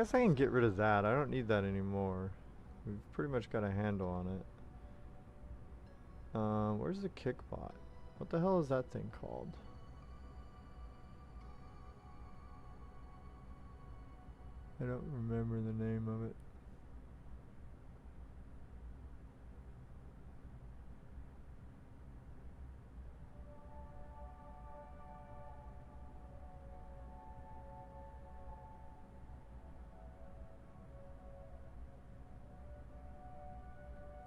guess I can get rid of that. I don't need that anymore. We've pretty much got a handle on it. Where's the kickbot? What the hell is that thing called? I don't remember the name of it.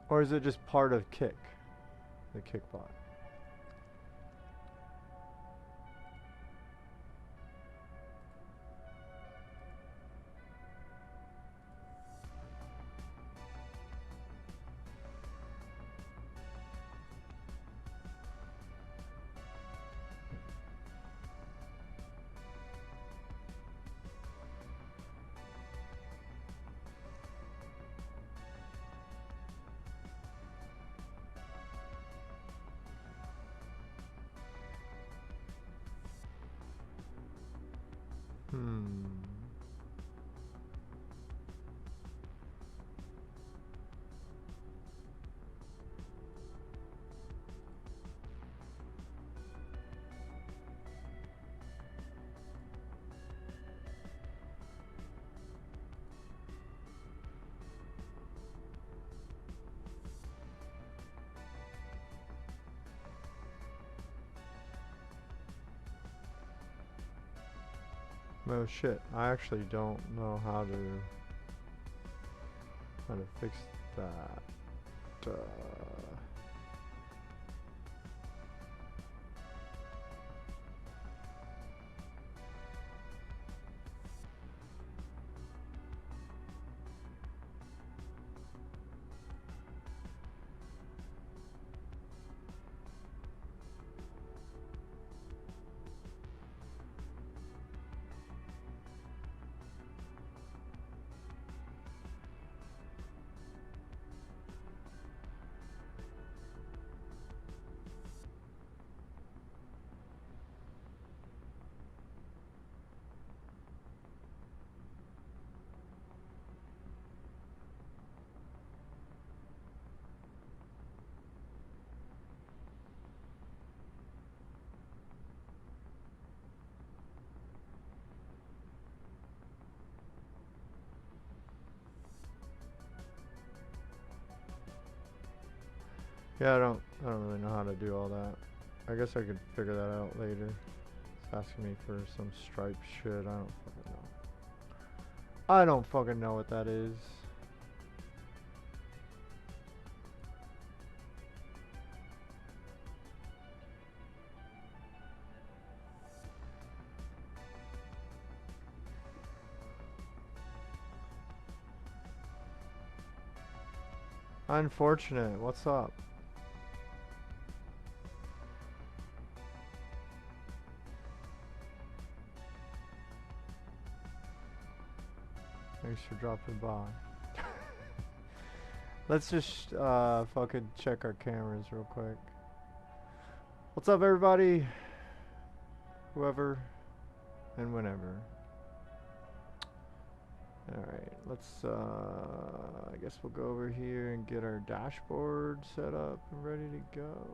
Or is it just part of kick? The kickbot. Oh shit, I actually don't know how to fix that. Yeah, I don't really know how to do all that. I guess I could figure that out later. It's asking me for some stripe shit. I don't fucking know. I don't fucking know what that is. Unfortunate. What's up? Thanks for dropping by. Let's just fucking check our cameras real quick. What's up, everybody? Whoever and whenever. Alright, let's I guess we'll go over here and get our dashboard set up and ready to go.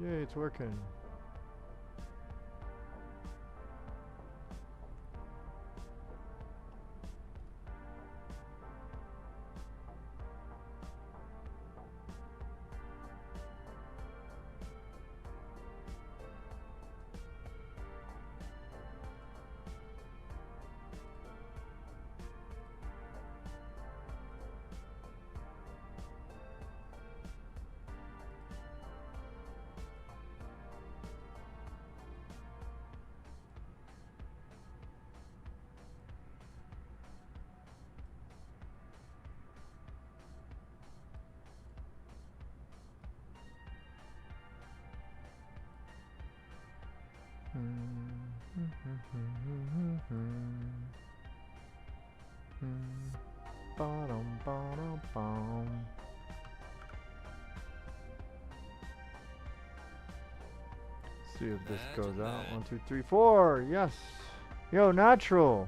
Yay, it's working. See if this goes out. 1, 2, 3, 4. Yes. Yo, Natural.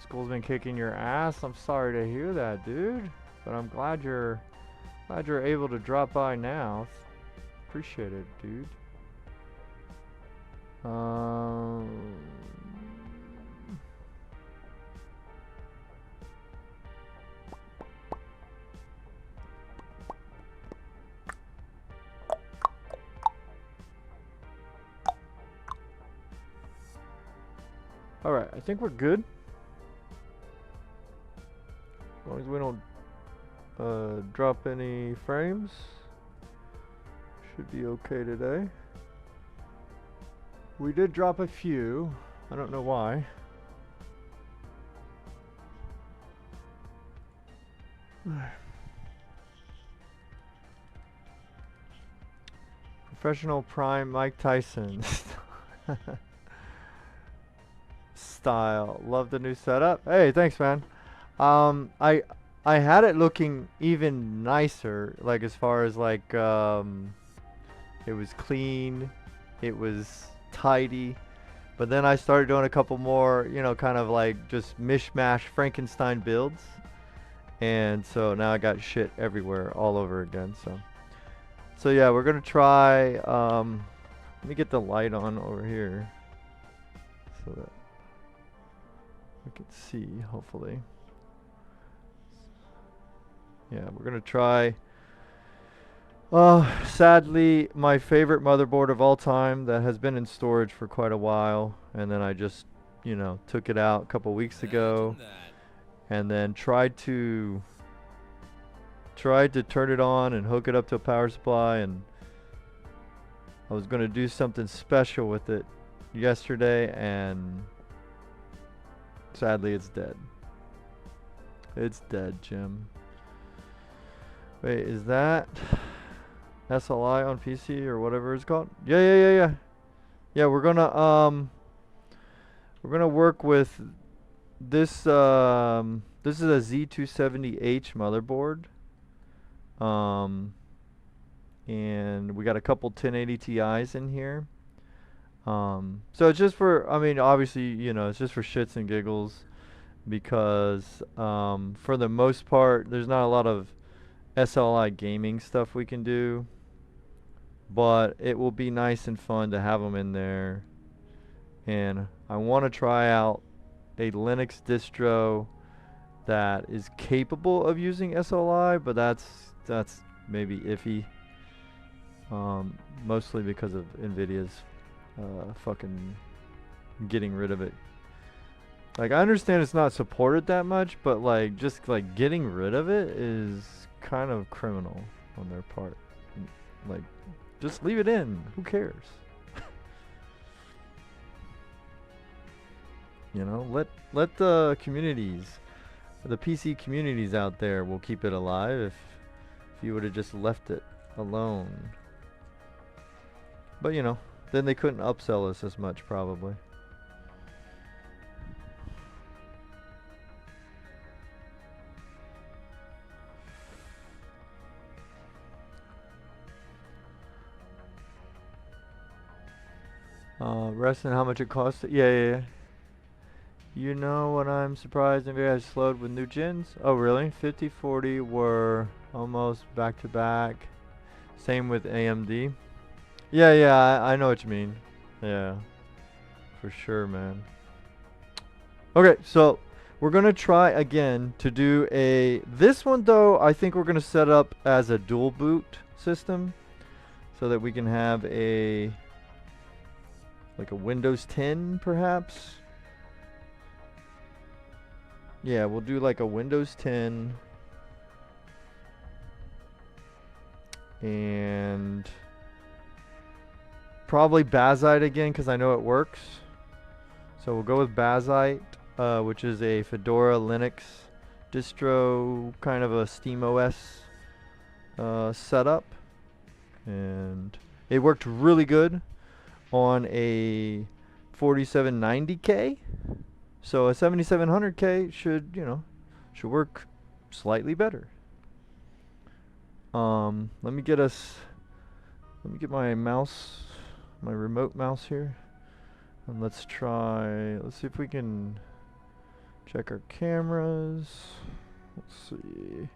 School's been kicking your ass. I'm sorry to hear that, dude. But I'm glad you're able to drop by now. Appreciate it, dude. Alright, I think we're good. As long as we don't drop any frames, should be okay today. We did drop a few. I don't know why. Professional Prime Mike Tyson style. Love the new setup. Hey, thanks, man. I had it looking even nicer, like as far as like it was clean, it was tidy, but then I started doing a couple more, you know, kind of like just mishmash Frankenstein builds, and so now I got shit everywhere all over again. So yeah, we're gonna try let me get the light on over here so that we can see, hopefully. Yeah, we're gonna try sadly my favorite motherboard of all time that has been in storage for quite a while, and then I just, you know, took it out a couple weeks ago and then tried to turn it on and hook it up to a power supply, and I was gonna do something special with it yesterday, and sadly it's dead. It's dead, Jim. Wait, is that SLI on PC or whatever it's called? Yeah. Yeah, we're gonna work with this this is a Z270 H motherboard. And we got a couple 1080 Ti's in here. So it's just for, I mean, obviously, you know, it's just for shits and giggles, because for the most part there's not a lot of SLI gaming stuff we can do, but it will be nice and fun to have them in there. And I want to try out a Linux distro that is capable of using SLI, but that's maybe iffy, mostly because of NVIDIA's fucking getting rid of it. Like, I understand it's not supported that much, but like just like getting rid of it is kind of criminal on their part. Like, just leave it in. Who cares? You know, let the communities, the PC communities out there will keep it alive if you would have just left it alone. But you know, then they couldn't upsell us as much probably. Rest in how much it costs. Yeah. You know what, I'm surprised NVIDIA has slowed with new gens. Oh really? 5040 were almost back to back. Same with AMD. Yeah, I know what you mean. Yeah, for sure, man. Okay, so we're gonna try again to do this one though. I think we're gonna set up as a dual boot system so that we can have like a Windows 10 perhaps. Yeah, we'll do like a Windows 10 and probably Bazite again, because I know it works. So we'll go with Bazite, which is a Fedora Linux distro, kind of a SteamOS setup, and it worked really good on a 4790K. So a 7700K should, you know, should work slightly better. Let me get my mouse, my remote mouse here. And let's see if we can check our cameras. Let's see.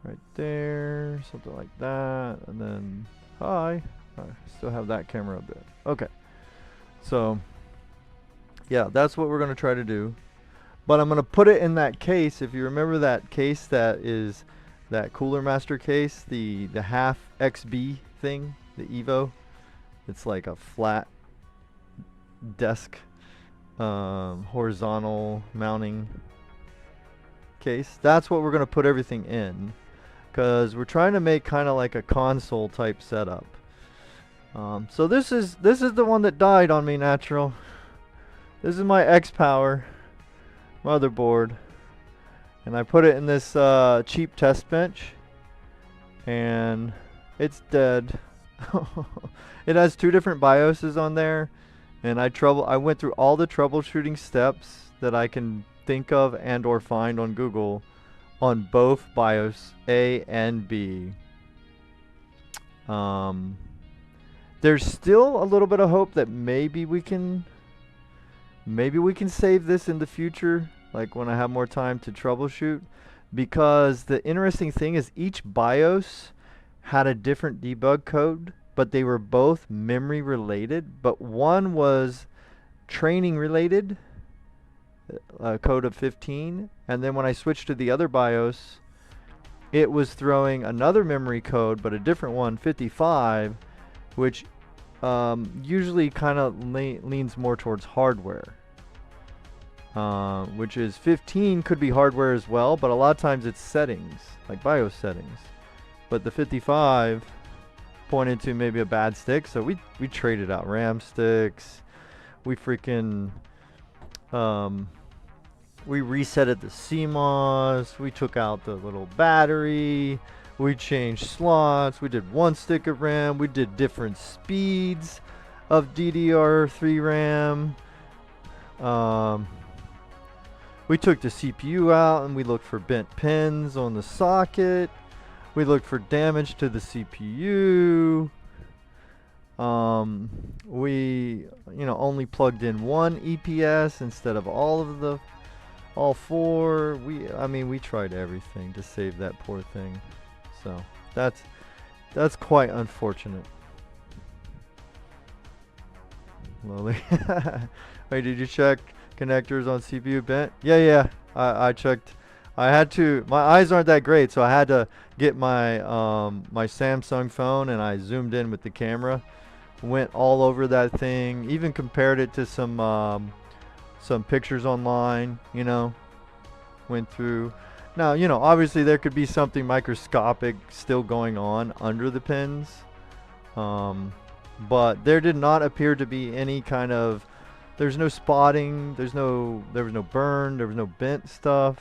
Right there, something like that. And then, hi. I still have that camera up there. Okay. So, yeah, that's what we're going to try to do. But I'm going to put it in that case. If you remember that case that is that Cooler Master case, the half XB thing, the Evo. It's like a flat desk, horizontal mounting case. That's what we're going to put everything in, because we're trying to make kind of like a console type setup. So this is the one that died on me, natural. This is my Xpower motherboard, and I put it in this cheap test bench, and it's dead. It has 2 different BIOSes on there, and I went through all the troubleshooting steps that I can think of and or find on Google on both BIOS A and B. There's still a little bit of hope that maybe we can save this in the future, like when I have more time to troubleshoot, because the interesting thing is each BIOS had a different debug code, but they were both memory related, but one was training related, a code of 15, and then when I switched to the other BIOS, it was throwing another memory code, but a different one, 55, which usually kind of leans more towards hardware, which is 15 could be hardware as well, but a lot of times it's settings, like BIOS settings. But the 55 pointed to maybe a bad stick, so we traded out RAM sticks. We freaking we resetted the CMOS. We took out the little battery. We changed slots. We did 1 stick of RAM. We did different speeds of DDR3 RAM. We took the CPU out and we looked for bent pins on the socket. We looked for damage to the CPU. We, only plugged in 1 EPS instead of all 4. We tried everything to save that poor thing. So that's quite unfortunate. Lily. Wait, did you check connectors on CPU bent? Yeah. I checked. I had to. My eyes aren't that great, so I had to get my my Samsung phone, and I zoomed in with the camera. Went all over that thing. Even compared it to some pictures online. Went through. Now, obviously there could be something microscopic still going on under the pins, but there did not appear to be any kind of. There's no spotting. There was no burn. There was no bent stuff.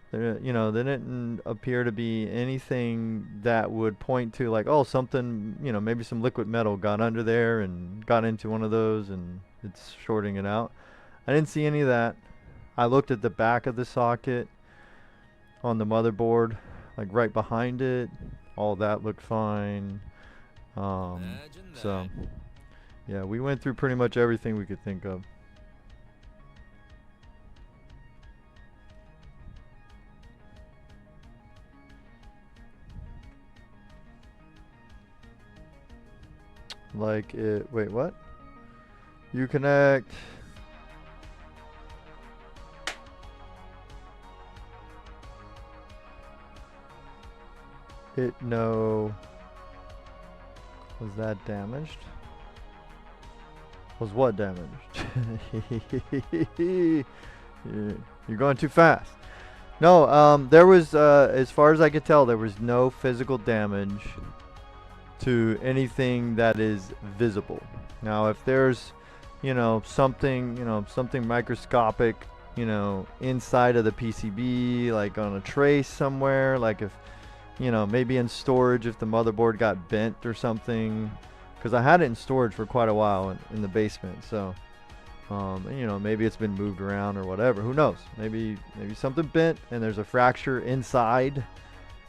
There didn't appear to be anything that would point to like, oh, something, maybe some liquid metal got under there and got into one of those and it's shorting it out. I didn't see any of that. I looked at the back of the socket on the motherboard, like right behind it. All that looked fine. So, yeah, we went through pretty much everything we could think of. Like it, wait, what? You connect. It, no. Was that damaged? Was what damaged? You're going too fast. No, there was, as far as I could tell, there was no physical damage to anything that is visible. Now, if there's, something microscopic, inside of the PCB, like on a trace somewhere, like if, maybe in storage, if the motherboard got bent or something, because I had it in storage for quite a while in the basement. So, and, you know, maybe it's been moved around or whatever. Who knows? Maybe something bent and there's a fracture inside,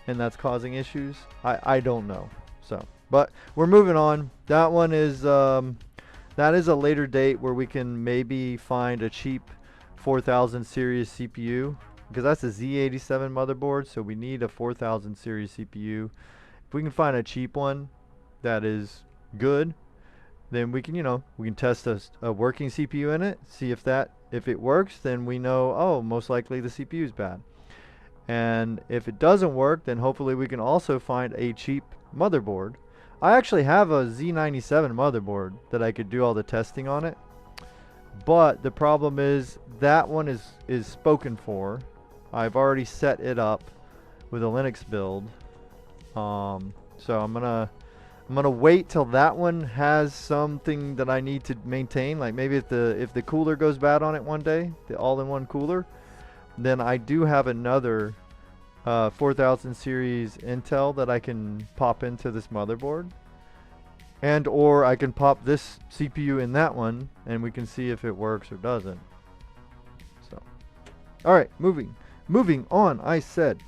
and that's causing issues. I don't know. So, but we're moving on. That one is that is a later date where we can maybe find a cheap 4000 series CPU, because that's a Z87 motherboard, so we need a 4000 series CPU. If we can find a cheap one that is good, then we can, you know, we can test a working CPU in it, see if it works, then we know, oh, most likely the CPU is bad. And if it doesn't work, then hopefully we can also find a cheap motherboard. I actually have a Z97 motherboard that I could do all the testing on it, but the problem is that one is spoken for. I've already set it up with a Linux build, so I'm gonna wait till that one has something that I need to maintain. Like maybe if the cooler goes bad on it one day, the all-in-one cooler, then I do have another 4000 series Intel that I can pop into this motherboard, and or I can pop this CPU in that one and we can see if it works or doesn't. So, all right, moving on. I said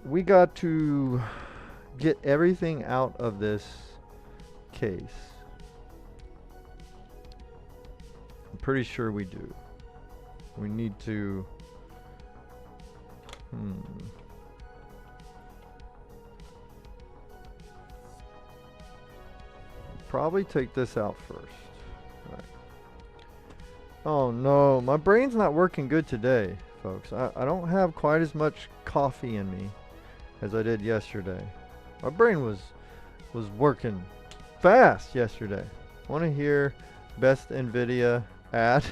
we got to get everything out of this case. I'm pretty sure we do. We need to probably take this out first. Right. Oh no, my brain's not working good today, folks. I don't have quite as much coffee in me as I did yesterday. My brain was working fast yesterday. Want to hear best NVIDIA ad?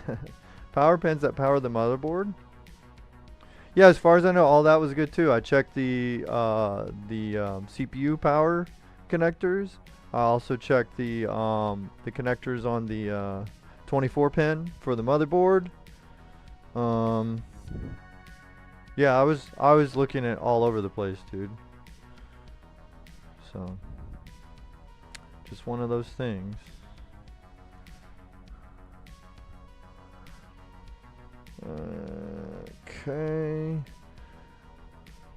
Power pins that power the motherboard. Yeah, as far as I know, all that was good too. I checked the CPU power connectors. I also checked the connectors on the 24 pin for the motherboard. Yeah, I was looking at all over the place, dude. So, just one of those things. Okay.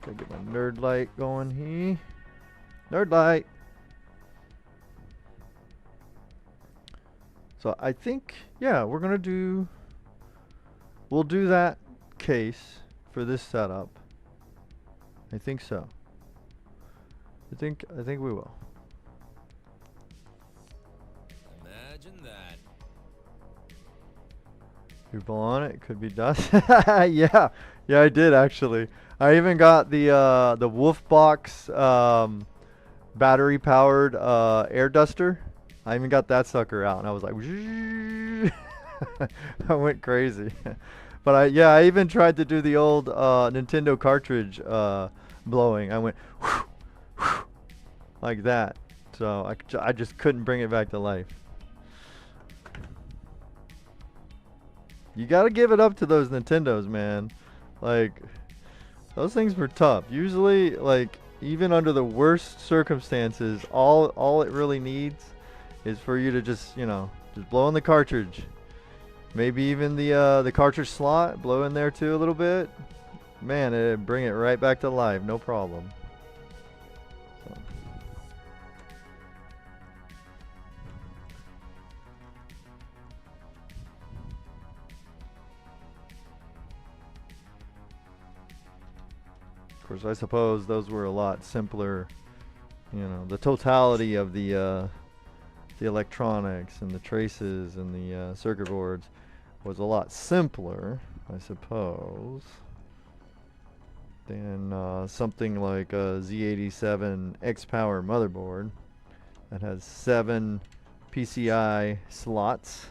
Gotta get my nerd light going here. Nerd light. So I think, yeah, we'll do that case for this setup. I think so. I think we will. Imagine that. People on it, could be dust. Yeah, I did actually. I even got the Wolfbox battery powered air duster. I even got that sucker out, and I was like, I went crazy. But I even tried to do the old Nintendo cartridge blowing. I went like that. So I just couldn't bring it back to life. You gotta give it up to those Nintendos, man. Like, those things were tough. Usually, like, even under the worst circumstances, all it really needs is for you to just, you know, just blow in the cartridge. Maybe even the cartridge slot, blow in there too a little bit. Man, it'd bring it right back to life, no problem. So. Of course, I suppose those were a lot simpler. You know, the totality of the electronics and the traces and the circuit boards was a lot simpler, I suppose, than something like a Z87 Xpower motherboard that has 7 PCI slots.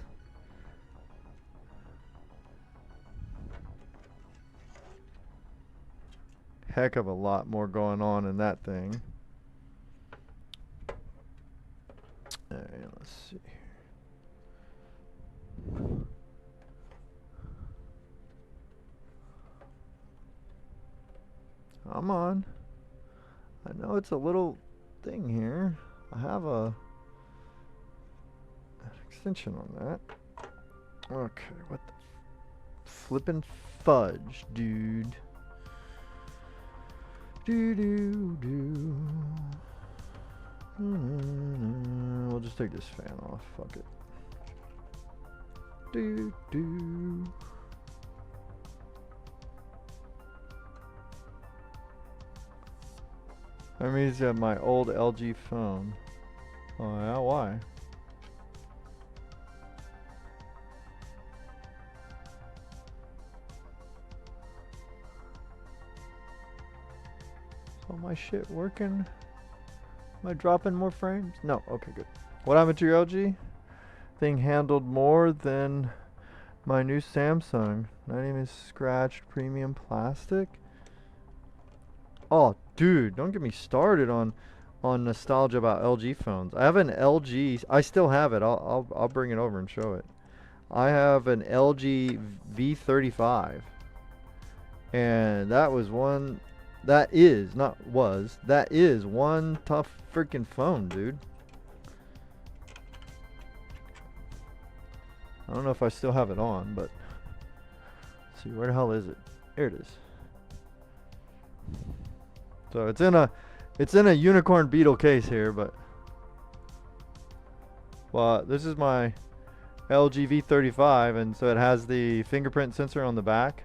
Heck of a lot more going on in that thing. Alright, let's see. Come on. I know it's a little thing here. I have an extension on that. Okay, what the flippin' fudge, dude. We'll just take this fan off. Fuck it. That means that my old LG phone. Oh yeah, why? Is all my shit working? Am I dropping more frames? No. Okay, good. What happened to your LG? Thing handled more than my new Samsung. Not even scratched, premium plastic. Oh, dude, don't get me started on nostalgia about LG phones. I have an LG. I still have it. I'll bring it over and show it. I have an LG V35, and that was one. That is not was. That is one tough freaking phone, dude. I don't know if I still have it on, but let's see, where the hell is it? Here it is. So it's in a unicorn beetle case here, but well, this is my LG V35, and so it has the fingerprint sensor on the back,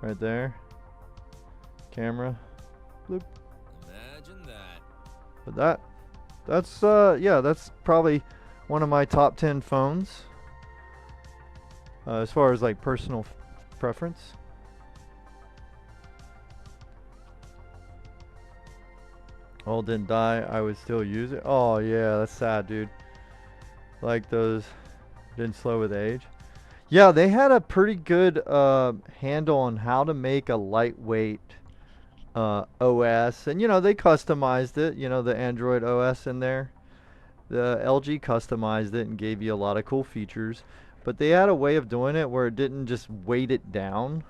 right there. Camera, bloop. Imagine that. But that's yeah, that's probably one of my top 10 phones as far as like personal preference. Oh, didn't die. I would still use it. Oh yeah, that's sad, dude. Like those didn't slow with age. Yeah, they had a pretty good handle on how to make a lightweight OS, and you know they customized it. You know, the Android OS in there. The LG customized it and gave you a lot of cool features, but they had a way of doing it where it didn't just weight it down.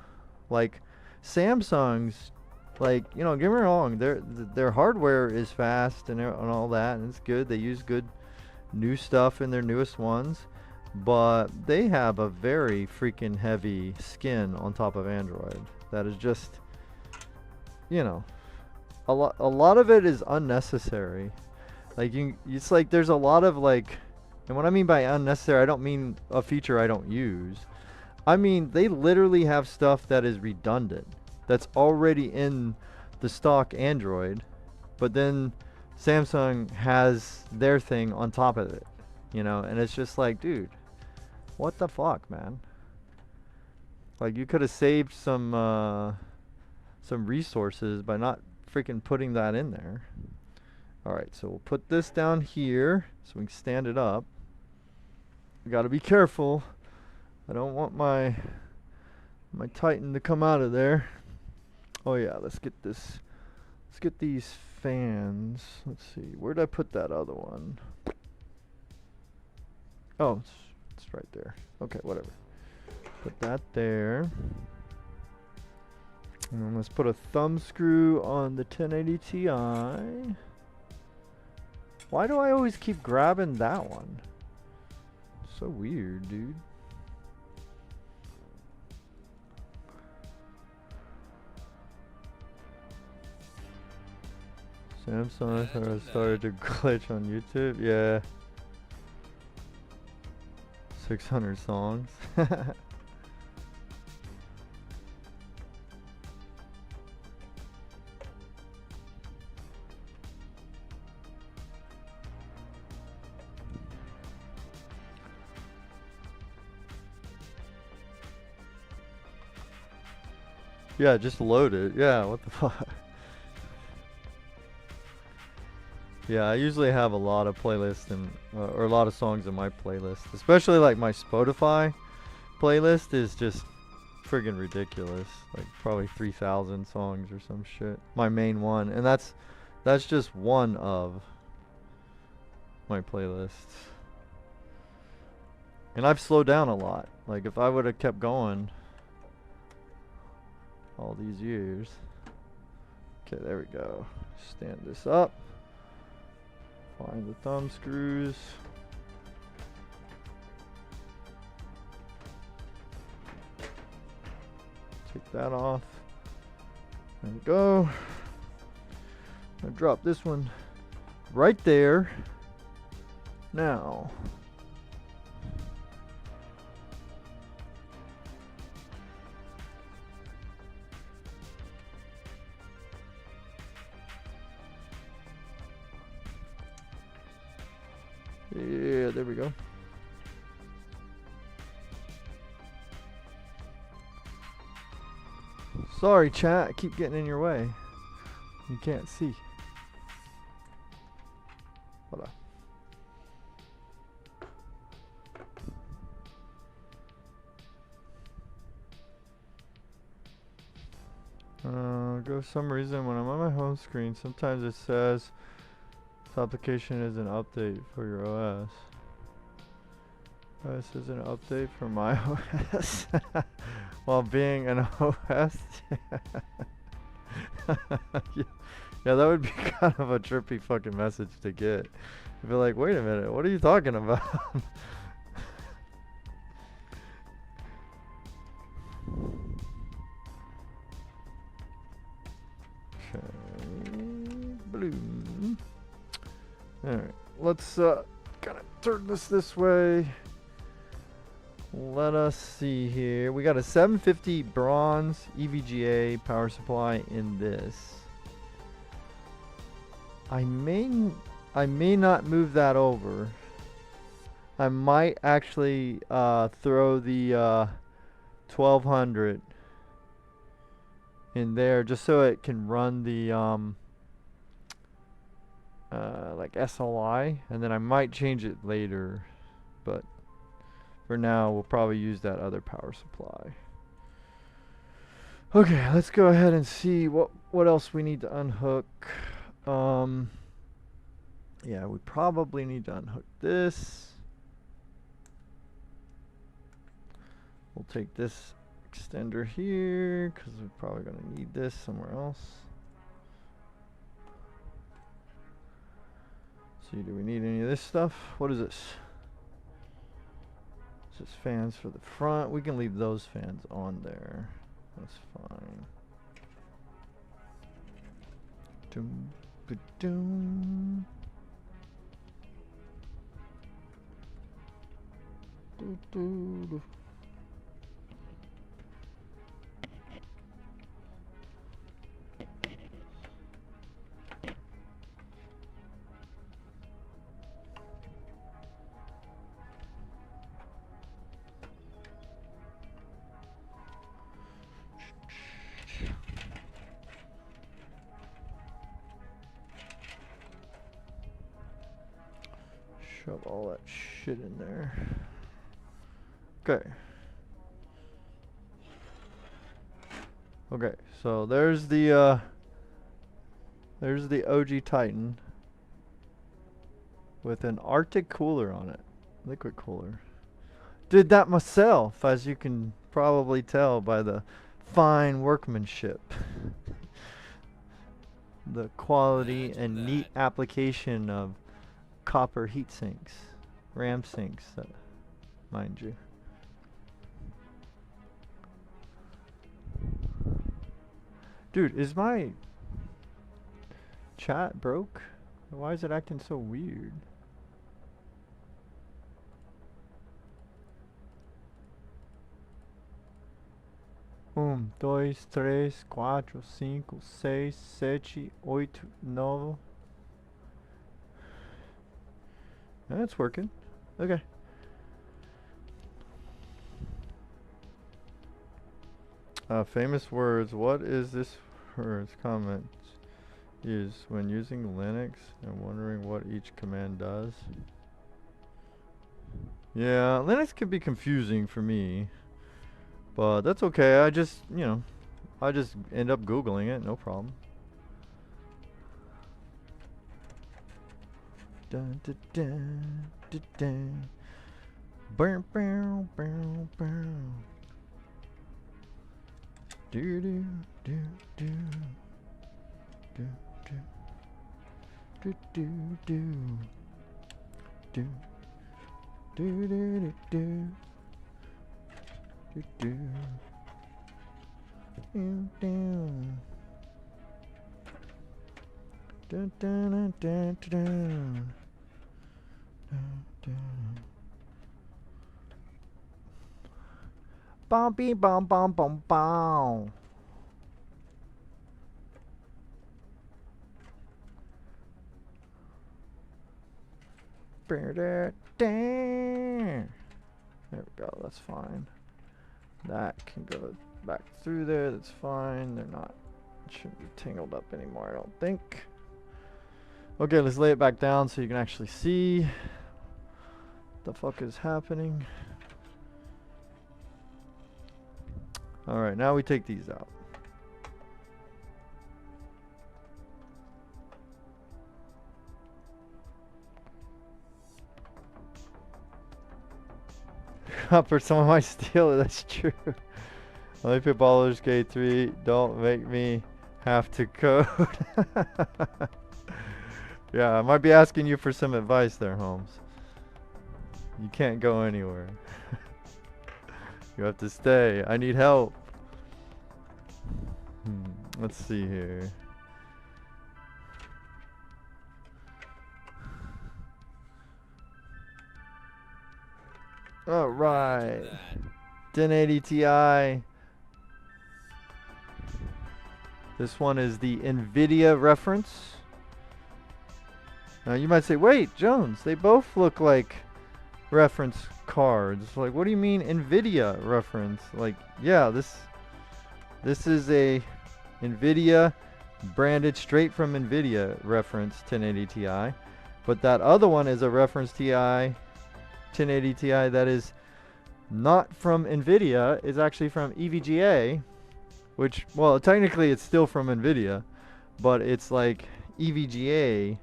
Like Samsung's, like, you know, get me wrong, their hardware is fast and all that, and it's good. They use good new stuff in their newest ones, but they have a very freaking heavy skin on top of Android that is just, you know, a lot of it is unnecessary. Like it's like there's a lot of like, and what I mean by unnecessary, I don't mean a feature I don't use. I mean they literally have stuff that is redundant, that's already in the stock Android, but then Samsung has their thing on top of it, you know, and it's just like, dude, what the fuck, man? Like you could have saved some resources by not freaking putting that in there. Alright, so we'll put this down here so we can stand it up. We gotta be careful. I don't want my Titan to come out of there. Oh yeah, let's get these fans. Let's see, where did I put that other one? Oh, it's right there. Okay, whatever. Put that there. And then let's put a thumb screw on the 1080 Ti. Why do I always keep grabbing that one? So weird, dude. Samsung started to glitch on YouTube. Yeah. 600 songs. Yeah, just load it. Yeah, what the fuck? Yeah, I usually have a lot of playlists and or a lot of songs in my playlist, especially like my Spotify playlist is just friggin' ridiculous. Like probably 3,000 songs or some shit. My main one, and that's just one of my playlists. And I've slowed down a lot. Like if I would have kept going all these years, Okay, there we go. Stand this up. Find the thumb screws. Take that off. There we go. I'm gonna drop this one right there. Now, yeah, there we go. Sorry, chat. I keep getting in your way. You can't see. Hold on. Go for some reason when I'm on my home screen, sometimes it says this application is an update for your OS. This is an update for my OS. While being an OS. Yeah, that would be kind of a trippy fucking message to get. You'd be like, wait a minute, what are you talking about? Okay, blue. Alright, let's kind of turn this way. Let us see here. We got a 750 bronze EVGA power supply in this. I may not move that over. I might actually throw the 1200 in there just so it can run the like SLI, and then I might change it later, but for now we'll probably use that other power supply. Okay, let's go ahead and see what else we need to unhook. Yeah, we probably need to unhook this. We'll take this extender here because we're probably going to need this somewhere else. See, do we need any of this stuff? What is this? This is fans for the front. We can leave those fans on there. That's fine. Doom, ba-doom. Do, do, do. Shove all that shit in there. Okay. Okay, so there's the OG Titan with an Arctic cooler on it. Liquid cooler. Did that myself, as you can probably tell by the fine workmanship. The quality and neat application of copper heat sinks, RAM sinks, mind you. Dude, is my chat broke? Why is it acting so weird? Dois, três, quatro, cinco, seis, sete, oito, nove. That's working. Okay. Famous words. What is this words? Comments use when using Linux and wondering what each command does. Yeah, Linux can be confusing for me, but that's okay. I just, you know, I just end up Googling it. No problem. Dun, dun, dun, dun, dun. Bow, bow, bow, bow. Do, do, do, do. Do do do. Do do do do do do do do. Dun dun dun dun dun. Bom bee bom bom bom bom. There we go, that's fine. That can go back through there, that's fine. They're not, shouldn't be tangled up anymore, I don't think. Okay, let's lay it back down so you can actually see what the fuck is happening. Alright, now we take these out. For some of my steel, that's true. Only pit ballers K3, don't make me have to code. Yeah, I might be asking you for some advice there, Holmes. You can't go anywhere. You have to stay. I need help. Let's see here. All right, 1080 Ti. This one is the NVIDIA reference. Now you might say, wait, Jones, they both look like reference cards. Like, what do you mean NVIDIA reference? Like, yeah, this is a NVIDIA branded straight from NVIDIA reference 1080 Ti, but that other one is a reference Ti 1080 Ti that is not from NVIDIA. It's actually from EVGA, which, well, technically it's still from NVIDIA, but it's like EVGA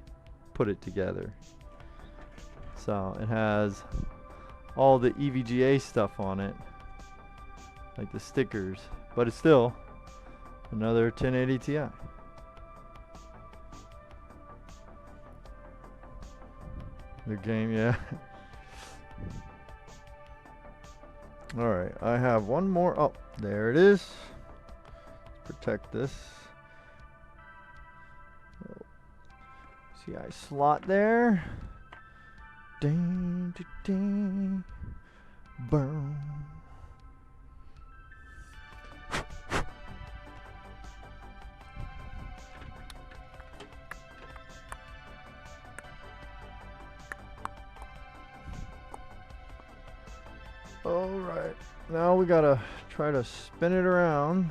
put it together. So it has all the EVGA stuff on it, like the stickers, but it's still another 1080 Ti. The game, yeah. Alright, I have one more. Oh, there it is. Protect this. CI slot there. Ding, ding, ding. Boom. Alright, now we gotta try to spin it around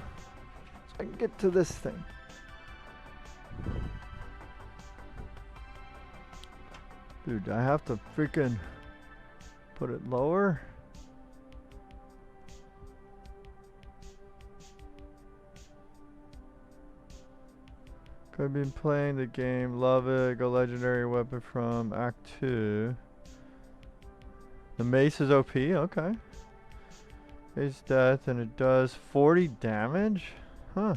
so I can get to this thing. Dude, I have to freaking put it lower. I've been playing the game, love it, go legendary weapon from Act 2. The mace is OP, okay. It's death and it does 40 damage? Huh.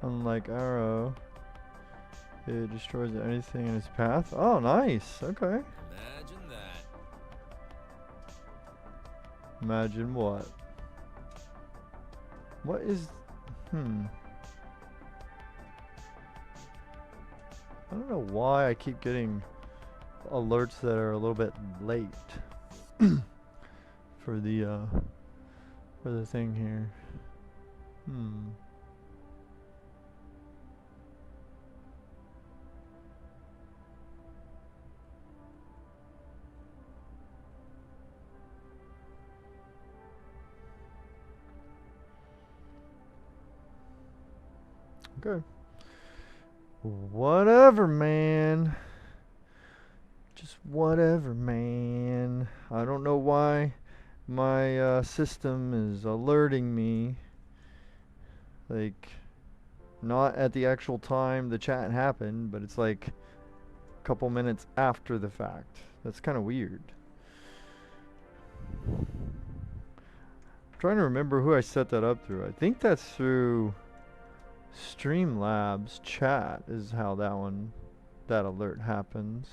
Unlike arrow, it destroys anything in its path. Oh, nice, okay. Imagine that. Imagine what? What is, I don't know why I keep getting alerts that are a little bit late for the thing here. Okay. Whatever, man. Just whatever, man. I don't know why my system is alerting me. Like, not at the actual time the chat happened, but it's like a couple minutes after the fact. That's kind of weird. I'm trying to remember who I set that up through. I think that's through Streamlabs chat is how that alert happens.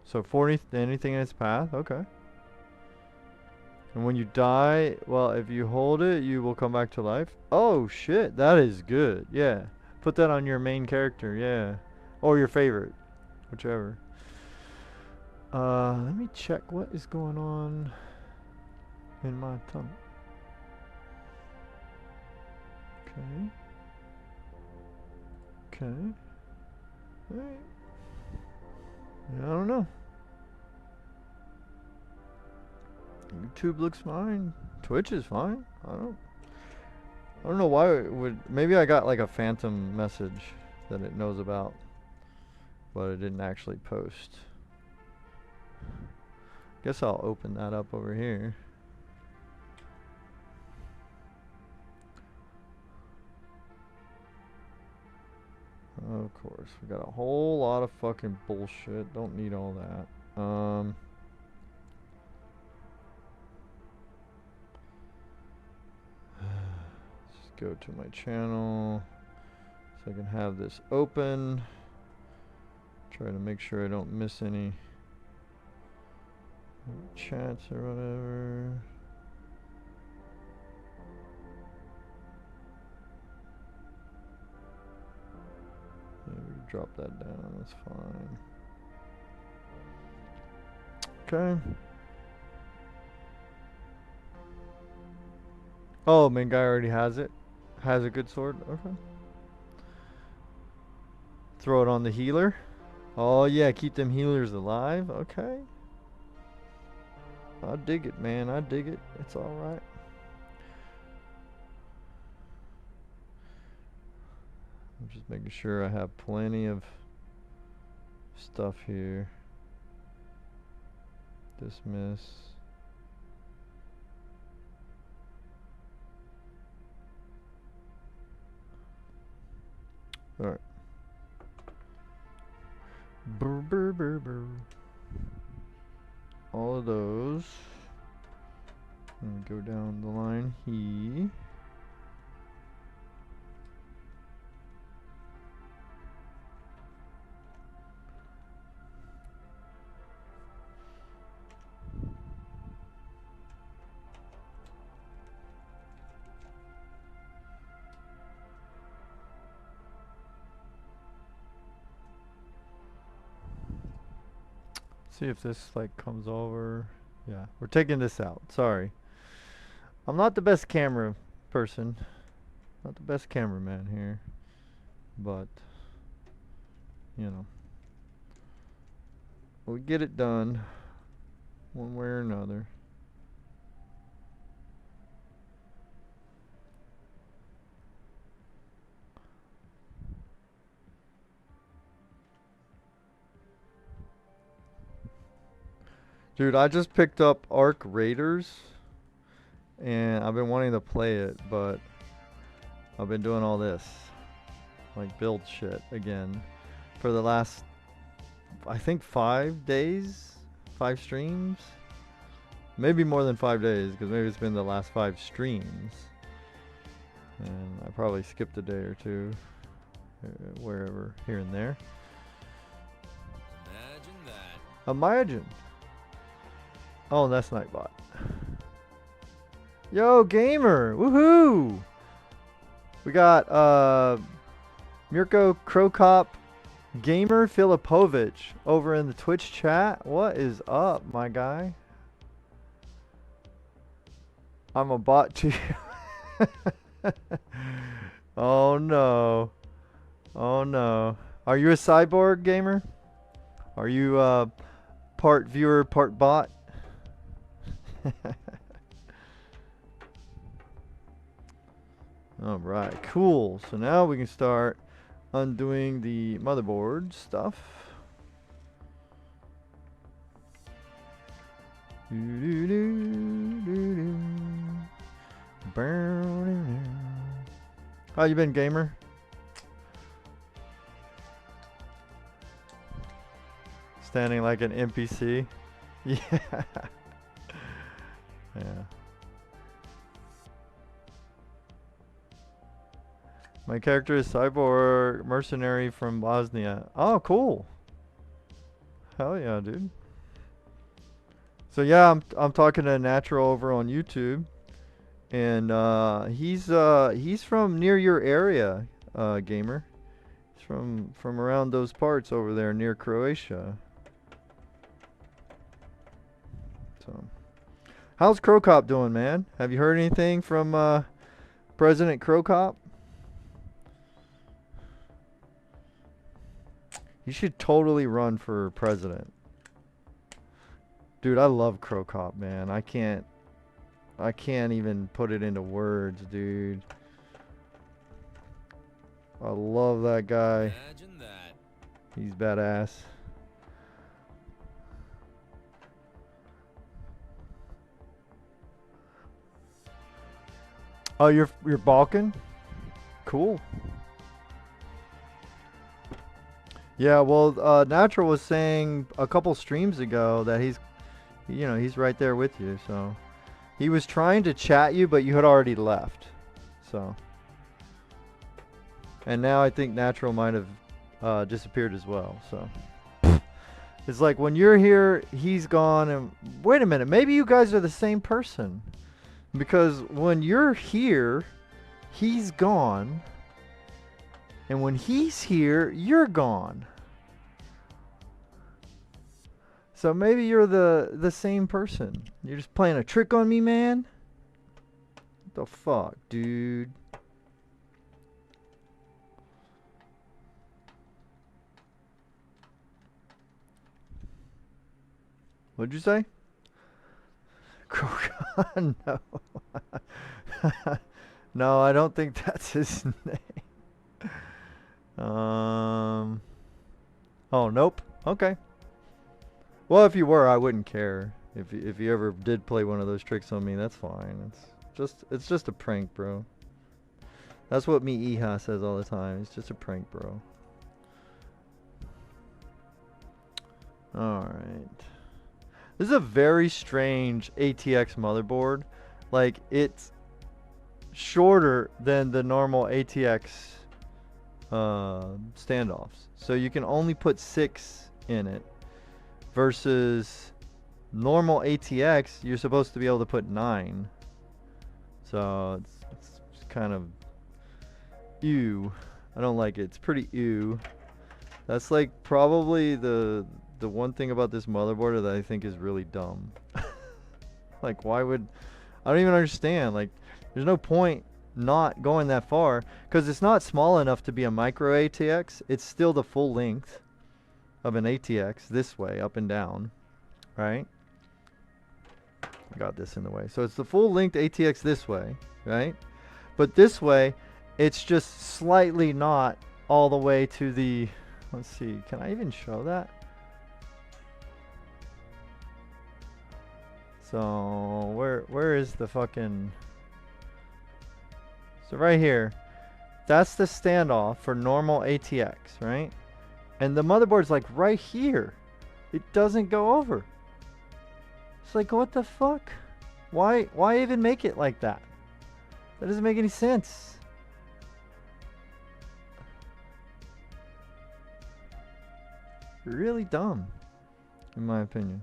So 40, anything in its path? Okay. And when you die, well, if you hold it, you will come back to life. Oh shit, that is good. Yeah. Put that on your main character, yeah. Or your favorite. Whichever. Let me check what is going on in my tongue. Okay. Okay. Alright. Yeah, I don't know. YouTube looks fine. Twitch is fine. I don't know why it would. Maybe I got like a phantom message that it knows about, but it didn't actually post. Guess I'll open that up over here. Of course, we got a whole lot of fucking bullshit. Don't need all that. Just go to my channel so I can have this open. Try to make sure I don't miss any chats or whatever. Yeah, we can drop that down, that's fine. Okay. Oh, main guy already has it. Has a good sword. Okay. Throw it on the healer. Oh yeah, keep them healers alive. Okay. I dig it, man. I dig it. It's all right. I'm just making sure I have plenty of stuff here. Dismiss. All right. Brr, brr, brr, brr. All of those. And go down the line here. See if this like comes over. Yeah, we're taking this out. Sorry. I'm not the best camera person. Not the best cameraman here. But, you know, we get it done one way or another. Dude, I just picked up Arc Raiders, and I've been wanting to play it, but I've been doing all this, like build shit again, for the last, I think 5 days, 5 streams, maybe more than 5 days, because maybe it's been the last 5 streams, and I probably skipped a day or two, wherever, here and there. Imagine that. Imagine. Oh, that's Nightbot. Yo, gamer! Woohoo! We got Mirko Krokop Gamer Filipovich over in the Twitch chat. What is up, my guy? I'm a bot to you. Oh no. Oh no. Are you a cyborg gamer? Are you part viewer, part bot? Alright, cool. So now we can start undoing the motherboard stuff. How you been, gamer? Standing like an NPC. Yeah. Yeah. My character is cyborg mercenary from Bosnia. Oh, cool. Hell yeah, dude. So yeah, I'm talking to Natural over on YouTube, and he's from near your area, gamer. He's from around those parts over there near Croatia. So, how's Crocop doing, man? Have you heard anything from President Crocop? You should totally run for president. Dude, I love Crocop, man. I can't even put it into words, dude. I love that guy. Imagine that. He's badass. Oh, you're Balkan? Cool. Yeah, well, Natural was saying a couple streams ago that he's right there with you. So he was trying to chat you, but you had already left. So, and now I think Natural might have disappeared as well. So it's like when you're here, he's gone. And wait a minute, maybe you guys are the same person, because when you're here, he's gone. And when he's here, you're gone. So maybe you're the same person. You're just playing a trick on me, man? What the fuck, dude? What'd you say? No. No, I don't think that's his name. Oh, nope. Okay. Well, if you were, I wouldn't care. If you ever did play one of those tricks on me, that's fine. It's just a prank, bro. That's what me Iha says all the time. It's just a prank, bro. All right. This is a very strange ATX motherboard. Like, it's shorter than the normal ATX standoffs, so you can only put 6 in it, versus normal ATX you're supposed to be able to put 9. So it's kind of ew. I don't like it. It's pretty ew. That's like probably the one thing about this motherboard that I think is really dumb. Like, why would I don't even understand. Like, there's no point not going that far, because it's not small enough to be a micro ATX. It's still the full length of an ATX this way, up and down, right? I got this in the way. So it's the full length ATX this way, right? But this way, it's just slightly not all the way to the, let's see, can I even show that? So where is the fucking, so right here, that's the standoff for normal ATX, right? And the motherboard's like right here. It doesn't go over. It's like, what the fuck? Why even make it like that? That doesn't make any sense. Really dumb, in my opinion.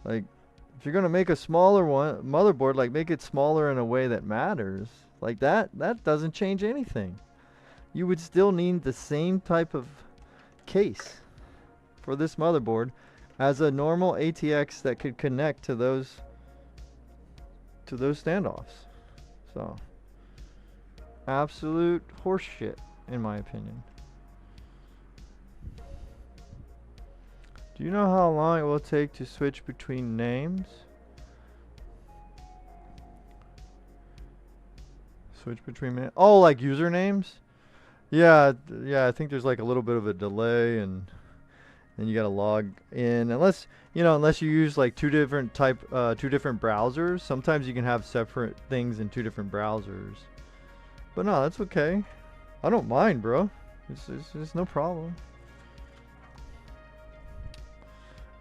Like, if you're gonna make a smaller motherboard, like, make it smaller in a way that matters. Like, that doesn't change anything. You would still need the same type of case for this motherboard as a normal ATX that could connect to those standoffs. So, absolute horseshit, in my opinion. Do you know how long it will take to switch between names? Switch between oh, like usernames? Yeah, I think there's like a little bit of a delay, and then you gotta log in. Unless you use like two different browsers. Sometimes you can have separate things in 2 different browsers. But no, that's okay. I don't mind, bro. It's no problem.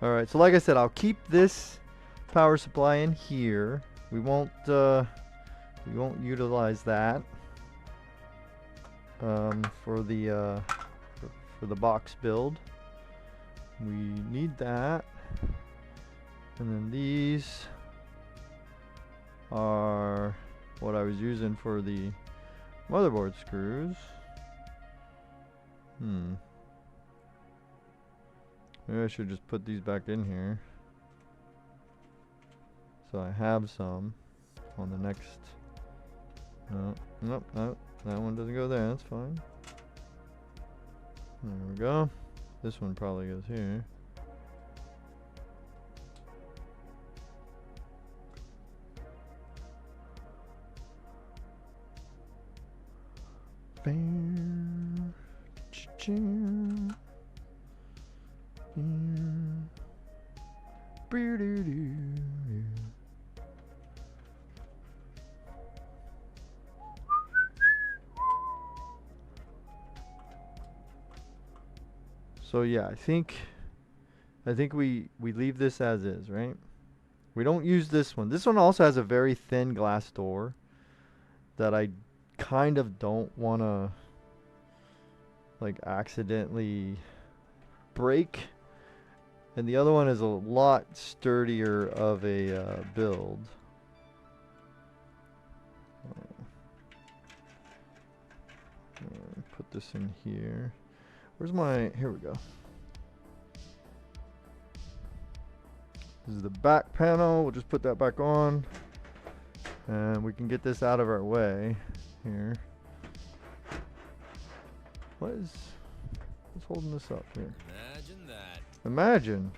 Alright, so like I said, I'll keep this power supply in here. We won't utilize that for the box build. We need that, and then these are what I was using for the motherboard screws. Maybe I should just put these back in here, so I have some on the next. Nope, that one doesn't go there. That's fine. There we go. This one probably goes here. So yeah, I think we leave this as is, right? We don't use this one. This one also has a very thin glass door that I kind of don't want to like accidentally break. And the other one is a lot sturdier of a build. Put this in here. Where's my, here we go. This is the back panel. We'll just put that back on. And we can get this out of our way here. What's holding this up here? Imagine that. Imagine.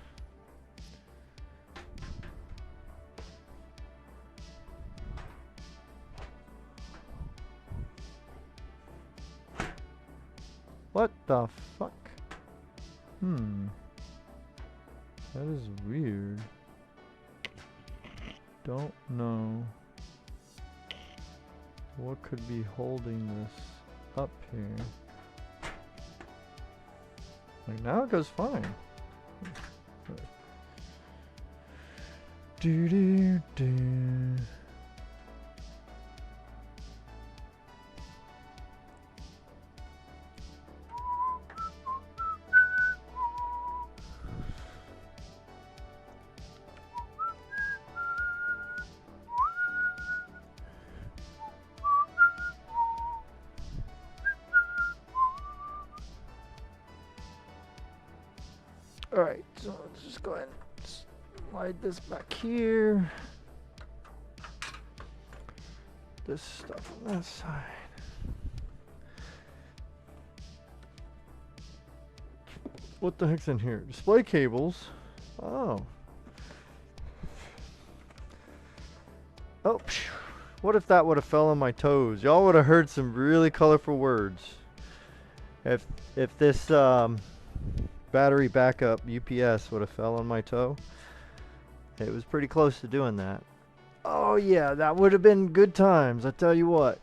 What the fuck? That is weird. Don't know what could be holding this up here. Like now it goes fine. Do do do. Alright, so let's just go ahead and slide this back here. This stuff on that side. What the heck's in here? Display cables. Oh. Oh, phew. What if that would have fell on my toes? Y'all would have heard some really colorful words. If this battery backup UPS would have fell on my toe. It was pretty close to doing that. Oh yeah, that would have been good times, I tell you what.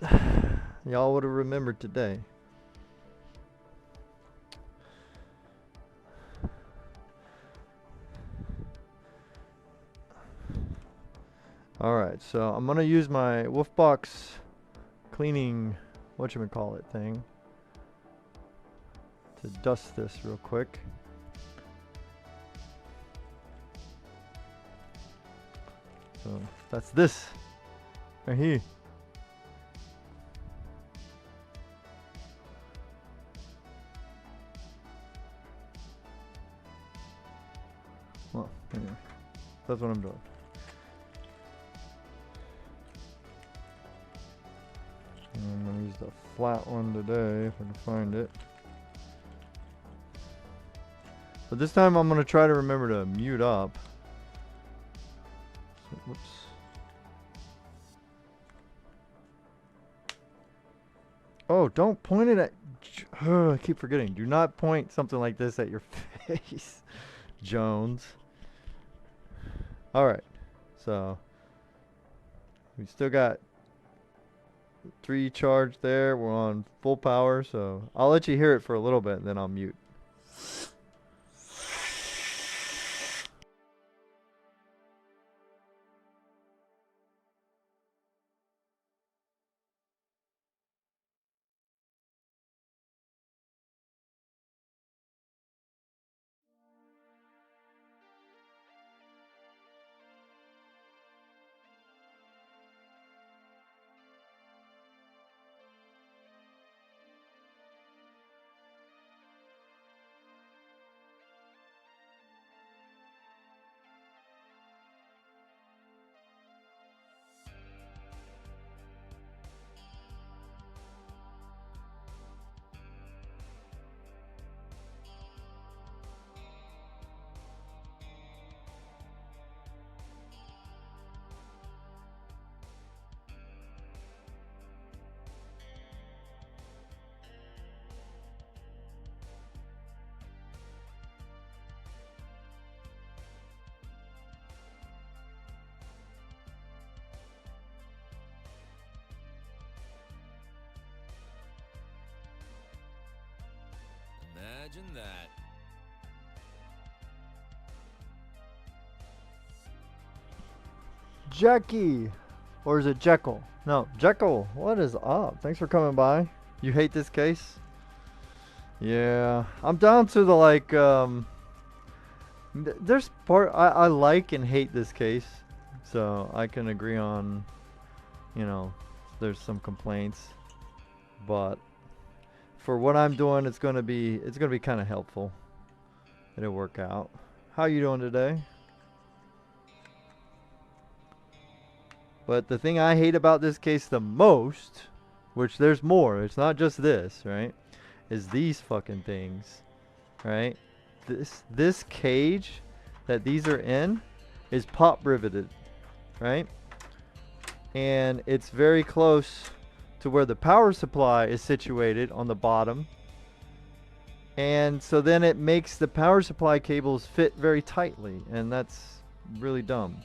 Y'all would have remembered today. Alright, so I'm gonna use my Wolfbox cleaning whatchamacallit thing to dust this real quick. So that's this right here. Well, anyway, that's what I'm doing. I'm gonna use the flat one today if I can find it. But this time I'm gonna try to remember to mute up. So, whoops. Oh, don't point it at... I keep forgetting. Do not point something like this at your face, Jones. Alright. So, we still got 3 charged there. We're on full power. So, I'll let you hear it for a little bit and then I'll mute. Imagine that. Jackie, or is it Jekyll? No, Jekyll. What is up? Thanks for coming by. You hate this case? Yeah, I'm down to the like. There's part I like and hate this case, so I can agree on. You know, there's some complaints, but for what I'm doing, it's gonna be kind of helpful. It'll work out. How you doing today? But the thing I hate about this case the most, which there's more, it's not just this, right? Is these fucking things, right? This cage that these are in is pop riveted, right? And it's very close to where the power supply is situated on the bottom. And so then it makes the power supply cables fit very tightly, and that's really dumb.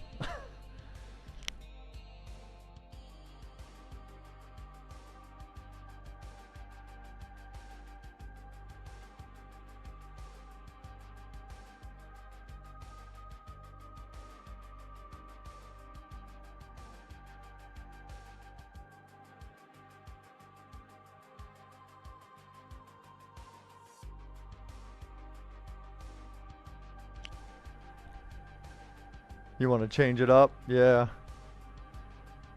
You want to change it up? Yeah.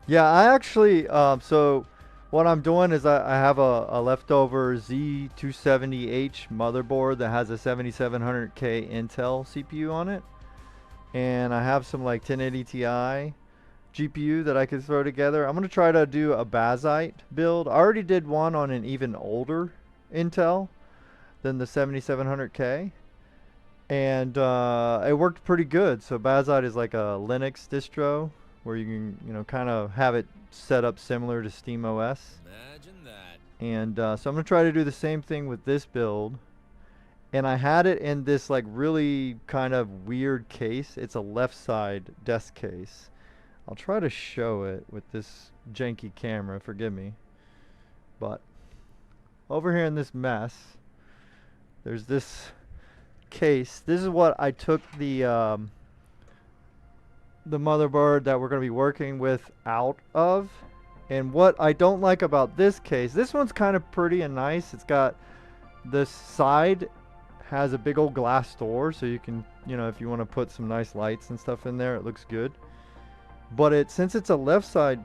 Yeah, I actually, so what I'm doing is I have a leftover Z270 H motherboard that has a 7700K Intel CPU on it. And I have some like 1080 Ti GPU that I could throw together. I'm going to try to do a Bazite build. I already did one on an even older Intel than the 7700K. And it worked pretty good. So Bazite is like a Linux distro where you can, you know, kind of have it set up similar to SteamOS. Imagine that. And so I'm going to try to do the same thing with this build. And I had it in this like really kind of weird case. It's a left side desk case. I'll try to show it with this janky camera, forgive me. But over here in this mess, there's this case. This is what I took the motherboard that we're going to be working with out of. And what I don't like about this case, this one's kind of pretty and nice. It's got this side has a big old glass door, so you can, you know, if you want to put some nice lights and stuff in there, it looks good. But since it's a left side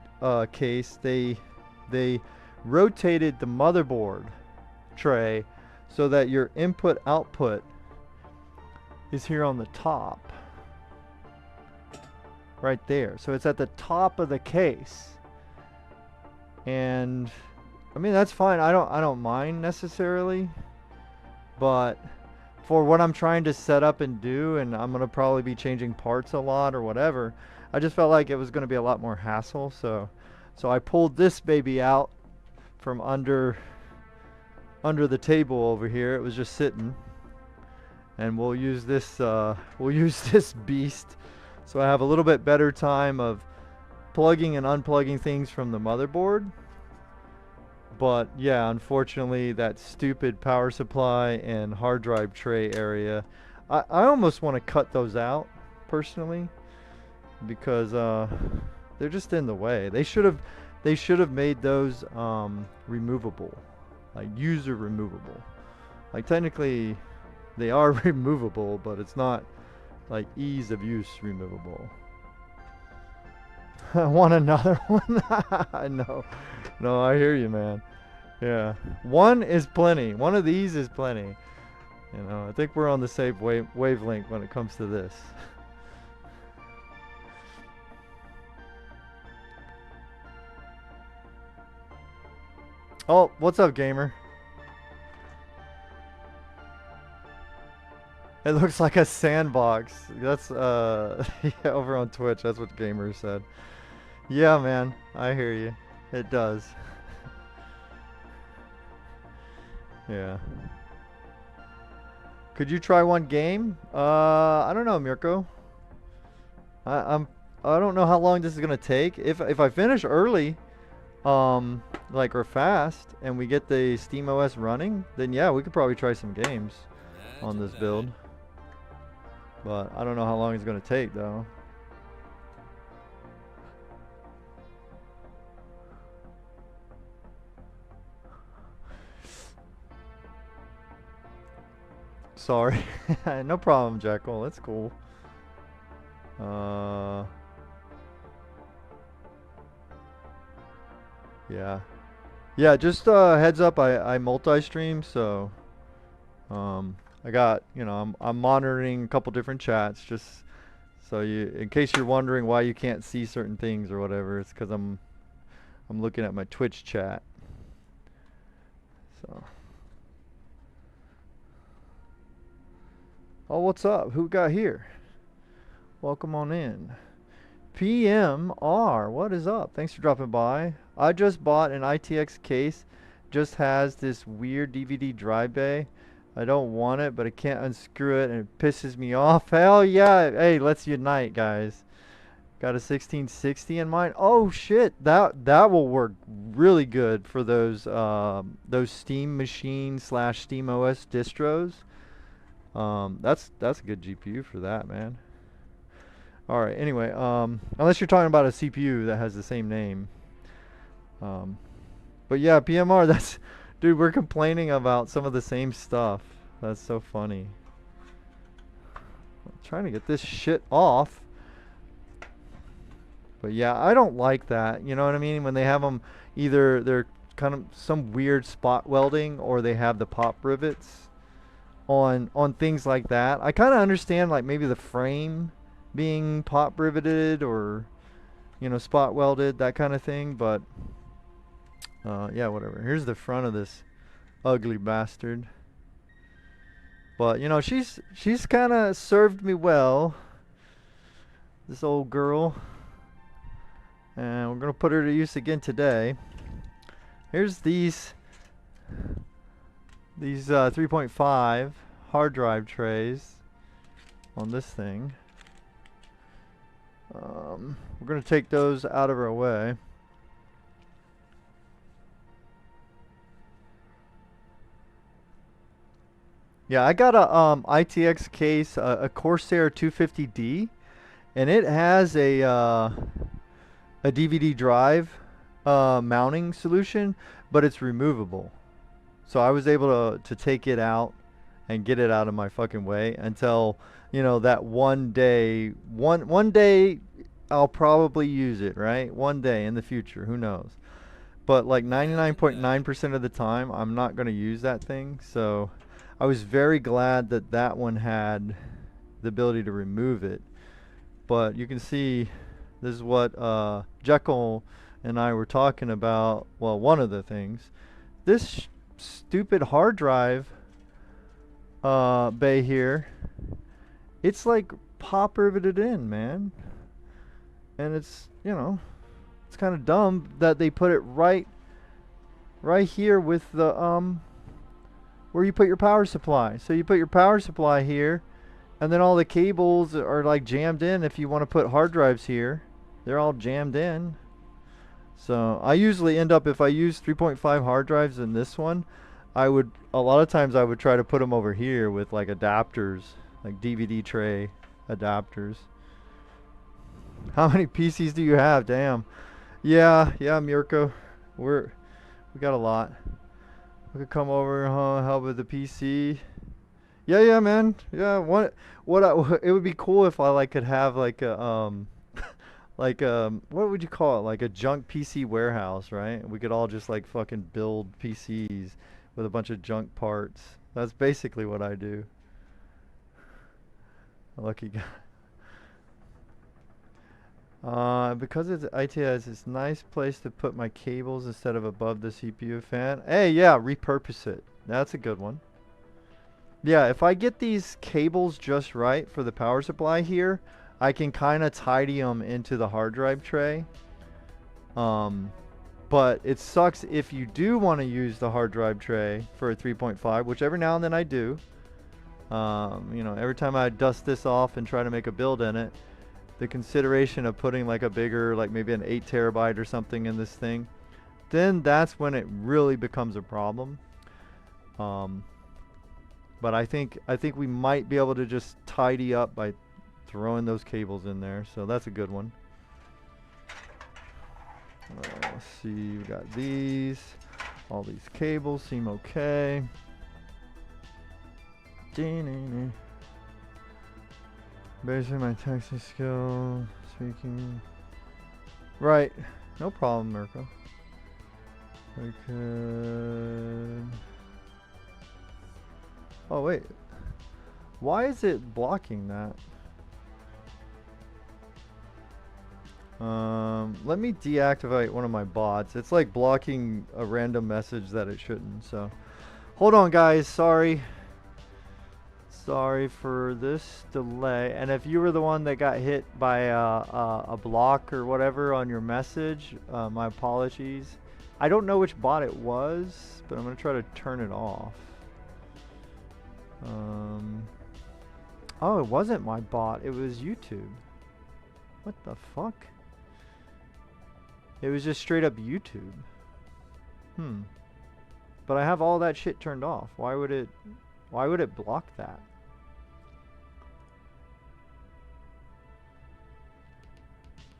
case, they rotated the motherboard tray so that your input output is here on the top, right there. So it's at the top of the case, and I mean that's fine. I don't mind necessarily, but for what I'm trying to set up and do, and I'm gonna probably be changing parts a lot or whatever, I just felt like it was gonna be a lot more hassle. So I pulled this baby out from under the table over here. It was just sitting, and we'll use this beast so I have a little bit better time of plugging and unplugging things from the motherboard. But yeah, unfortunately that stupid power supply and hard drive tray area, I almost want to cut those out personally, because they're just in the way. They should have made those removable, like user removable. Like technically they are removable, but it's not like ease of use removable. I want another one. No, I hear you, man. Yeah, one is plenty. One of these is plenty. You know, I think we're on the same wavelength when it comes to this. Oh, what's up, gamer? It looks like a sandbox. That's yeah, over on Twitch. That's what gamers said. Yeah, man, I hear you. It does. Yeah. Could you try one game? I don't know, Mirko. I don't know how long this is gonna take. If I finish early, like are fast and we get the SteamOS running, then yeah, we could probably try some games on this build. But I don't know how long it's gonna take though. Sorry. No problem, Jekyll. That's cool. Yeah. Yeah, just heads up, I multi-stream, so I got, you know, I'm monitoring a couple different chats just so you, in case you're wondering why you can't see certain things or whatever, it's cuz I'm looking at my Twitch chat. So oh, what's up? Who got here? Welcome on in. PMR, what is up? Thanks for dropping by. I just bought an ITX case. Just has this weird DVD drive bay. I don't want it, but I can't unscrew it and it pisses me off. Hell yeah. Hey, let's unite, guys. Got a 1660 in mine. Oh shit, that will work really good for those Steam Machine / SteamOS distros. That's a good GPU for that, man. All right. Anyway, unless you're talking about a CPU that has the same name. But yeah, PMR. That's, dude. We're complaining about some of the same stuff. That's so funny. I'm trying to get this shit off. But yeah, I don't like that. You know what I mean? When they have them, either they're kind of some weird spot welding, or they have the pop rivets on things like that. I kind of understand like maybe the frame being pop riveted or, you know, spot welded, that kind of thing, but yeah, whatever. Here's the front of this ugly bastard. But you know, she's kind of served me well, this old girl, and we're gonna put her to use again today. Here's these 3.5 hard drive trays on this thing. We're going to take those out of our way. Yeah, I got a ITX case, a Corsair 250D, and it has a DVD drive mounting solution, but it's removable. So I was able to take it out and get it out of my fucking way until, you know, that one day I'll probably use it, right? One day in the future, who knows? But like 99.9% of the time, I'm not going to use that thing. So I was very glad that that one had the ability to remove it. But you can see this is what Jekyll and I were talking about. Well, one of the things, this stupid hard drive bay here, it's like pop riveted in, man. And it's, you know, it's kind of dumb that they put it right here with the where you put your power supply. So you put your power supply here, and then all the cables are like jammed in. If you want to put hard drives here, they're all jammed in. So I usually end up, if I use 3.5 hard drives in this one, a lot of times I would try to put them over here with like adapters, like DVD tray adapters. How many PCs do you have? Damn. Yeah, Mirko. We got a lot. We could come over, help with the PC. Yeah, man. Yeah, what it would be cool if I like could have like a like what would you call it? Like a junk PC warehouse, right? We could all just like fucking build PCs with a bunch of junk parts. That's basically what I do. Lucky guy. Because it's ITX, it's a nice place to put my cables instead of above the CPU fan. Hey, yeah, repurpose it. That's a good one. Yeah, if I get these cables just right for the power supply here, I can kind of tidy them into the hard drive tray. But it sucks if you do want to use the hard drive tray for a 3.5, which every now and then I do. You know, every time I dust this off and try to make a build in it, the consideration of putting like a bigger, like maybe an 8 terabyte or something in this thing, then that's when it really becomes a problem. But I think we might be able to just tidy up by throwing those cables in there. So that's a good one. Let's see, we got these. All these cables seem okay. Basically my texting skill, speaking. Right, no problem, Mirko. I could. Oh wait, why is it blocking that? Let me deactivate one of my bots. It's like blocking a random message that it shouldn't. So, hold on, guys. Sorry for this delay. And if you were the one that got hit by a block or whatever on your message, my apologies. I don't know which bot it was, but I'm gonna try to turn it off. Oh, it wasn't my bot. It was YouTube. What the fuck? It was just straight up YouTube. But I have all that shit turned off. Why would it block that?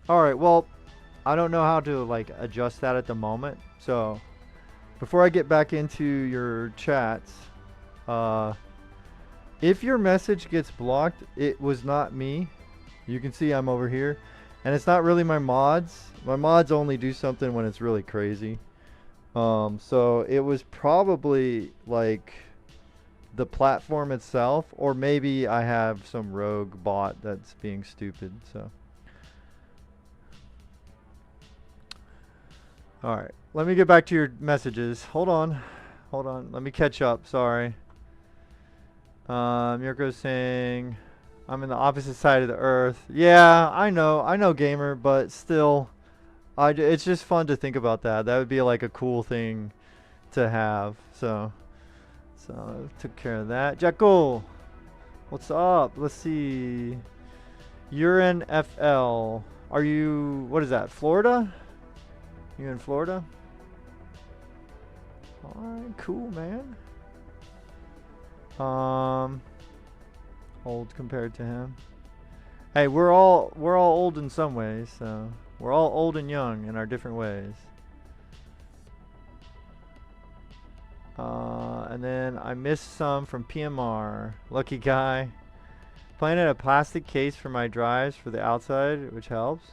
Alright, well, I don't know how to like adjust that at the moment. So before I get back into your chats, if your message gets blocked, it was not me. You can see I'm over here. And it's not really my mods. My mods only do something when it's really crazy. So it was probably like the platform itself, or maybe I have some rogue bot that's being stupid. So alright, let me get back to your messages. Hold on, let me catch up. Sorry. Mirko's saying I'm in the opposite side of the earth. Yeah, I know, gamer, but still, it's just fun to think about that. That would be like a cool thing to have. So took care of that. Jacko, what's up? Let's see. You're in FL. Are you? What is that? Florida? You in Florida? All right, cool, man. Old compared to him. Hey, we're all old in some ways, so we're all old and young in our different ways. And then I missed some from PMR. Lucky guy. Planted a plastic case for my drives for the outside, which helps.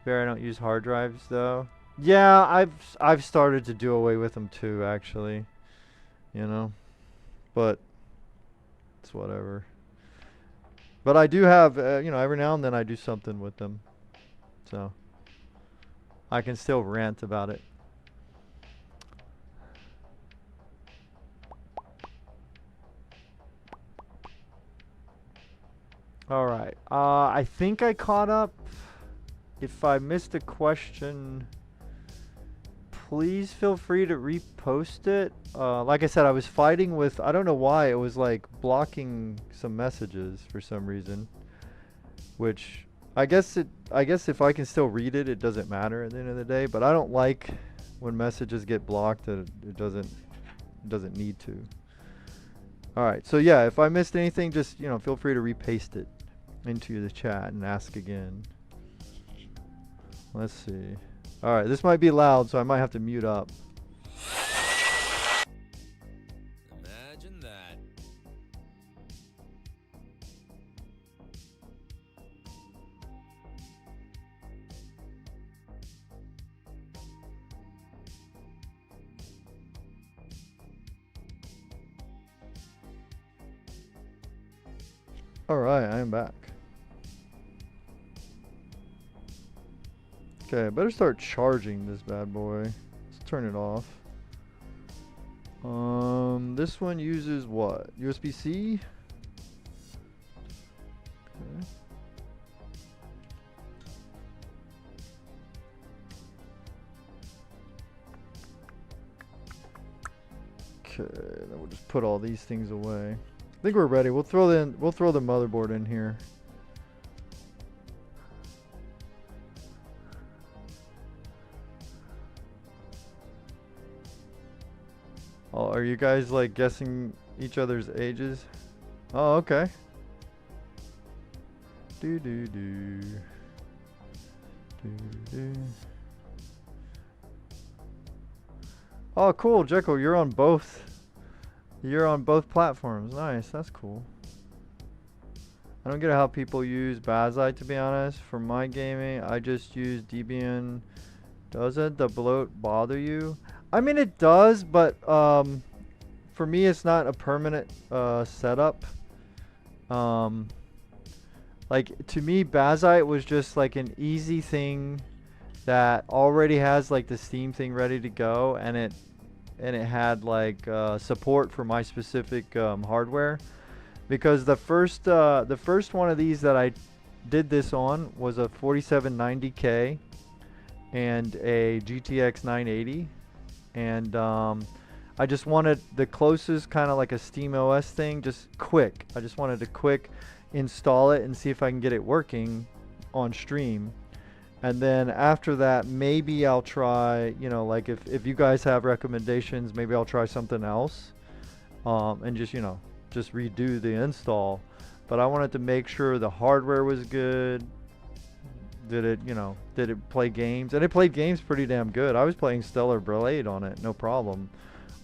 Fair, I don't use hard drives though. Yeah, I've started to do away with them too, actually. You know, but it's whatever. But I do have, you know, every now and then I do something with them. So I can still rant about it. Alright. I think I caught up. If I missed a question, please feel free to repost it. Like I said, I was fighting with, I don't know why, it was like blocking some messages for some reason, which I guess if I can still read it, it doesn't matter at the end of the day, but I don't like when messages get blocked and it doesn't need to. Alright, so yeah, if I missed anything, just, you know, feel free to repaste it into the chat and ask again. Let's see. Alright, this might be loud, so I might have to mute up. Imagine that. Alright, I am back. Okay, I better start charging this bad boy. Let's turn it off. This one uses what? USB-C? Okay, then we'll just put all these things away. I think we're ready. We'll throw the motherboard in here. are you guys like guessing each other's ages? Oh, okay. Do do do. Do do. Oh, cool, Jekyll. You're on both. You're on both platforms. Nice. That's cool. I don't get how people use Bazzite, to be honest. For my gaming, I just use Debian. Doesn't the bloat bother you? I mean, it does, but for me, it's not a permanent setup. Like, to me, Bazzite was just like an easy thing that already has like the Steam thing ready to go, and it had like support for my specific hardware. Because the first one of these that I did this on was a 4790K and a GTX 980, and I just wanted the closest kind of like a SteamOS thing, just quick. I just wanted to quick install it and see if I can get it working on stream. And then after that, maybe I'll try, you know, like if you guys have recommendations, maybe I'll try something else, and just, you know, just redo the install. But I wanted to make sure the hardware was good. Did it play games? And it played games pretty damn good. I was playing Stellar Blade on it, no problem,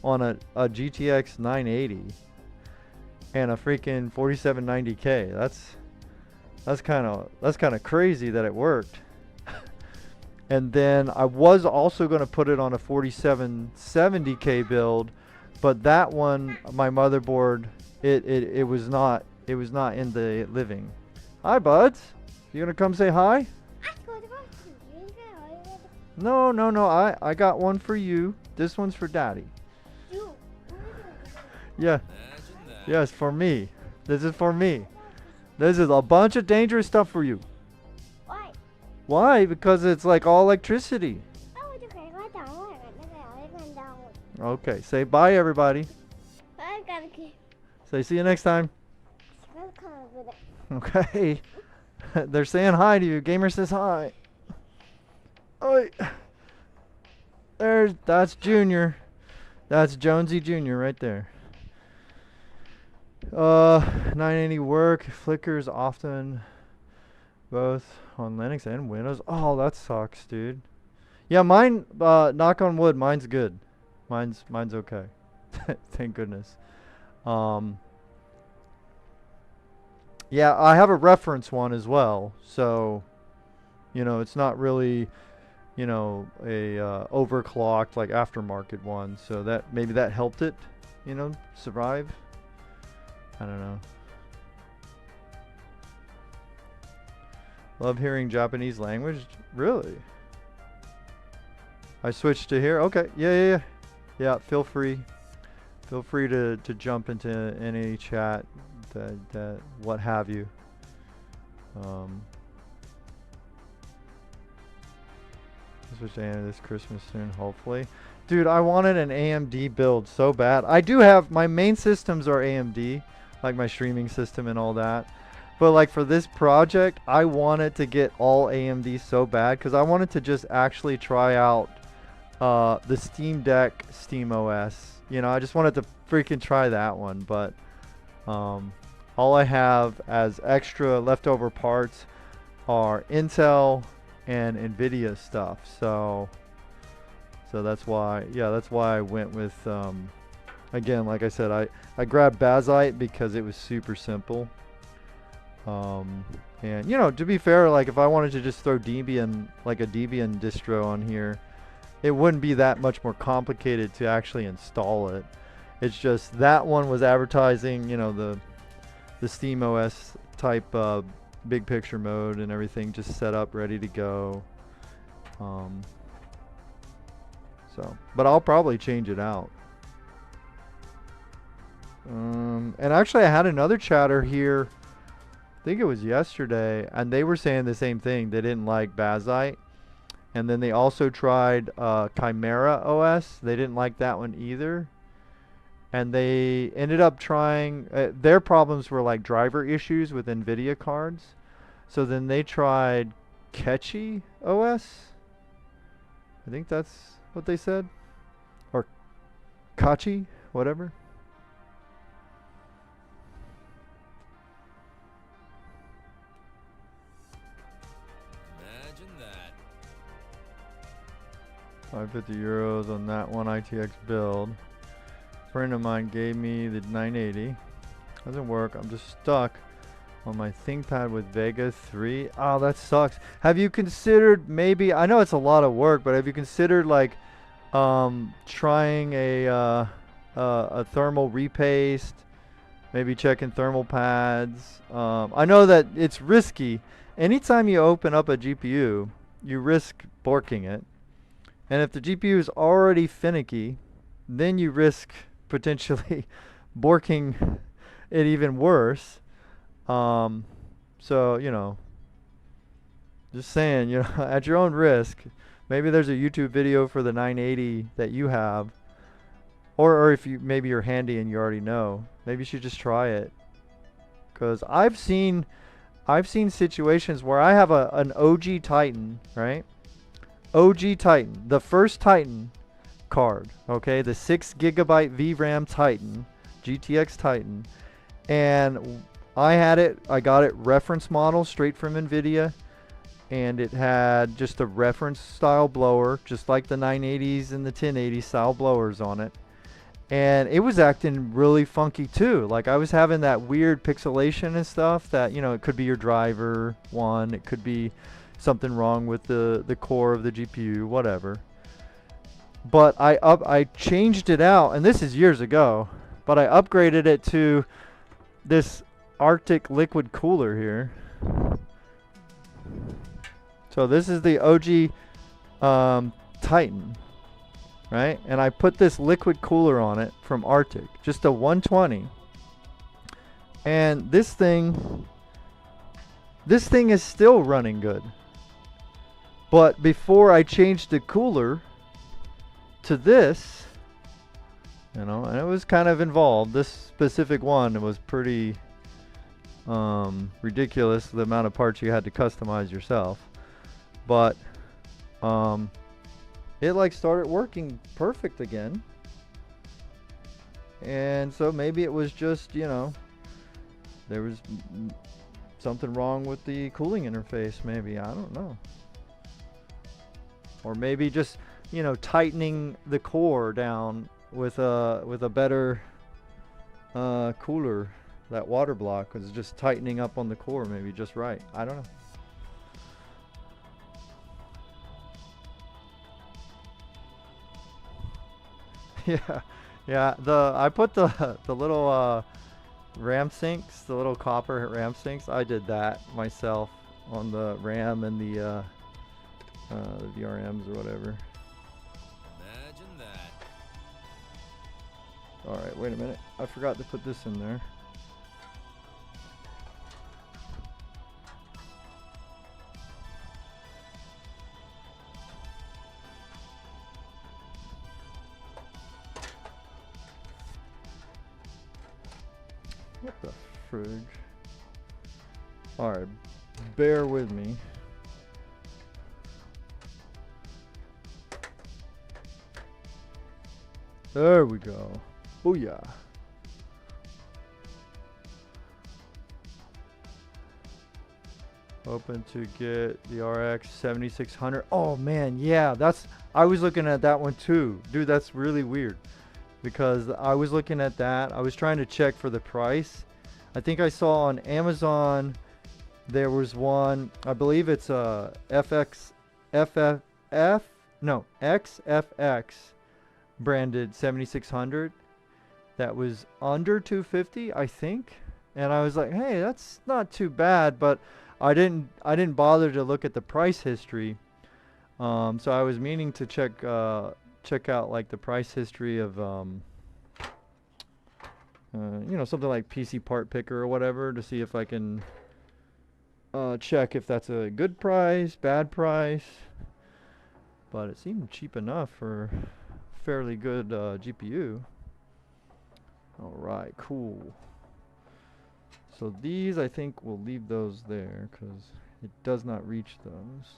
on a GTX 980 and a freaking 4790K. That's kind of crazy that it worked. And then I was also going to put it on a 4770K build, but that one, my motherboard, it was not in the living. Hi, buds. You gonna come say hi? No. I got one for you. This one's for Daddy. Yeah. Yes, for me. This is for me. This is a bunch of dangerous stuff for you. Why? Why? Because it's like all electricity. Okay, say bye, everybody. Say see you next time. Okay. They're saying hi to you. Gamer says hi. Oh, that's Junior. That's Jonesy Jr. right there. 980 work. Flickers often both on Linux and Windows. Oh, that sucks, dude. Yeah, mine, knock on wood, mine's good. Mine's okay. Thank goodness. Yeah, I have a reference one as well, so, you know, it's not really, you know, a overclocked like aftermarket one, so that maybe that helped it, you know, survive. I don't know. Love hearing Japanese language. Really? I switched to here. Okay. Yeah. Feel free to jump into any chat. That what have you. Switch to AMD this Christmas soon, hopefully. Dude, I wanted an AMD build so bad. I do have, my main systems are AMD, like my streaming system and all that. But like for this project, I wanted to get all AMD so bad because I wanted to just actually try out the Steam Deck SteamOS. You know, I just wanted to freaking try that one, but all I have as extra leftover parts are Intel and Nvidia stuff. So that's why, yeah, that's why I went with, again, like I said, I grabbed Bazzite because it was super simple. And you know, to be fair, like if I wanted to just throw Debian, like a Debian distro on here, it wouldn't be that much more complicated to actually install it. It's just that one was advertising, you know, the SteamOS type big picture mode and everything just set up ready to go. So, but I'll probably change it out. And actually I had another chatter here, I think it was yesterday, and they were saying the same thing. They didn't like Bazzite. And then they also tried Chimera OS. They didn't like that one either. And they ended up trying, their problems were like driver issues with Nvidia cards. So then they tried Ketchy OS. I think that's what they said. Or Kachi, whatever. Imagine that. 550 euros on that one ITX build. A friend of mine gave me the 980. Doesn't work. I'm just stuck on my ThinkPad with Vega 3. Oh, that sucks. Have you considered maybe, I know it's a lot of work, but have you considered like trying a thermal repaste, maybe checking thermal pads? I know that it's risky. Anytime you open up a GPU, you risk borking it. And if the GPU is already finicky, then you risk potentially borking it even worse. So, you know, just saying, you know, at your own risk. Maybe there's a YouTube video for the 980 that you have, or if you maybe you're handy and you already know, maybe you should just try it. Because I've seen situations where I have an OG Titan, right? OG Titan, the first Titan card, okay, the 6 GB VRAM Titan, GTX Titan, and I got it reference model straight from NVIDIA, and it had just a reference style blower, just like the 980s and the 1080 style blowers on it. And it was acting really funky too. Like I was having that weird pixelation and stuff that, you know, it could be your driver one, it could be something wrong with the core of the GPU, whatever. But I changed it out, and this is years ago, but I upgraded it to this Arctic liquid cooler here. So this is the OG Titan, right? And I put this liquid cooler on it from Arctic, just a 120. And this thing is still running good. But before I changed the cooler to this, you know, and it was kind of involved. This specific one was pretty ridiculous, the amount of parts you had to customize yourself. But it like started working perfect again. And so maybe it was just, you know, there was something wrong with the cooling interface, maybe, I don't know. Or maybe just, you know, tightening the core down with a better cooler. That water block was just tightening up on the core maybe just right. I don't know. Yeah. I put the little RAM sinks, the little copper RAM sinks. I did that myself on the RAM and the VRMs or whatever. Imagine that. All right, wait a minute. I forgot to put this in there. What the frig? Alright, bear with me. There we go. Booyah. Open to get the RX 7600. Oh man, yeah, I was looking at that one too. Dude, that's really weird. Because I was looking at that. I was trying to check for the price. I think I saw on Amazon there was one, I believe it's a XFX branded 7600 that was under 250, I think. And I was like, hey, that's not too bad, but I didn't bother to look at the price history. So I was meaning to check out like the price history of you know, something like PC Part Picker or whatever to see if I can check if that's a good price, bad price. But it seemed cheap enough for fairly good GPU. Alright, cool. So these, I think we'll leave those there because it does not reach those.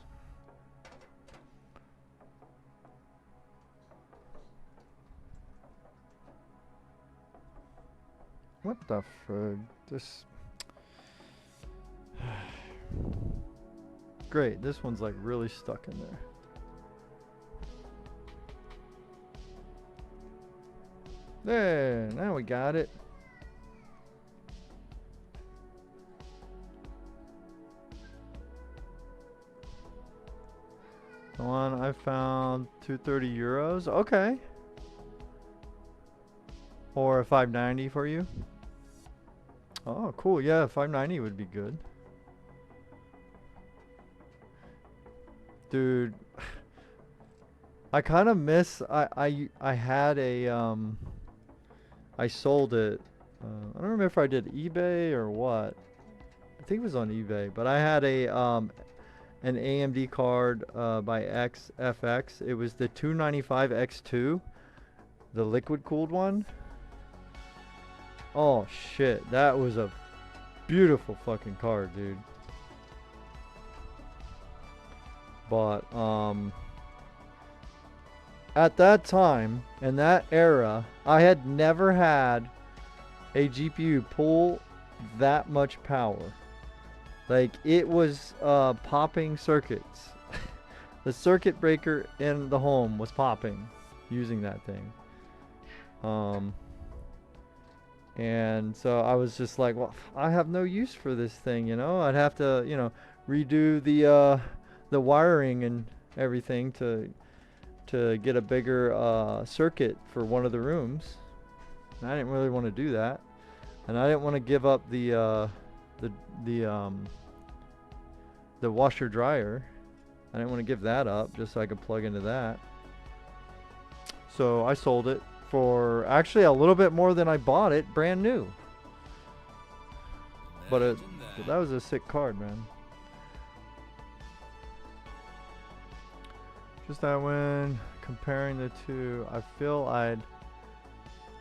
What the frig? This. Great, this one's like really stuck in there. There, now we got it. The one I found 230 euros. Okay. Or a 590 for you. Oh, cool. Yeah, 590 would be good. Dude, I kind of miss. I had a I sold it. I don't remember if I did eBay or what. I think it was on eBay, but I had a an AMD card by XFX. It was the 295 X2, the liquid cooled one. Oh shit, that was a beautiful fucking card, dude. But at that time, in that era, I had never had a GPU pull that much power. Like, it was popping circuits. The circuit breaker in the home was popping using that thing. And so I was just like, well, I have no use for this thing, you know? I'd have to, you know, redo the wiring and everything to get a bigger circuit for one of the rooms. And I didn't really want to do that, and I didn't want to give up the washer dryer. I didn't want to give that up just so I could plug into that. So I sold it for actually a little bit more than I bought it brand new. But that was a sick card, man. Just that when comparing the two, I feel I'd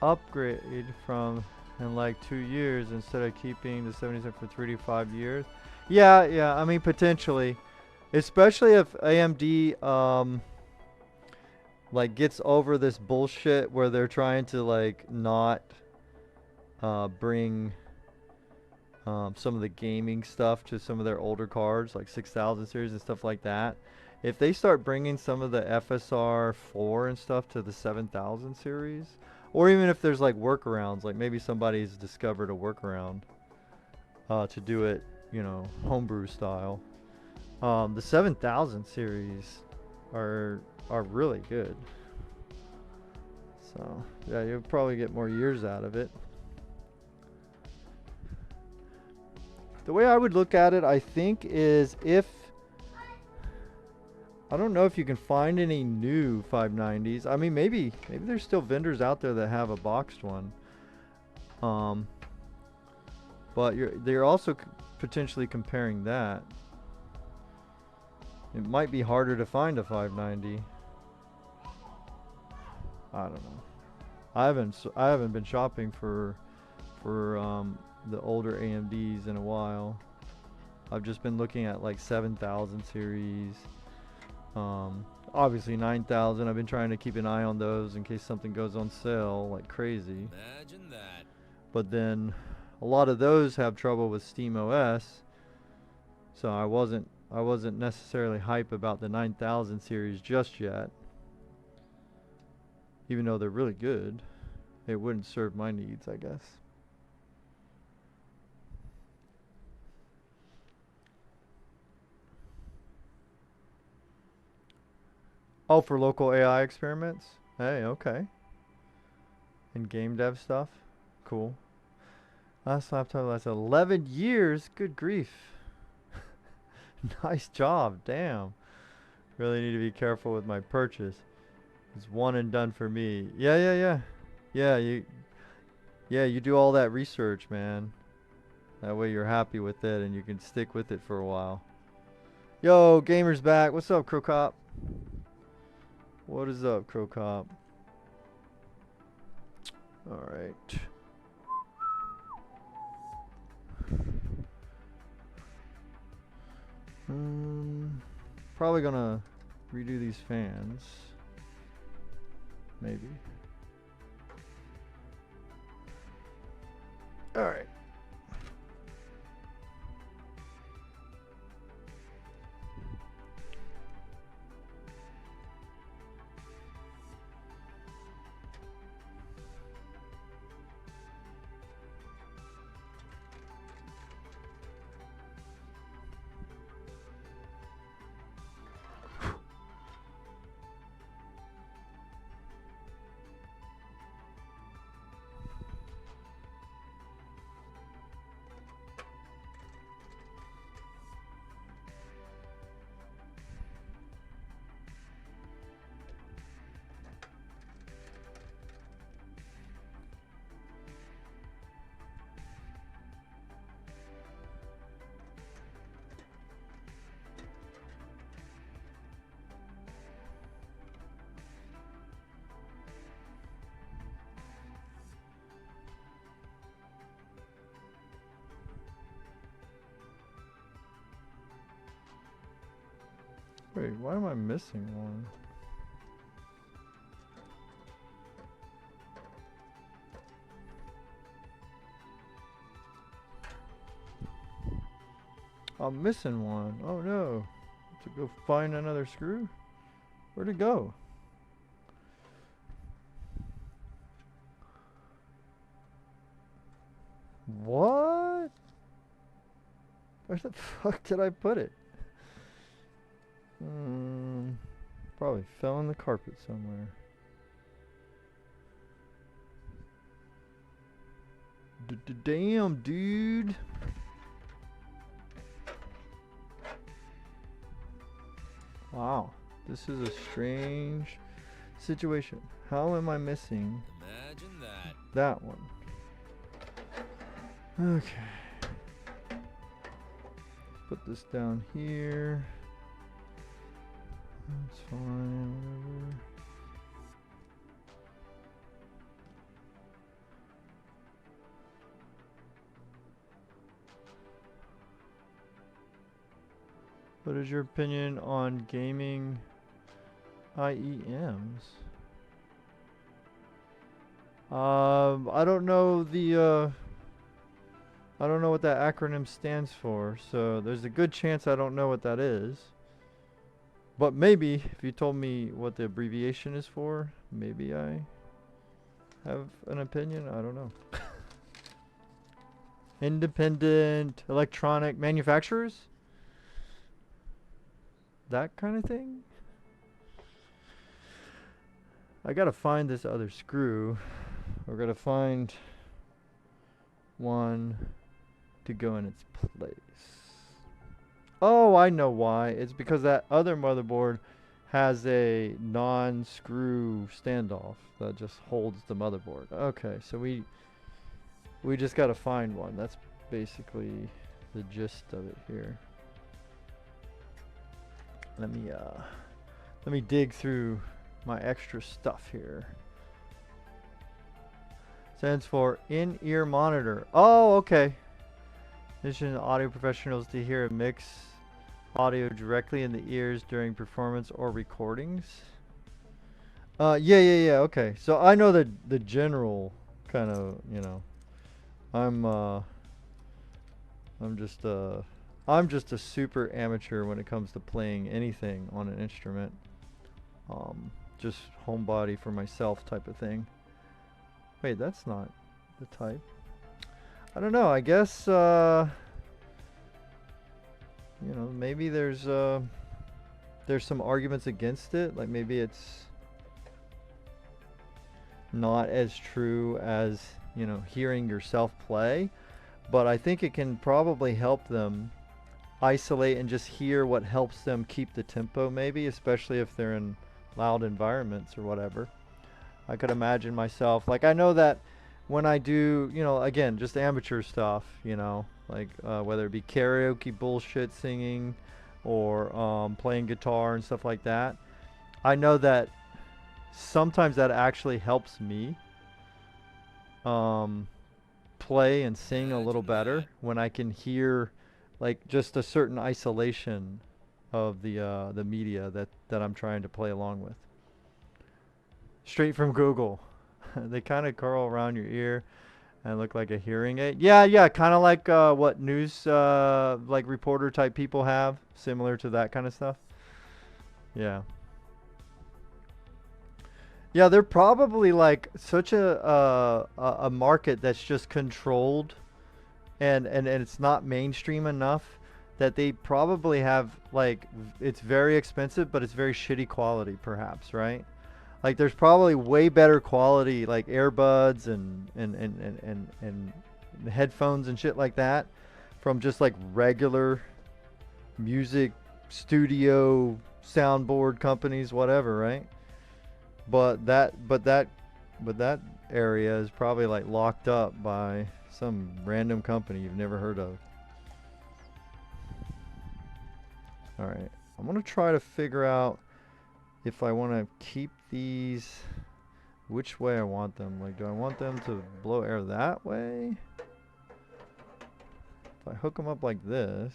upgrade from in like 2 years instead of keeping the 77 for 3 to 5 years. Yeah, I mean, potentially, especially if AMD like gets over this bullshit where they're trying to like not bring some of the gaming stuff to some of their older cards, like 6000 series and stuff like that. If they start bringing some of the FSR 4 and stuff to the 7000 series, or even if there's like workarounds, like maybe somebody's discovered a workaround to do it, you know, homebrew style. The 7000 series are really good. So yeah, you'll probably get more years out of it. The way I would look at it, I think, is if I don't know if you can find any new 590s. I mean, maybe there's still vendors out there that have a boxed one. But they're also potentially comparing that. It might be harder to find a 590. I don't know. I haven't been shopping for the older AMDs in a while. I've just been looking at like 7000 series. Obviously 9000. I've been trying to keep an eye on those in case something goes on sale like crazy. Imagine that. But then a lot of those have trouble with SteamOS. So I wasn't necessarily hype about the 9000 series just yet. Even though they're really good, it wouldn't serve my needs, I guess. Oh, for local AI experiments? Hey, okay. And game dev stuff? Cool. Last laptop lasts 11 years? Good grief. Nice job, damn. Really need to be careful with my purchase. It's one and done for me. Yeah, you do all that research, man. That way you're happy with it and you can stick with it for a while. Yo, Gamer's back. What's up, Crocop? What is up, Crocop? Alright. Probably gonna redo these fans. Maybe. Wait, why am I missing one? I'm missing one. Oh no. To go find another screw? Where'd it go? What? Where the fuck did I put it? Probably fell on the carpet somewhere. Damn, dude. Wow, this is a strange situation. How am I missing Imagine that. that one? Okay. Put this down here. That's fine, whatever. What is your opinion on gaming IEMs? I don't know the I don't know what that acronym stands for, so there's a good chance I don't know what that is. But maybe if you told me what the abbreviation is for, maybe I have an opinion. I don't know. Independent electronic manufacturers? That kind of thing? I gotta find this other screw. We're gonna find one to go in its place. Oh, I know why. It's because that other motherboard has a non-screw standoff that just holds the motherboard. Okay, so we just gotta find one. That's basically the gist of it here. Let me dig through my extra stuff here. Stands for in-ear monitor. Oh, okay. Mission audio professionals to hear and mix audio directly in the ears during performance or recordings. Yeah. Okay. So I know the general kind of, you know, I'm just a super amateur when it comes to playing anything on an instrument. Just homebody for myself type of thing. Wait, that's not the type. I don't know. I guess you know, maybe there's some arguments against it. Like maybe it's not as true as, you know, hearing yourself play, but I think it can probably help them isolate and just hear what helps them keep the tempo, maybe, especially if they're in loud environments or whatever. I could imagine myself, like, I know that when I do, you know, again, just amateur stuff, you know, like whether it be karaoke bullshit singing or playing guitar and stuff like that, I know that sometimes that actually helps me play and sing a little better when I can hear like just a certain isolation of the media that I'm trying to play along with. Straight from Google. They kind of curl around your ear and look like a hearing aid. Yeah, kind of like what news like reporter type people have, similar to that kind of stuff. Yeah. Yeah, they're probably like such a market that's just controlled and it's not mainstream enough that they probably have like it's very expensive but it's very shitty quality perhaps, right? Like there's probably way better quality like earbuds and headphones and shit like that from just like regular music studio soundboard companies, whatever, right? But that area is probably like locked up by some random company you've never heard of. All right, I'm gonna try to figure out if I want to keep these, which way I want them. Like, do I want them to blow air that way? If I hook them up like this,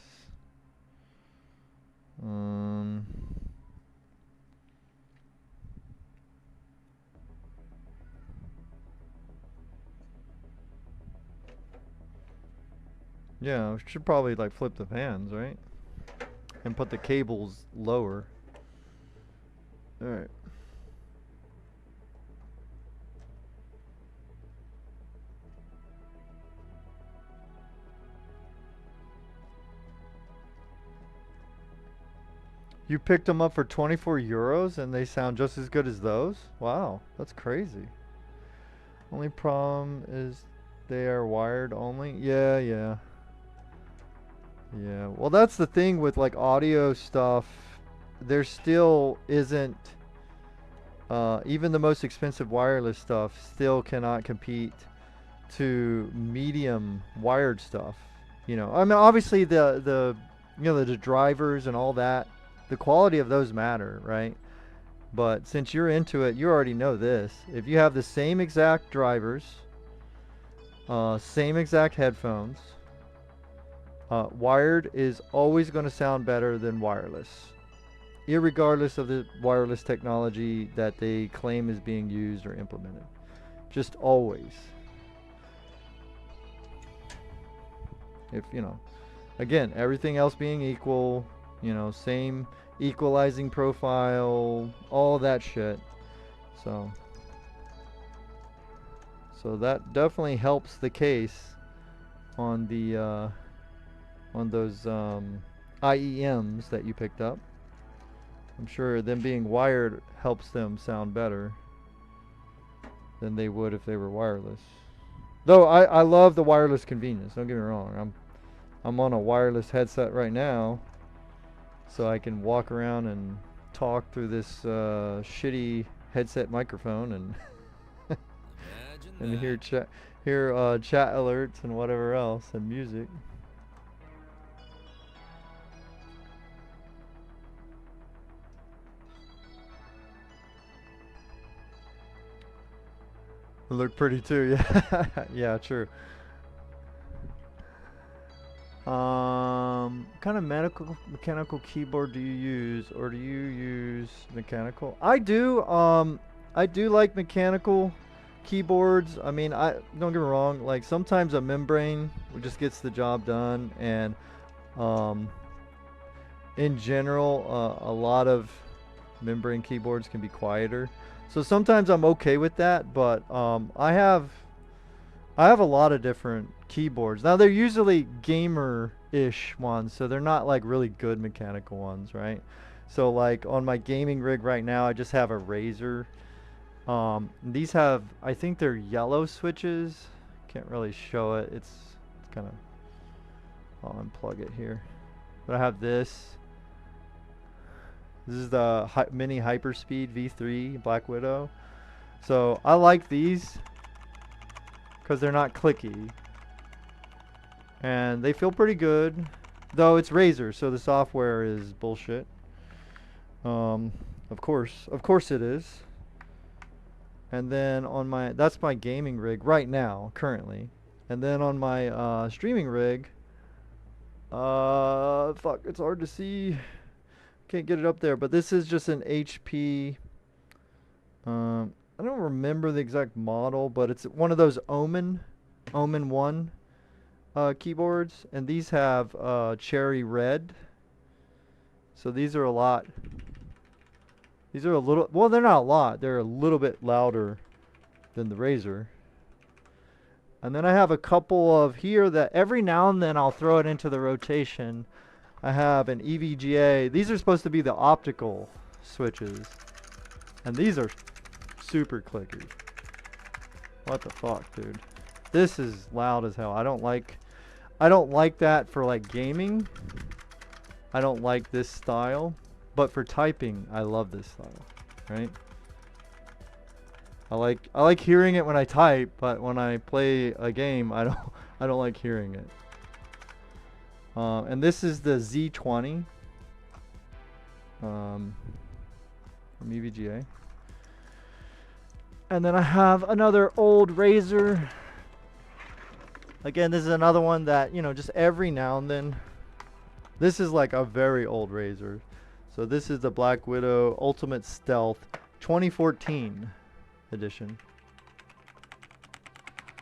Yeah, we should probably like flip the fans, right? And put the cables lower. Alright. You picked them up for 24 euros and they sound just as good as those? Wow, that's crazy. Only problem is they are wired only? Yeah, yeah. Yeah, well that's the thing with like audio stuff. There still isn't, even the most expensive wireless stuff still cannot compete to medium wired stuff. You know, I mean obviously the drivers and all that, the quality of those matter, right? But since you're into it, you already know this. If you have the same exact drivers, same exact headphones, wired is always going to sound better than wireless, irregardless of the wireless technology that they claim is being used or implemented. Just always. If, you know, again, everything else being equal, you know, same equalizing profile, all that shit. So that definitely helps the case on the on those IEMs that you picked up. I'm sure them being wired helps them sound better than they would if they were wireless. Though I love the wireless convenience, don't get me wrong. I'm on a wireless headset right now, so I can walk around and talk through this shitty headset microphone and and hear chat alerts and whatever else and music. They look pretty too, yeah. Yeah, true. Kind of mechanical keyboard do you use, or do you use mechanical? I do like mechanical keyboards. I mean, I don't get me wrong. Like sometimes a membrane just gets the job done, and um, in general, a lot of membrane keyboards can be quieter. So sometimes I'm okay with that, but I have a lot of different keyboards. Now they're usually gamer-ish ones, so they're not like really good mechanical ones, right? So like on my gaming rig right now, I just have a Razer. These have, I think they're yellow switches. Can't really show it. It's kind of, I'll unplug it here. But I have this. This is the mini Hyperspeed V3 Black Widow. So I like these because they're not clicky. And they feel pretty good. Though it's Razer, so the software is bullshit. Of course it is. And then on my, that's my gaming rig right now, currently. And then on my streaming rig, fuck, it's hard to see. Can't get it up there, but this is just an HP. I don't remember the exact model, but it's one of those Omen 1 keyboards, and these have cherry red. So these are a lot. These are a little, well, they're not a lot. They're a little bit louder than the Razer. And then I have a couple of here that every now and then I'll throw it into the rotation. I have an EVGA. These are supposed to be the optical switches. And these are super clicky. What the fuck, dude? This is loud as hell. I don't like that for like gaming. I don't like this style. But for typing, I love this style, right? I like hearing it when I type, but when I play a game, I don't like hearing it. And this is the Z20 from EVGA. And then I have another old Razer. Again, this is another one that, you know, just every now and then. This is like a very old Razer. So this is the Black Widow Ultimate Stealth 2014 edition.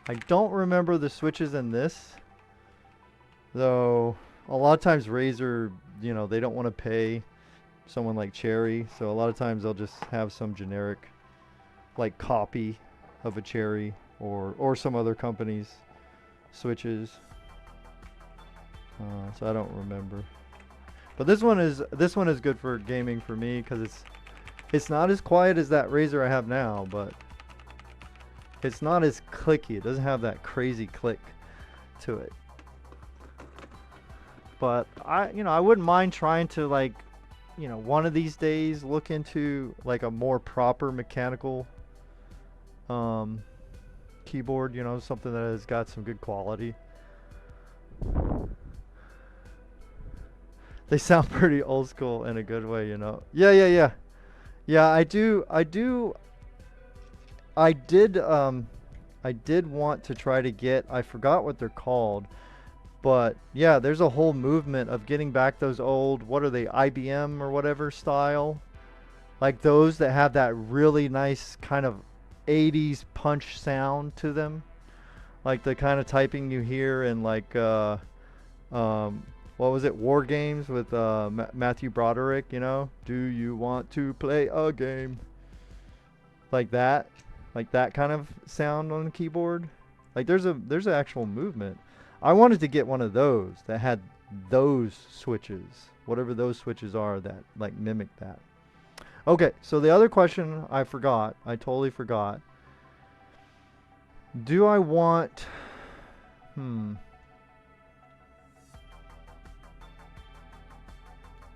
I don't remember the switches in this. Though a lot of times Razer, you know, they don't want to pay someone like Cherry, so a lot of times they'll just have some generic like copy of a Cherry or some other company's switches. So I don't remember. But this one is good for gaming for me because it's not as quiet as that Razer I have now, but it's not as clicky. It doesn't have that crazy click to it. But I wouldn't mind trying to, like, one of these days look into like a more proper mechanical keyboard, something that has got some good quality. They sound pretty old school in a good way, Yeah, I did want to try to get, I forgot what they're called, but yeah, there's a whole movement of getting back those old, what are they, IBM or whatever style, like those that have that really nice kind of 80s punch sound to them, like the kind of typing you hear in like what was it, War Games with Matthew Broderick, do you want to play a game, like that kind of sound on the keyboard. Like there's an actual movement. I wanted to get one of those that had those switches, whatever those switches are that like mimic that. Okay, so the other question I totally forgot. Do I want,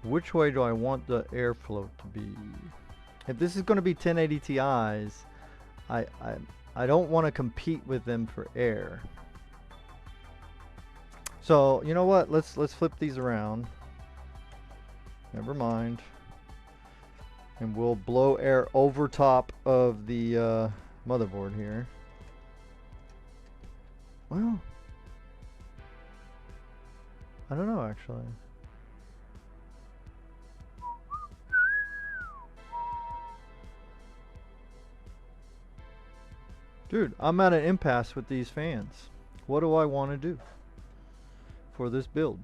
which way do I want the airflow to be? If this is going to be 1080 Ti's, I don't want to compete with them for air. So you know what? Let's flip these around. Never mind. And we'll blow air over top of the motherboard here. Well, I don't know actually. Dude, I'm at an impasse with these fans. What do I want to do for this build?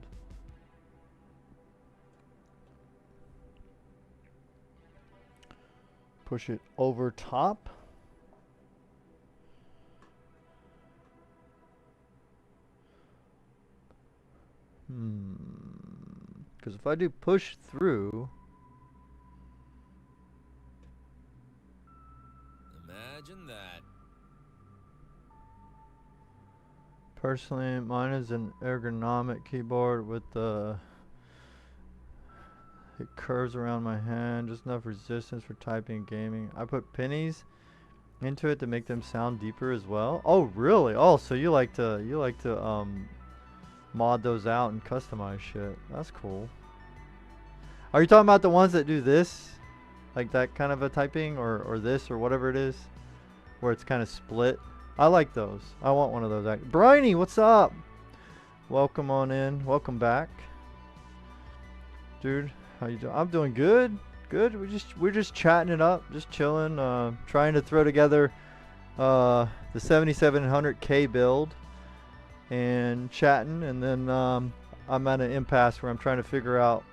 Push it over top. Because if I do push through, Imagine that. personally, mine is an ergonomic keyboard with it curves around my hand, just enough resistance for typing and gaming. I put pennies into it to make them sound deeper as well. Oh, really? Oh, so you like to mod those out and customize shit. That's cool. Are you talking about the ones that do this? Like that kind of a typing or this or whatever it is? Where it's kind of split? I like those. I want one of those. Bryony, what's up? Welcome on in. Welcome back. Dude, how you doing? I'm doing good. Good. We're just chatting it up, just chilling, trying to throw together the 7700K build and chatting, and then I'm at an impasse where I'm trying to figure out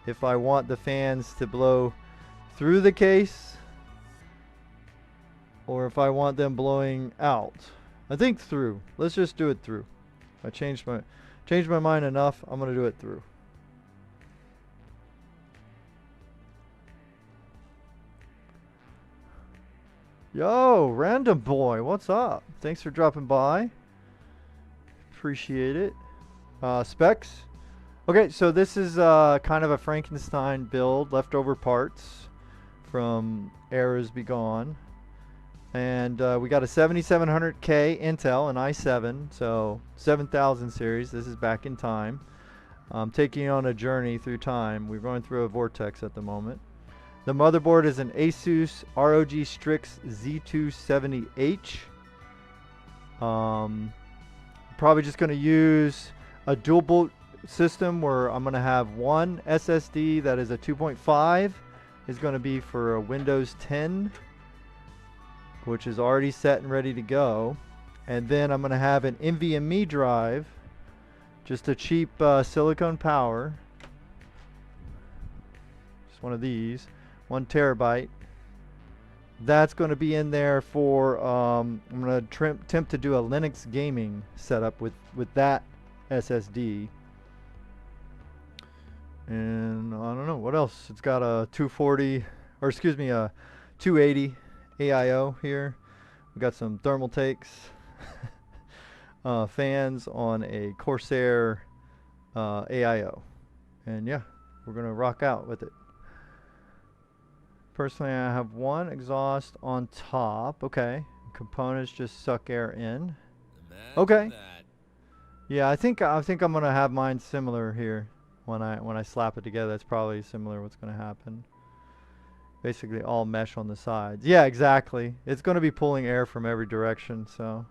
if I want the fans to blow through the case or if I want them blowing out. I think through. Let's just do it through. I changed my mind enough. I'm gonna do it through. Yo, Random Boy, what's up? Thanks for dropping by. Appreciate it. Specs. Okay, so this is kind of a Frankenstein build, leftover parts from eras begone. And we got a 7700K Intel, an i7, so 7000 series. This is back in time. Taking you on a journey through time. We're going through a vortex at the moment. The motherboard is an Asus ROG Strix Z270 H. Probably just going to use a dual boot system where I'm going to have one SSD that is a 2.5 is going to be for a Windows 10, which is already set and ready to go. And then I'm going to have an NVMe drive Just a cheap silicone power. Just one of these. 1 terabyte. That's going to be in there for, I'm going to attempt to do a Linux gaming setup with that SSD. And I don't know, what else? It's got a 240, or excuse me, a 280 AIO here. We got some thermal takes. Fans on a Corsair AIO. And yeah, we're going to rock out with it. Personally, I have 1 exhaust on top. Okay. Components just suck air in. Okay. Yeah, I think I'm gonna have mine similar here when I slap it together. That's probably similar what's gonna happen. Basically all mesh on the sides. Yeah, exactly. It's gonna be pulling air from every direction, so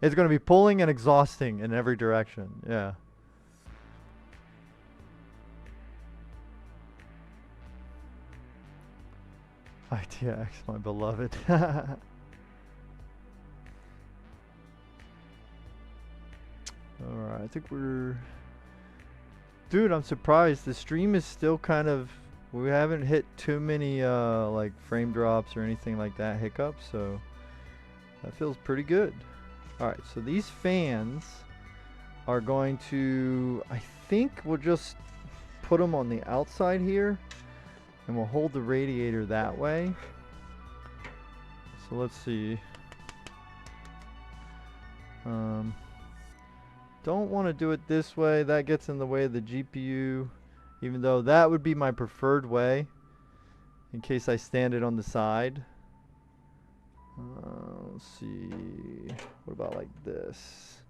it's gonna be pulling and exhausting in every direction. Yeah. ITX, my beloved. Alright, I think we're... Dude, I'm surprised. The stream is still kind of... We haven't hit too many like frame drops or anything like that, hiccups, so that feels pretty good. Alright, so these fans are going to... I think we'll just put them on the outside here. And we'll hold the radiator that way. So let's see. Don't want to do it this way. That gets in the way of the GPU. Even though that would be my preferred way. In case I stand it on the side. Let's see. What about like this?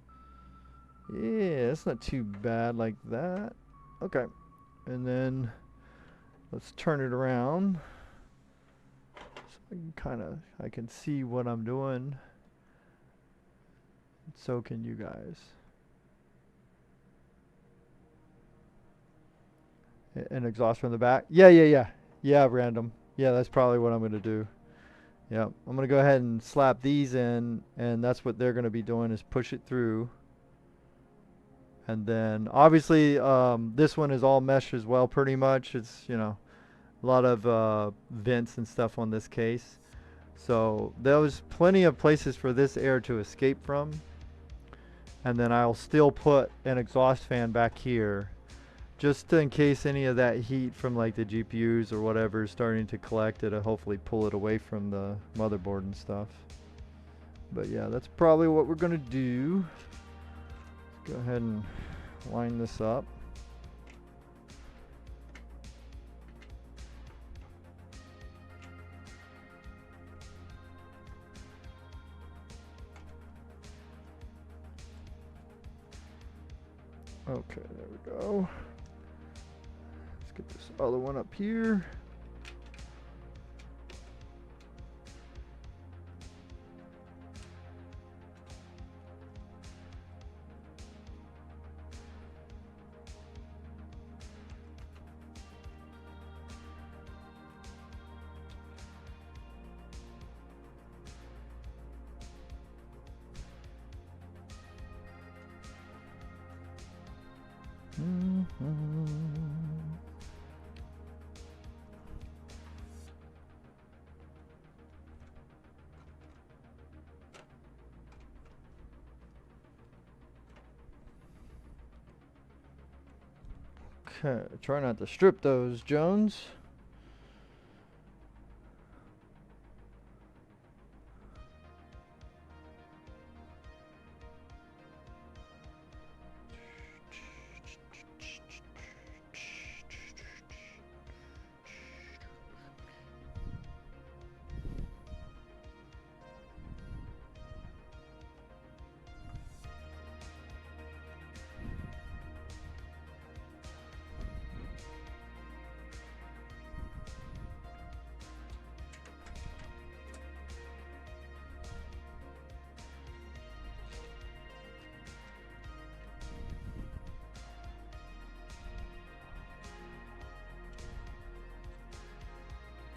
Yeah, it's not too bad like that. Okay. And then... let's turn it around so I can see what I'm doing. So can you guys. An exhaust from the back. Yeah, random. Yeah, that's probably what I'm going to do. Yeah, I'm going to go ahead and slap these in, and that's what they're going to be doing is push it through. And then obviously this one is all mesh as well pretty much. It's, you know, a lot of vents and stuff on this case. So there's plenty of places for this air to escape from. And then I'll still put an exhaust fan back here just in case any of that heat from like the GPUs or whatever is starting to collect. It'll hopefully pull it away from the motherboard and stuff. But yeah, that's probably what we're going to do. Go ahead and line this up. Okay, there we go. Let's get this other one up here. Okay, try not to strip those, Jones.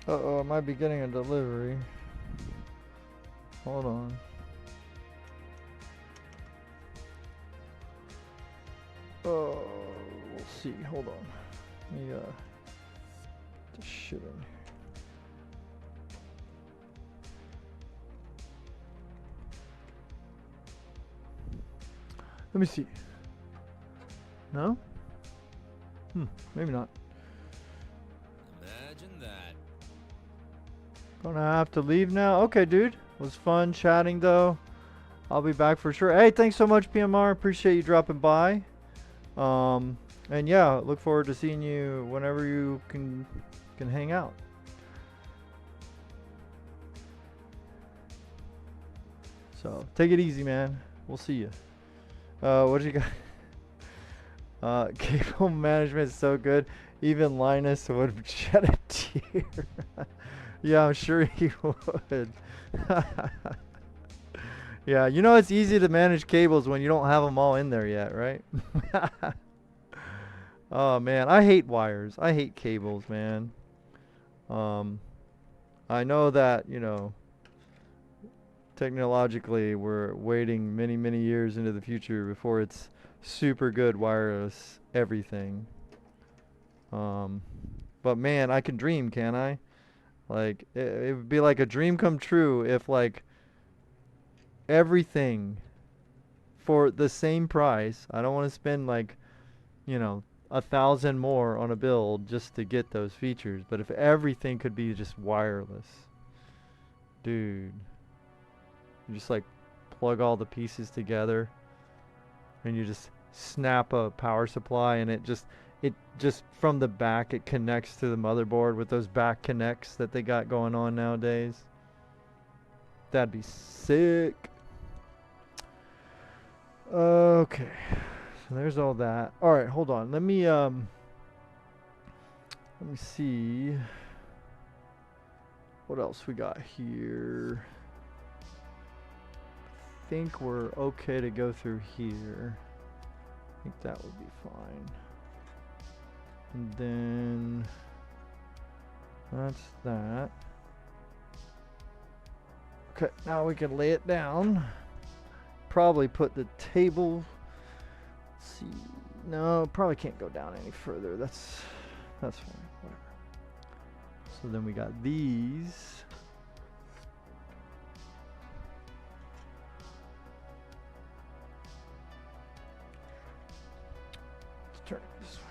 Uh-oh, I might be getting a delivery. Hold on. Oh, we'll see. Hold on. Let me this shit in here. Let me see. No? Maybe not. Imagine that. Gonna have to leave now. Okay, dude. Was fun chatting though. I'll be back for sure. Hey, thanks so much, PMR. Appreciate you dropping by. And yeah, look forward to seeing you whenever you can hang out. So take it easy, man. We'll see you. What do you got? Cable management is so good. Even Linus would shed a tear. Yeah, I'm sure he would. Yeah, you know it's easy to manage cables when you don't have them all in there yet, right? Oh man, I hate wires. I hate cables, man. I know that, you know, technologically we're waiting many, many years into the future before it's super good wireless everything. But man, I can dream, can't I? Like, it would be like a dream come true if like everything for the same price. I don't want to spend like, you know, 1,000 more on a build just to get those features. But if everything could be just wireless, dude, you just like plug all the pieces together and you just snap a power supply and it just from the back it connects to the motherboard with those back connects that they got going on nowadays. That'd be sick. Okay, so there's all that. All right, hold on. Let me see what else we got here. I think we're okay to go through here. I think that would be fine. And then that's that. Okay, now we can lay it down. Probably put the table. Let's see. No, probably can't go down any further. That's fine. Whatever. So then we got these. Let's turn it this way.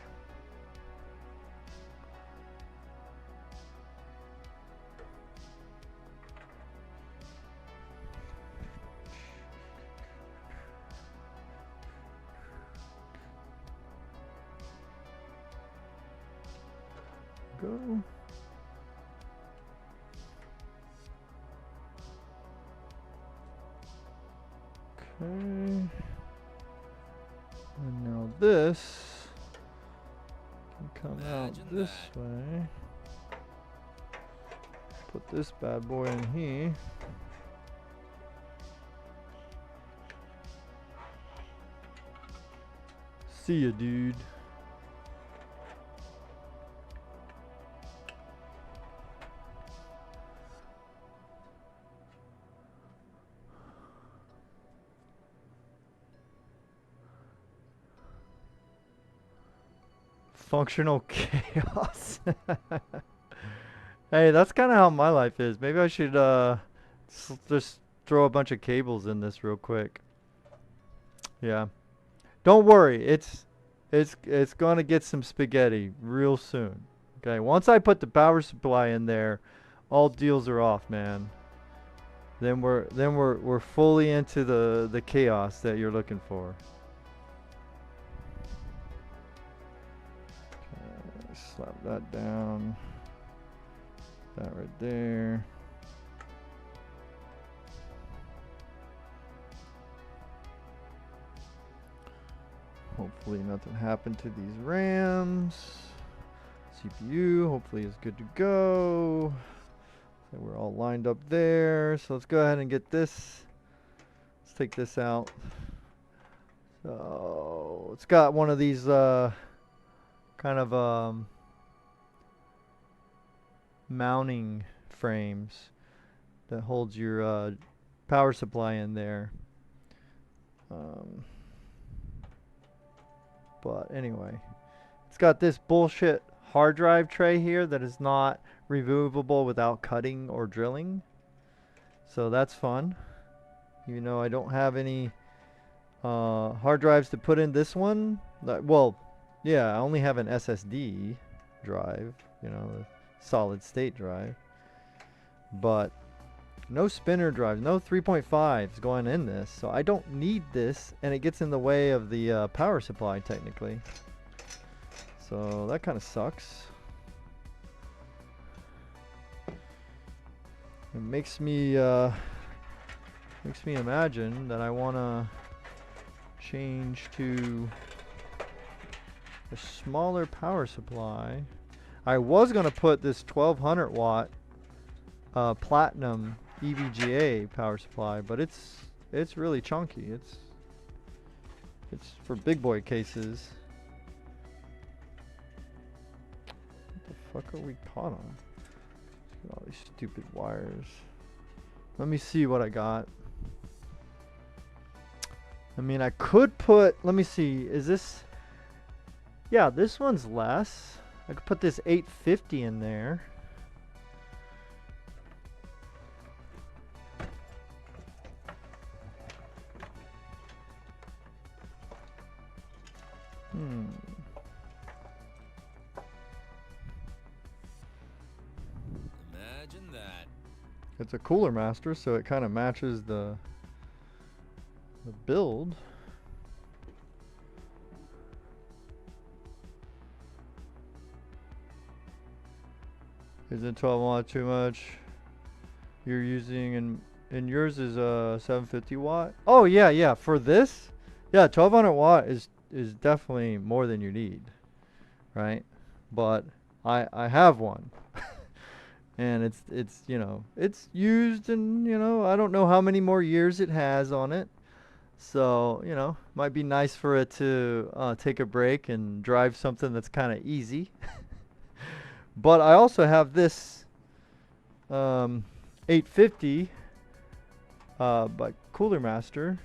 Go. Okay. And now this can come out this way. Put this bad boy in here. See ya, dude. Functional chaos. Hey, that's kind of how my life is. Maybe I should just throw a bunch of cables in this real quick. Yeah. Don't worry. It's going to get some spaghetti real soon. Okay. Once I put the power supply in there, all deals are off, man. Then we're fully into the chaos that you're looking for. Slap that down. That right there. Hopefully nothing happened to these RAMs. CPU hopefully is good to go. So we're all lined up there. So let's go ahead and get this. Let's take this out. So it's got one of these kind of mounting frames that holds your power supply in there. But anyway, it's got this bullshit hard drive tray here that is not removable without cutting or drilling. So that's fun. Even though I don't have any hard drives to put in this one. Well, yeah, I only have an SSD drive, you know, a solid state drive. But no spinner drives, no 3.5s going in this. So I don't need this, and it gets in the way of the power supply technically. So that kind of sucks. It makes me imagine that I want to change to a smaller power supply. I was going to put this 1200 watt platinum EVGA power supply, but it's really chunky. It's for big boy cases. What the fuck are we caught on? All these stupid wires. Let me see what I got. I mean, I could put, let me see, is this, yeah, this one's less. I could put this 850 in there. Imagine that. It's a Cooler Master, so it kind of matches the build. Isn't 12 watt too much? You're using, and yours is a 750 watt? Oh yeah, for this, yeah, 1200 watt is definitely more than you need, right? But I have one. And it's you know, it's used, and you know, I don't know how many more years it has on it. So, you know, might be nice for it to take a break and drive something that's kind of easy. But I also have this 850 by Cooler Master.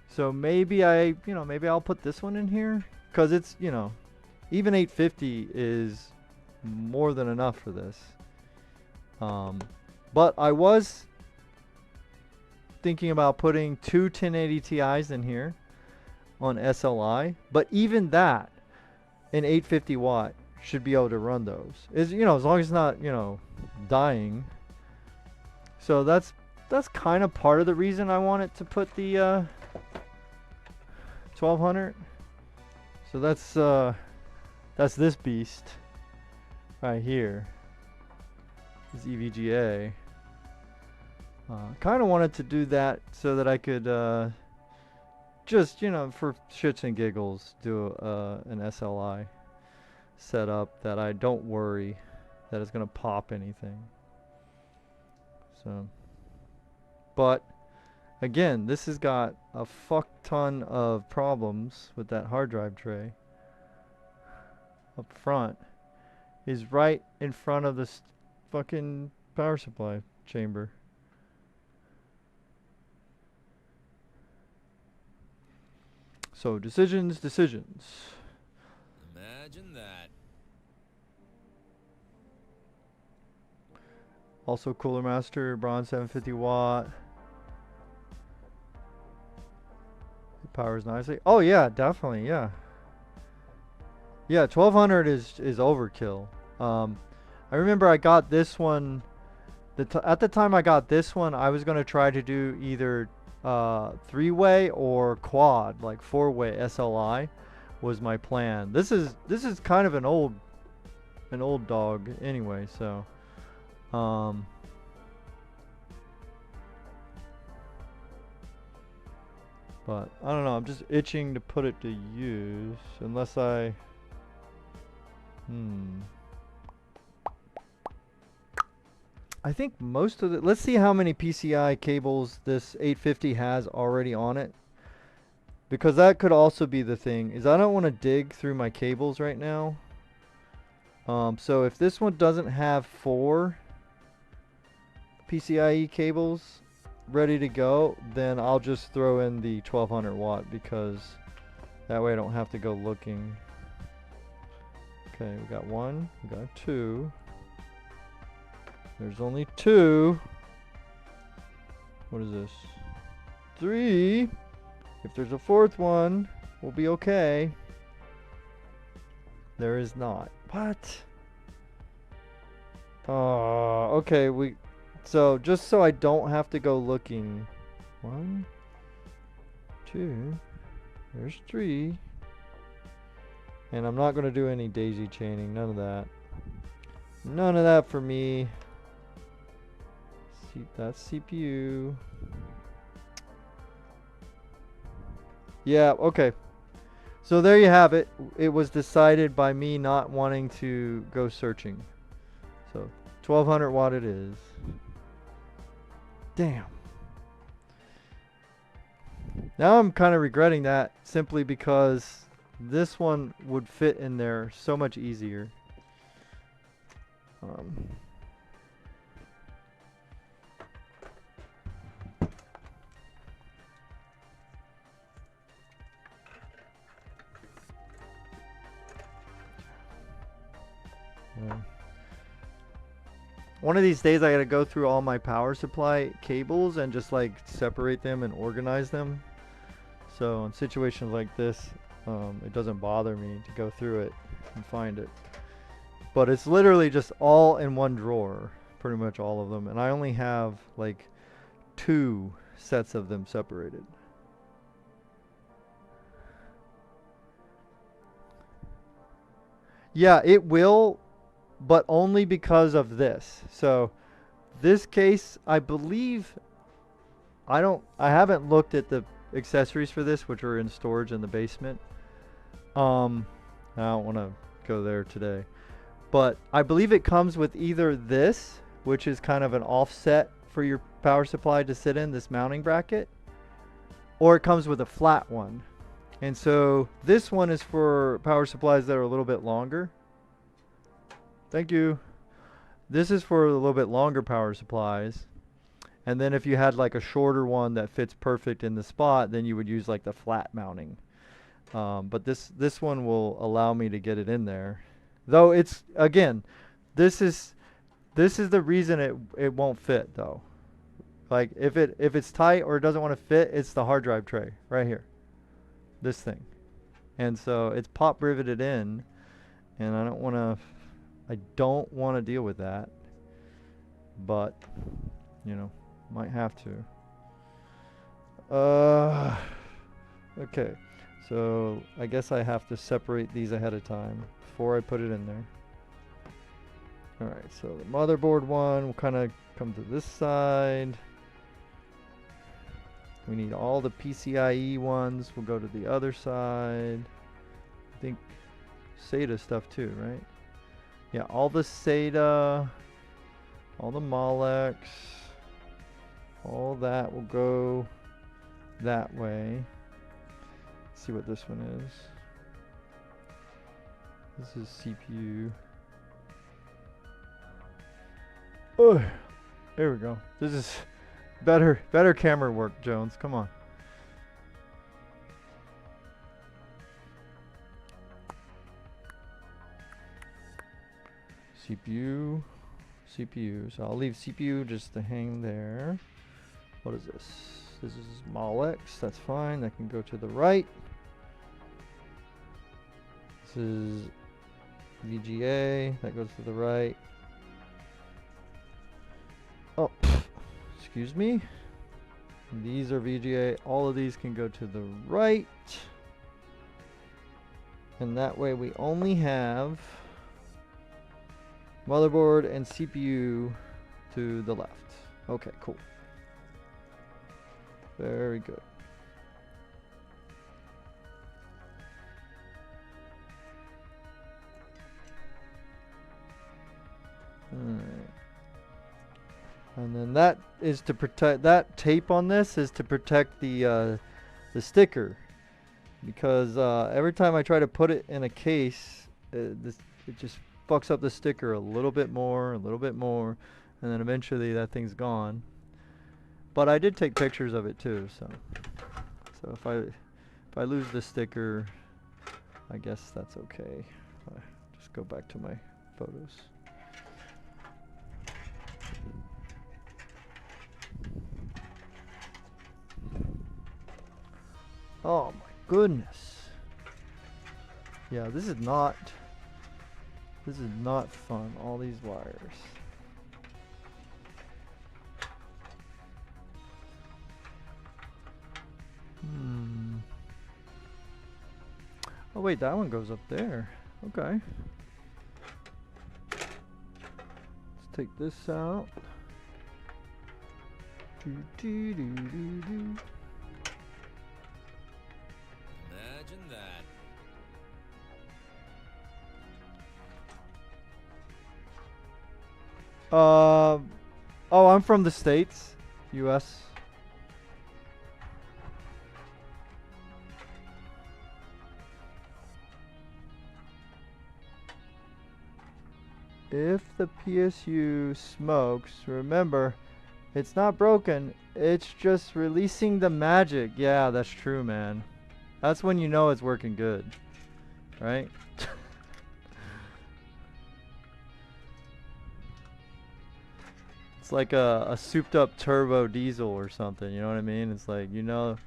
So maybe maybe I'll put this one in here, because it's, you know, even 850 is more than enough for this. But I was thinking about putting two 1080 Ti's in here on SLI, but even that, an 850 watt should be able to run those. You know, as long as it's not, you know, dying. So that's kind of part of the reason I wanted to put the 1200. So that's this beast right here. This EVGA. Kind of wanted to do that so that I could just, you know, for shits and giggles, do an SLI setup that I don't worry that it's gonna pop anything. So, but again, this has got a fuck ton of problems with that hard drive tray up front. Is right in front of this fucking power supply chamber. So decisions. Imagine that. Also Cooler Master, bronze 750 watt. It powers nicely. Oh yeah, definitely, yeah. Yeah, 1200 is overkill. I remember I got this one, at the time I got this one, I was gonna try to do either three-way or quad, like four-way SLI was my plan. This is kind of an old dog anyway, so but I don't know, I'm just itching to put it to use, unless I I think most of the, let's see how many PCI cables this 850 has already on it, because that could also be the thing, is I don't want to dig through my cables right now. So if this one doesn't have 4 PCIe cables ready to go, then I'll just throw in the 1200 watt, because That way I don't have to go looking. Okay, we got 1, we got 2. There's only 2. What is this? 3. If there's a 4th one, we'll be okay. There is not. What? Okay, so just so I don't have to go looking. 1, 2, there's 3. And I'm not going to do any daisy chaining, none of that. None of that for me. That's CPU. Yeah, okay. So there you have it. It was decided by me not wanting to go searching. So 1200 watt it is. Damn. Now I'm kind of regretting that simply because this one would fit in there so much easier. One of these days I gotta go through all my power supply cables and just like separate them and organize them. So in situations like this, it doesn't bother me to go through it and find it. But it's literally just all in one drawer, pretty much all of them. And I only have like 2 sets of them separated. Yeah, it will, but only because of this. So this case, I believe, I haven't looked at the accessories for this, which are in storage in the basement. I don't want to go there today, but I believe it comes with either this, which is kind of an offset for your power supply to sit in, this mounting bracket, or it comes with a flat one. And so this one is for power supplies that are a little bit longer. Thank you. This is for a little bit longer power supplies. And then if you had like a shorter one that fits perfect in the spot, then you would use like the flat mounting. But this one will allow me to get it in there. Though it's, again, this is the reason it won't fit though. Like if it's tight or it doesn't want to fit, it's the hard drive tray right here. This thing. And so it's pop riveted in, and I don't want to deal with that. But, you know, might have to. Okay. So I guess I have to separate these ahead of time before I put it in there. Alright, so the motherboard one will kind of come to this side. We need all the PCIe ones. We'll go to the other side. I think SATA stuff too, right? Yeah, all the SATA, all the Molex, all that will go that way. Let's see what this one is. This is CPU. Oh, there we go. This is better camera work, Jones. Come on. CPU. So I'll leave CPU just to hang there. What is this? This is Molex. That's fine. That can go to the right. This is VGA. That goes to the right. Oh, excuse me. These are VGA. All of these can go to the right. And that way we only have motherboard and CPU to the left. Okay, cool. Very good. Alright. And then that is to protect, that tape on this is to protect the sticker, because every time I try to put it in a case, it just fucks up the sticker a little bit more, and then eventually that thing's gone. But I did take pictures of it too, so if I lose the sticker, I guess that's okay. Just go back to my photos. Oh my goodness. Yeah, this is not fun, all these wires. Oh wait, that one goes up there. Okay. Let's take this out. Imagine that. Oh, I'm from the States, US. If the PSU smokes, remember, it's not broken, it's just releasing the magic. Yeah, that's true, man. That's when you know it's working good, right? It's like a souped up turbo diesel or something, you know what I mean? It's like, you know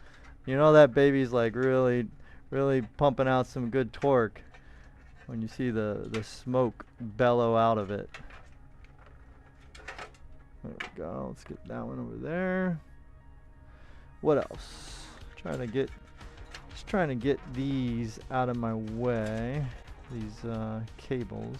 that baby's like really pumping out some good torque when you see the smoke bellow out of it. There we go. Let's get that one over there. What else? Just trying to get these out of my way. These cables.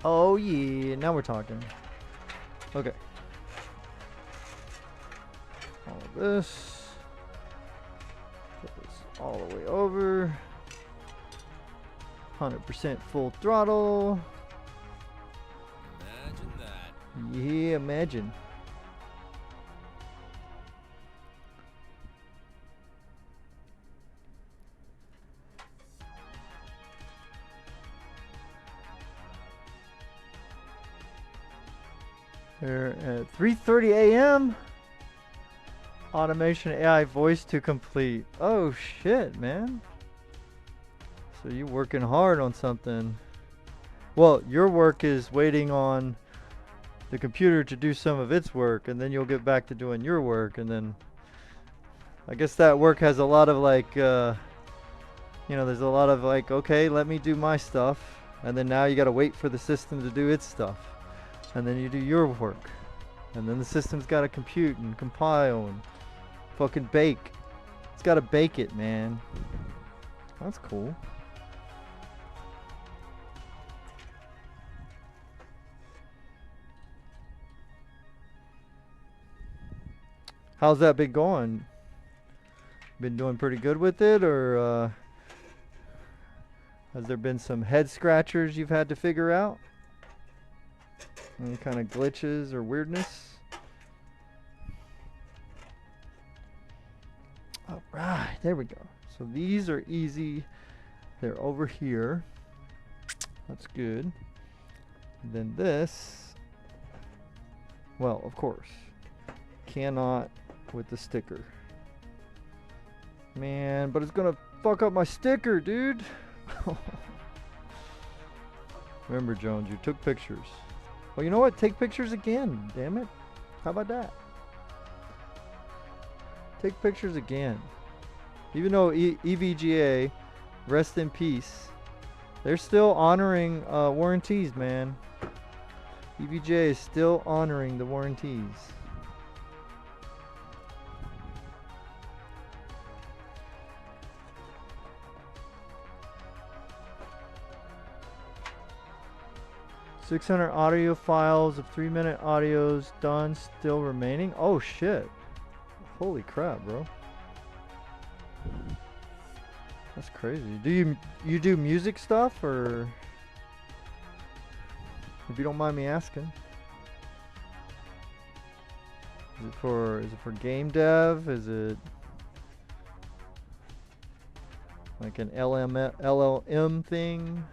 Oh yeah, now we're talking. Okay. All of this. Put this all the way over. 100% full throttle. Imagine that. Yeah, imagine. Here at 3:30 a.m. Automation AI voice to complete. Oh shit, man. So you working hard on something. Well, your work is waiting on the computer to do some of its work, and then you'll get back to doing your work, and then I guess that work has a lot of like you know, there's a lot of like, okay, let me do my stuff, and then now you gotta wait for the system to do its stuff. And then you do your work. And then the system's got to compute and compile and fucking bake. It's got to bake it, man. That's cool. How's that been going? Been doing pretty good with it, or has there been some head scratchers you've had to figure out? Any kind of glitches or weirdness? Alright, there we go. So these are easy. They're over here. That's good. And then this, well, of course, cannot with the sticker. Man, but it's gonna fuck up my sticker, dude. Remember, Jones, you took pictures. Well, you know what? Take pictures again, damn it. How about that? Take pictures again. Even though EVGA, rest in peace, they're still honoring warranties, man. EVGA is still honoring the warranties. .600 audio files of 3-minute audios done, still remaining. Oh shit. Holy crap, bro. That's crazy. Do you do music stuff, or if you don't mind me asking? Is it for game dev? Is it Like an LLM thing.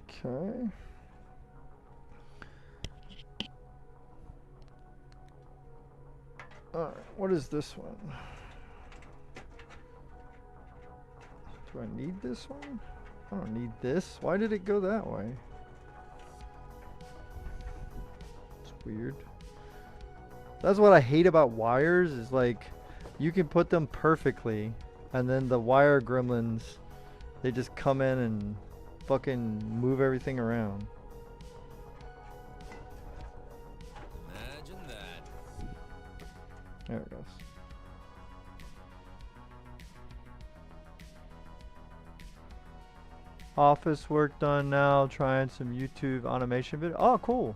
Okay. Alright, what is this one? Do I need this one? I don't need this. Why did it go that way? It's weird. That's what I hate about wires, is like you can put them perfectly and then the wire gremlins, they just come in and fucking move everything around. Imagine that. There it goes. Office work done now. Trying some YouTube automation video. Oh, cool.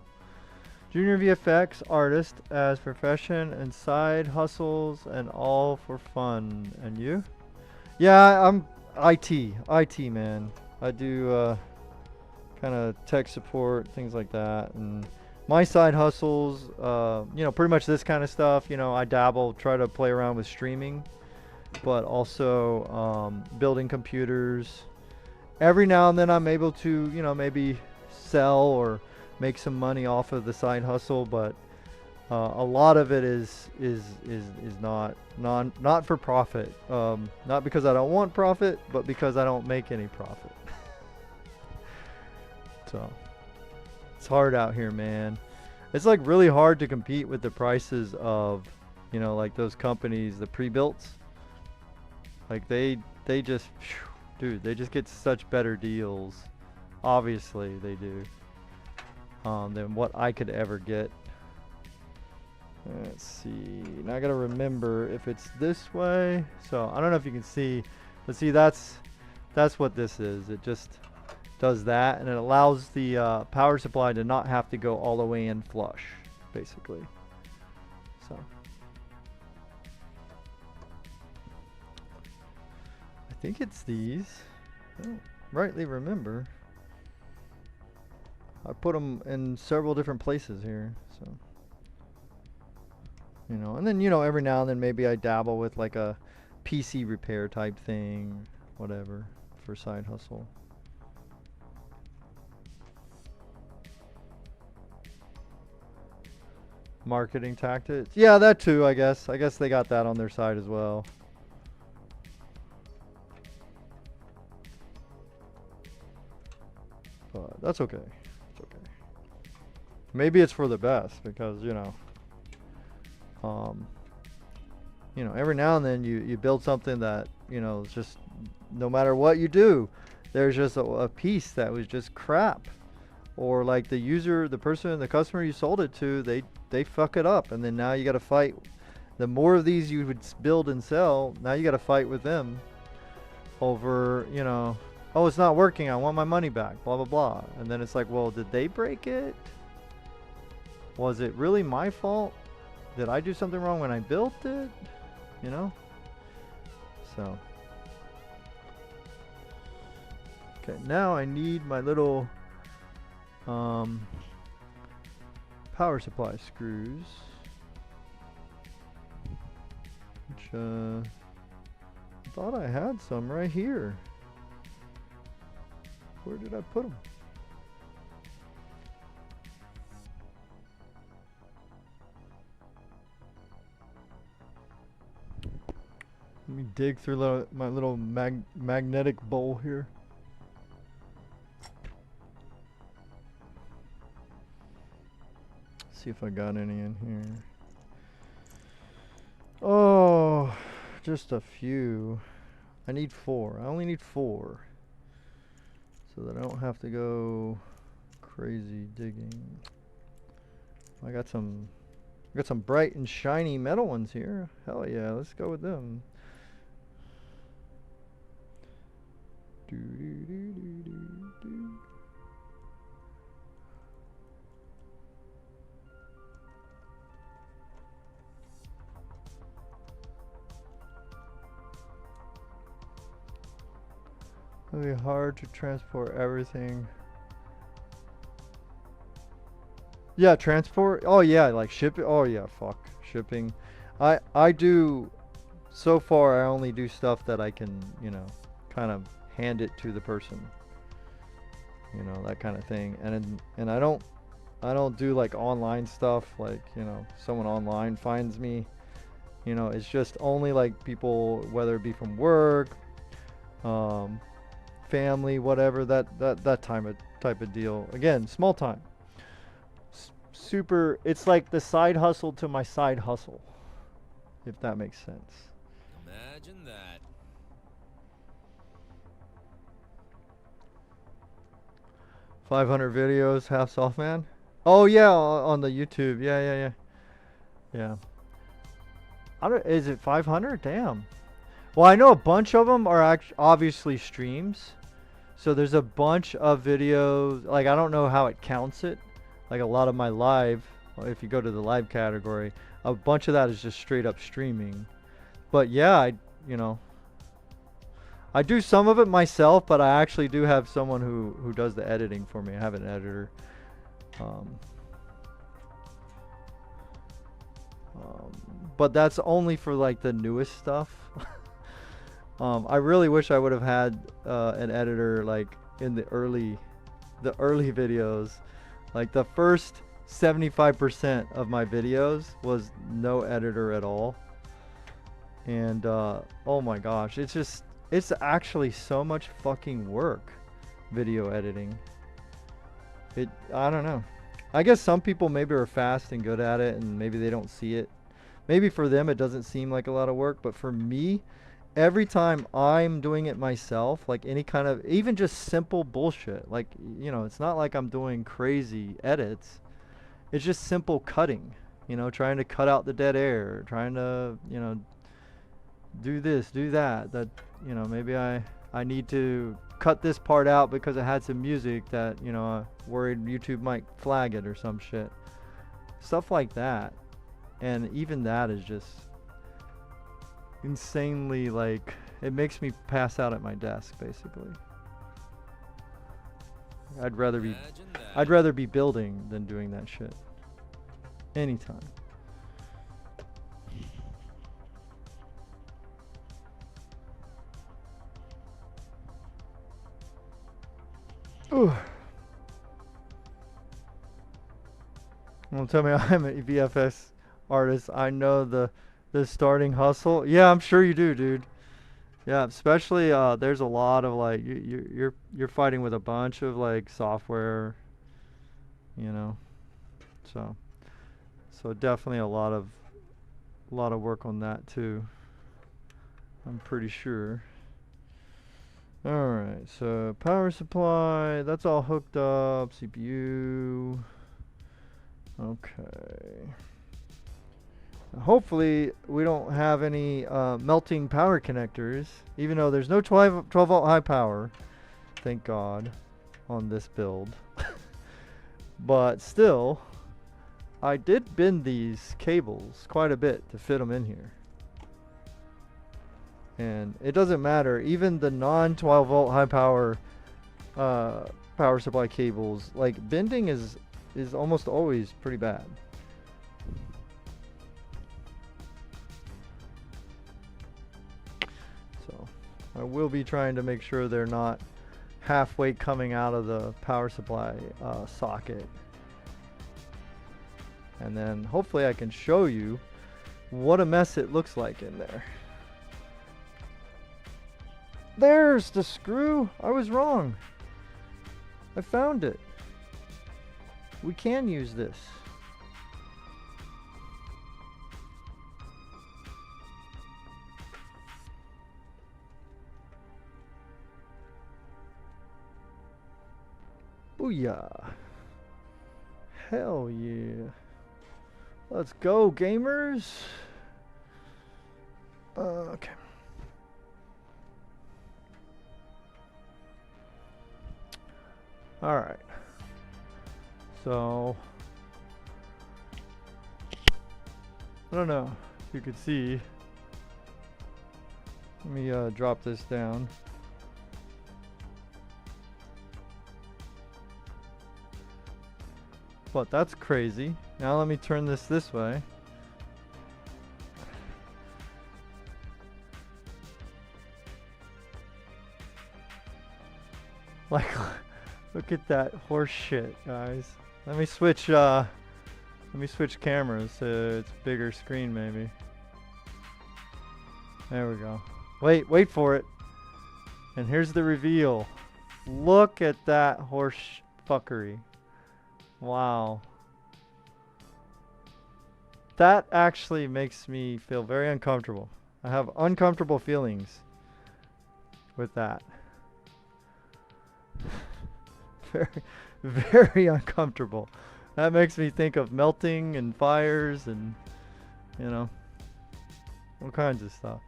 Junior VFX artist as profession and side hustles and all for fun. And you? Yeah, I'm IT man. I do kind of tech support, things like that. And my side hustles, you know, pretty much this kind of stuff. You know, I dabble, try to play around with streaming, but also building computers. Every now and then I'm able to, you know, maybe sell or make some money off of the side hustle, but a lot of it is not for profit. Not because I don't want profit, but because I don't make any profit. So it's hard out here, man. It's like really hard to compete with the prices of, you know, like those companies, the pre-builts. Like they just, dude, they just get such better deals. Obviously they do. Than what I could ever get. Let's see. Now I gotta remember if it's this way. So I don't know if you can see, but see that's what this is. It just does that, and it allows the power supply to not have to go all the way in flush, basically. So I think it's these. I don't rightly remember. I put them in several different places here, so, you know, and then, you know, every now and then maybe I dabble with like a PC repair type thing, whatever, for side hustle. Marketing tactics. Yeah, that too, I guess. I guess they got that on their side as well. But that's okay. Maybe it's for the best, because, you know, every now and then you build something that, you know, it's just, no matter what you do, there's just a piece that was just crap, or like the user, the customer you sold it to, they fuck it up, and then now you got to fight. The more of these you would build and sell, now you got to fight with them over, you know, oh, it's not working, I want my money back, blah blah blah. And then it's like, well, did they break it? Was it really my fault? Did I do something wrong when I built it? You know? So. Okay, now I need my little power supply screws. Which I thought I had some right here. Where did I put them? Let me dig through my little magnetic bowl here. See if I got any in here. Oh, just a few. I need 4. I only need 4. So that I don't have to go crazy digging. I got some bright and shiny metal ones here. Hell yeah, let's go with them. It'll be hard to transport everything Yeah, transport. Oh yeah, like shipping. Oh yeah, fuck shipping. I do. So far, I only do stuff that I can, you know, kind of hand it to the person. You know, that kind of thing. And I don't do like online stuff. Like, you know, someone online finds me. You know, it's just only like people, whether it be from work, um, family, whatever. That type of deal. Again, small time. Super. It's like the side hustle to my side hustle, if that makes sense. Imagine that. 500 videos, half soft man. Oh yeah, on the YouTube. Yeah, yeah, yeah, yeah. I don't. Is it 500? Damn. Well, I know a bunch of them are obviously streams. So there's a bunch of videos. Like I don't know how it counts it. Like a lot of my live, if you go to the live category, a bunch of that is just straight up streaming. But yeah, you know, I do some of it myself, but I actually do have someone who does the editing for me. I have an editor. Um, but that's only for like the newest stuff. I really wish I would have had an editor like in the early videos. Like the first 75% of my videos was no editor at all. And oh my gosh, it's actually so much fucking work, video editing. I don't know. I guess some people maybe are fast and good at it and maybe they don't see it. Maybe for them it doesn't seem like a lot of work, but for me, every time I'm doing it myself, like any kind of, even just simple bullshit, like, you know, it's not like I'm doing crazy edits. It's just simple cutting, you know, trying to cut out the dead air, trying to, you know, do this, do that, you know, maybe I need to cut this part out because it had some music that, you know, I worried YouTube might flag it or some shit. Stuff like that. And even that is just insanely, like, it makes me pass out at my desk basically. I'd rather be building than doing that shit anytime. Ooh. Don't tell me I'm a VFX artist. I know the starting hustle. Yeah, I'm sure you do, dude. Yeah, especially there's a lot of like you're fighting with a bunch of like software, you know. So definitely a lot of work on that too. I'm pretty sure. Alright, so power supply, that's all hooked up. CPU. Okay. Hopefully we don't have any melting power connectors, even though there's no 12 volt high power, thank God, on this build. But still, I did bend these cables quite a bit to fit them in here. And it doesn't matter, even the non 12 volt high power power supply cables, like bending is almost always pretty bad. So I will be trying to make sure they're not halfway coming out of the power supply socket. And then hopefully I can show you what a mess it looks like in there. There's the screw. I was wrong. I found it. We can use this. Booyah. Hell yeah. Let's go, gamers. Okay. All right. So I don't know if you could see. Let me drop this down. But that's crazy. Now let me turn this way. Like, look at that horse shit, guys. Let me switch cameras so it's bigger screen maybe. There we go. Wait for it. And here's the reveal. Look at that horse fuckery. Wow. That actually makes me feel very uncomfortable. I have uncomfortable feelings with that. Very, very uncomfortable. That makes me think of melting and fires and, you know, all kinds of stuff.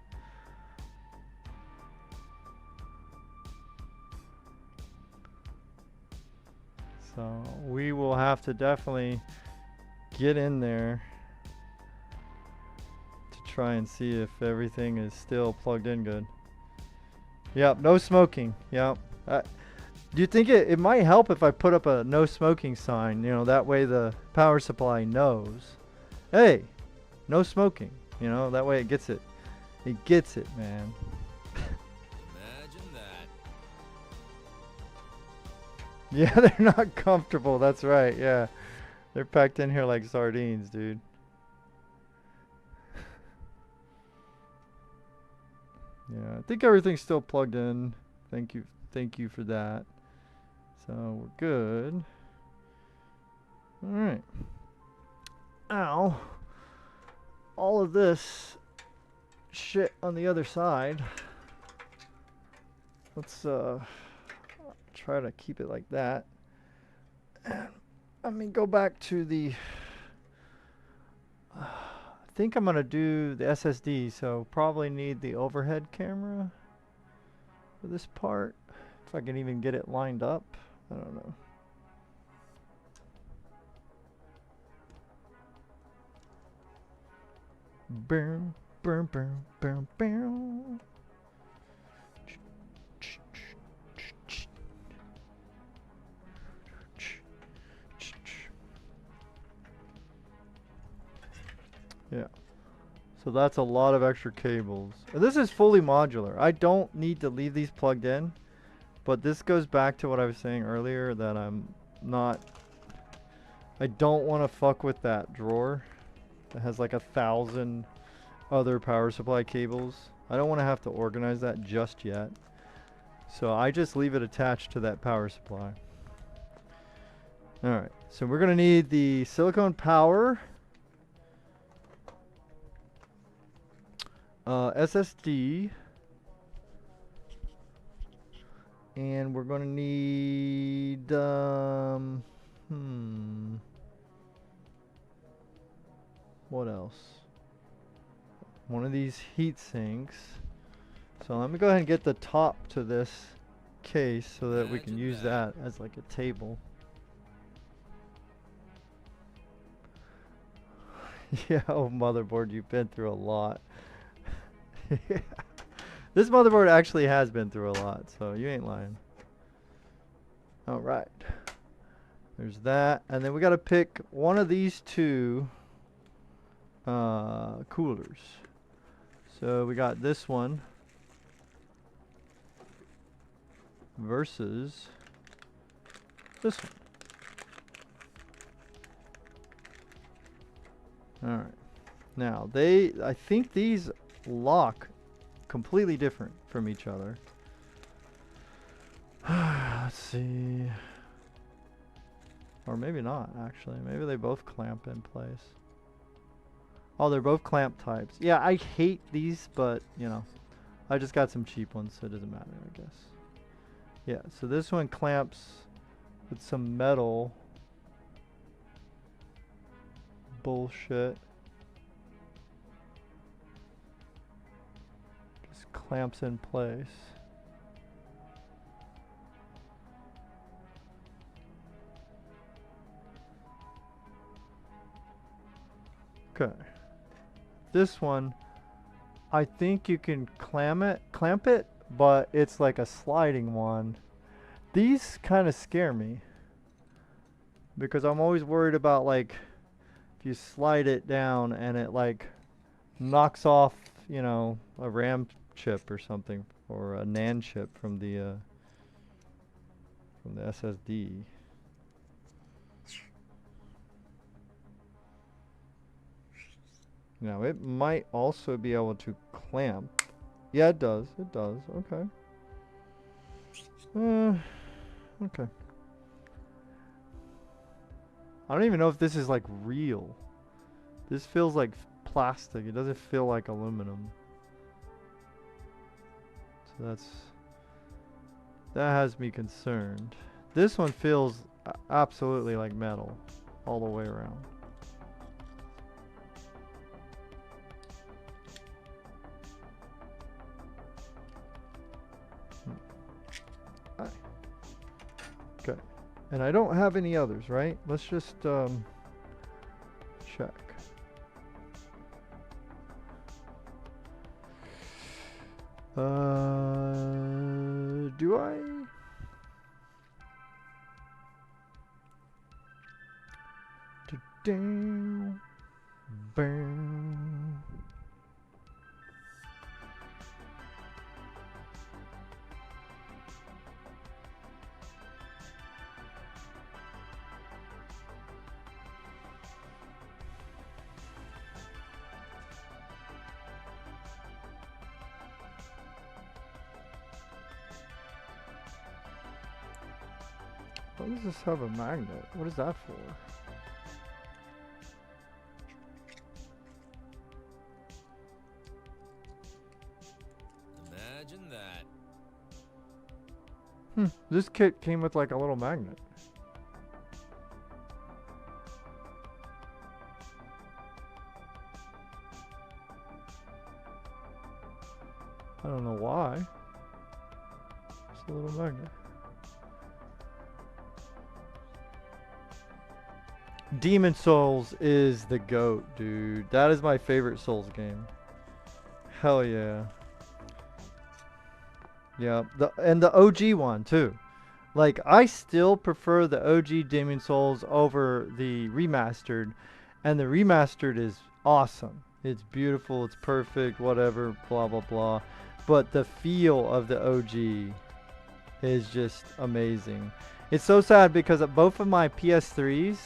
So we will have to definitely get in there to try and see if everything is still plugged in good. Yep, no smoking. Yep. Do you think it might help if I put up a no smoking sign? You know, that way the power supply knows, hey, no smoking. You know, that way it gets it. It gets it, man. Imagine that. Yeah, they're not comfortable. That's right. Yeah. They're packed in here like sardines, dude. Yeah, I think everything's still plugged in. Thank you for that. So we're good. All right. Ow. All of this shit on the other side. Let's try to keep it like that. And let me go back to the I think I'm gonna do the SSD, so probably need the overhead camera for this part. If I can even get it lined up, I don't know. Boom, boom, boom, boom, boom. Yeah. So that's a lot of extra cables. And this is fully modular. I don't need to leave these plugged in. But this goes back to what I was saying earlier, that I don't want to fuck with that drawer that has like 1,000 other power supply cables. I don't want to have to organize that just yet. So I just leave it attached to that power supply. Alright, so we're going to need the silicone power, SSD, and we're going to need what else? One of these heat sinks. So let me go ahead and get the top to this case so that we can use that as like a table. Yeah, oh motherboard, you've been through a lot. Yeah. This motherboard actually has been through a lot, so you ain't lying. Alright. There's that. And then we gotta pick one of these two coolers. So we got this one versus this one. Alright. Now, I think these lock completely different from each other. Let's see. Or maybe not, actually. Maybe they both clamp in place. Oh, they're both clamp types. Yeah, I hate these, but, you know, I just got some cheap ones, so it doesn't matter, I guess. Yeah, so this one clamps with some metal bullshit. Just clamps in place. Okay. This one, I think you can clamp it, but it's like a sliding one. These kind of scare me. Because I'm always worried about, like, if you slide it down and it, like, knocks off, you know, a RAM chip or something, or a NAND chip from the SSD. Now, it might also be able to clamp. Yeah, it does. It does. Okay. Okay. I don't even know if this is, like, real. This feels like plastic. It doesn't feel like aluminum. So that has me concerned. This one feels absolutely like metal all the way around. Okay. And I don't have any others, right? Let's just check. Do I? Damn. Bam. Why does this have a magnet? What is that for? Imagine that. This kit came with like a little magnet. I don't know why. It's a little magnet. Demon Souls is the GOAT, dude. That is my favorite Souls game. Hell yeah. Yeah, and the OG one too. Like, I still prefer the OG Demon Souls over the remastered, and the remastered is awesome. It's beautiful, it's perfect, whatever, blah blah blah. But the feel of the OG is just amazing. It's so sad because both of my PS3s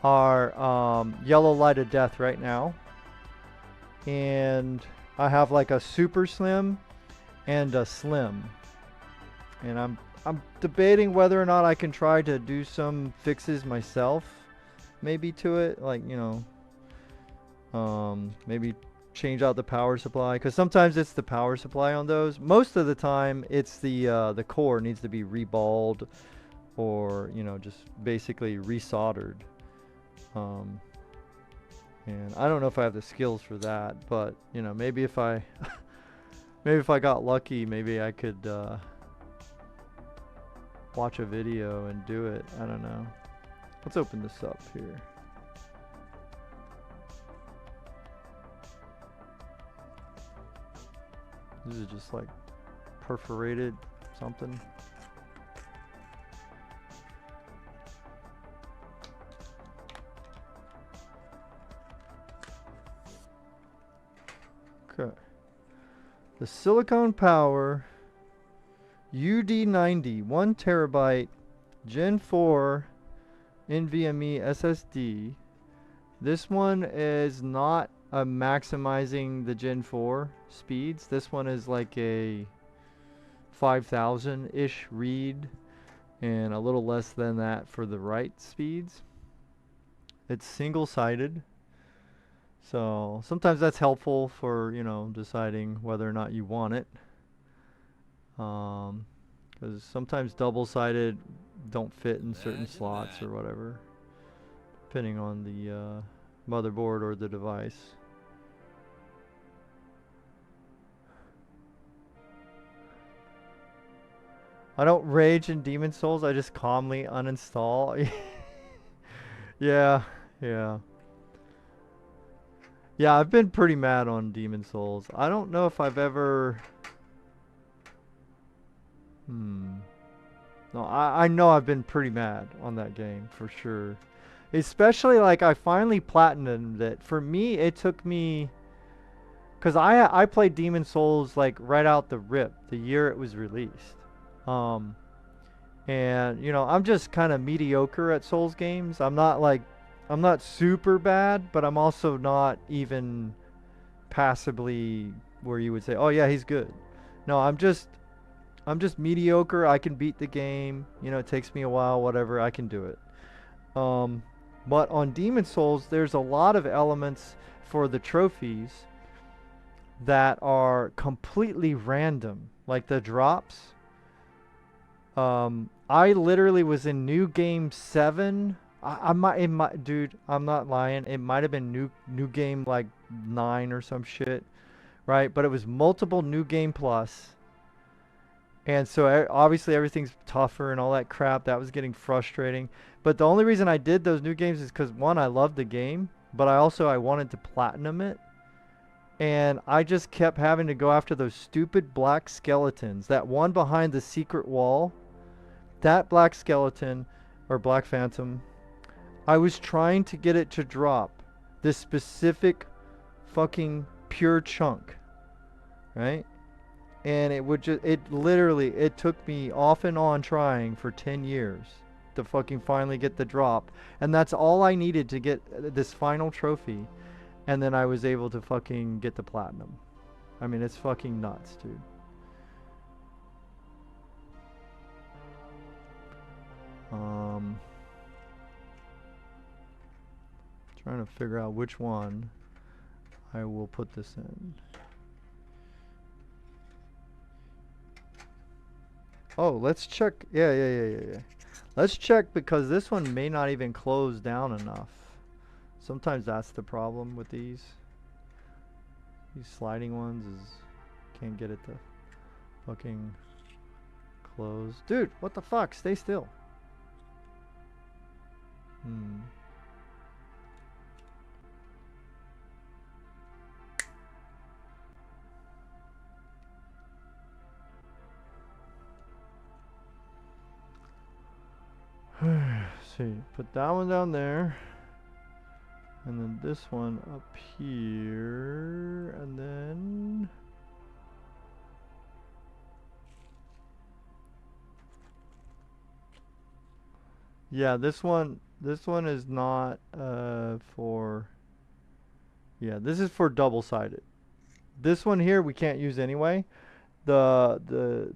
are yellow light of death right now, and I have like a super slim and a slim, and I'm debating whether or not I can try to do some fixes myself, maybe to it, like, you know, maybe change out the power supply, because sometimes it's the power supply on those. Most of the time it's the core needs to be reballed, or, you know, just basically resoldered. And I don't know if I have the skills for that, but, you know, maybe if I maybe if I got lucky, maybe I could watch a video and do it. I don't know. Let's open this up here. This is just like perforated something. Okay. The Silicon Power UD90 1 terabyte Gen 4 NVMe SSD. This one is not maximizing the Gen 4 speeds. This one is like a 5,000-ish read and a little less than that for the write speeds. It's single-sided. So sometimes that's helpful for, you know, deciding whether or not you want it. Because sometimes double-sided don't fit in certain slots or whatever, depending on the motherboard or the device. I don't rage in Demon Souls, I just calmly uninstall. Yeah, yeah. Yeah, I've been pretty mad on Demon Souls. I don't know if I've ever... No, I know I've been pretty mad on that game for sure. Especially like I finally platinumed it. For me, it took me, cause I played Demon Souls like right out the rip, the year it was released. Um, and you know I'm just kind of mediocre at Souls games. I'm not super bad, but I'm also not even passably where you would say, oh yeah, he's good. No, I'm just mediocre. I can beat the game. You know, it takes me a while, whatever. I can do it. Um, but on Demon Souls, there's a lot of elements for the trophies that are completely random, like the drops. I literally was in New Game 7. I might, dude, I'm not lying. It might have been new game like 9 or some shit, right? But it was multiple New Game Plus. And so obviously everything's tougher and all that crap. That was getting frustrating. But the only reason I did those new games is because one, I loved the game, but I wanted to platinum it. And I just kept having to go after those stupid black skeletons. That one behind the secret wall, that black skeleton or black phantom, I was trying to get it to drop this specific fucking pure chunk, right? And it would just, it literally, it took me off and on trying for 10 years to fucking finally get the drop. And that's all I needed to get this final trophy. And then I was able to fucking get the platinum. I mean, it's fucking nuts, dude. Trying to figure out which one I will put this in. Oh, let's check. Yeah. Let's check because this one may not even close down enough. Sometimes that's the problem with these. These sliding ones is can't get it to fucking close. Dude, what the fuck? Stay still. See, put that one down there. And then this one up here. And then... yeah, this one is not for... yeah, this is for double-sided. This one here we can't use anyway. The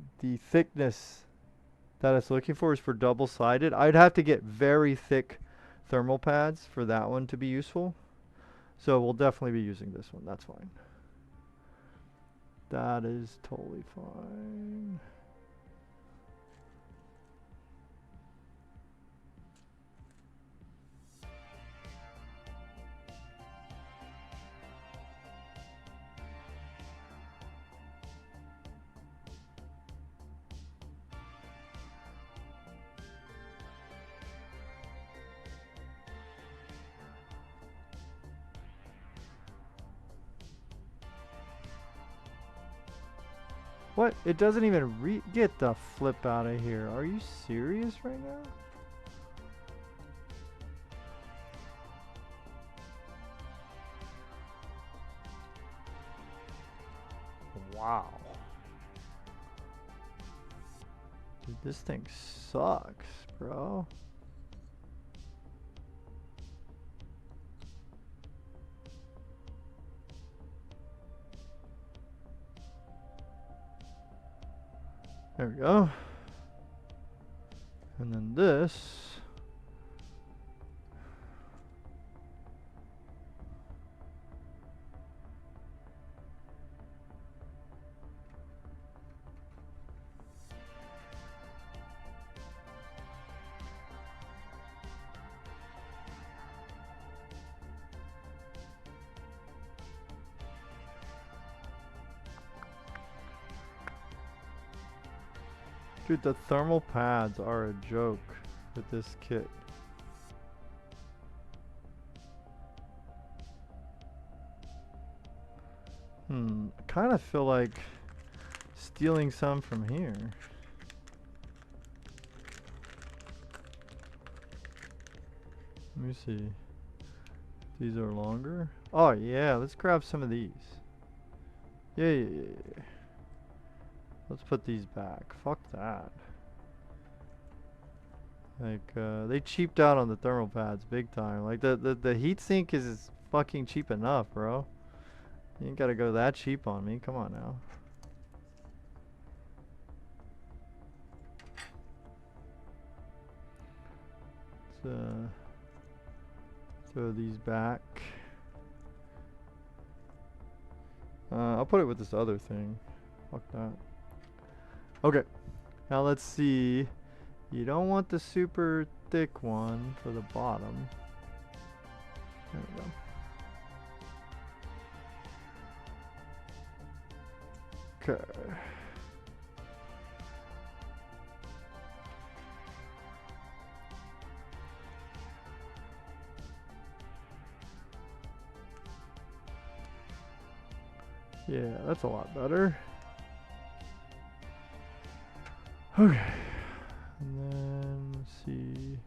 thickness that it's looking for is for double-sided. I'd have to get very thick thermal pads for that one to be useful. So we'll definitely be using this one. That's fine. That is totally fine. What? It doesn't even get the flip out of here. Are you serious right now? Wow. Dude, this thing sucks, bro. There we go. And then this. Dude, the thermal pads are a joke with this kit. I kind of feel like stealing some from here. Let me see. These are longer. Oh yeah, let's grab some of these. Yeah. Let's put these back. Fuck that. Like, they cheaped out on the thermal pads big time. Like, the heatsink is fucking cheap enough, bro. You ain't gotta go that cheap on me. Come on now. Let's, throw these back. I'll put it with this other thing. Fuck that. Okay. Now let's see. You don't want the super thick one for the bottom. There we go. Okay. Yeah, that's a lot better. Okay. And then, let's see.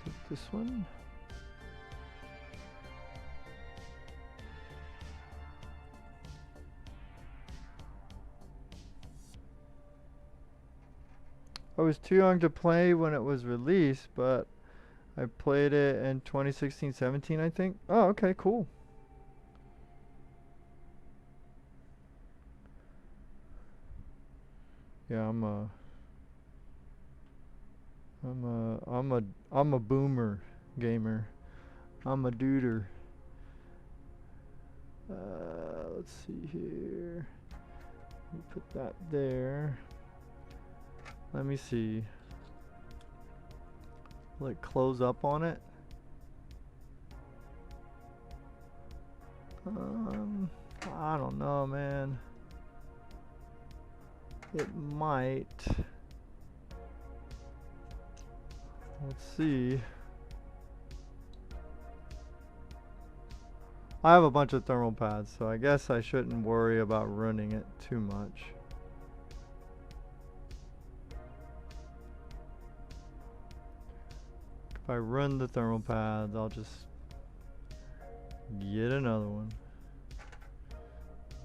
Take this one. I was too young to play when it was released, but I played it in 2016-17, I think. Oh, okay, cool. Yeah, I'm a boomer gamer. I'm a duder. Let's see here. Let me put that there. Let me see. Like close up on it. I don't know, man. It might. Let's see. I have a bunch of thermal pads, so I guess I shouldn't worry about running it too much. If I run the thermal pads, I'll just get another one.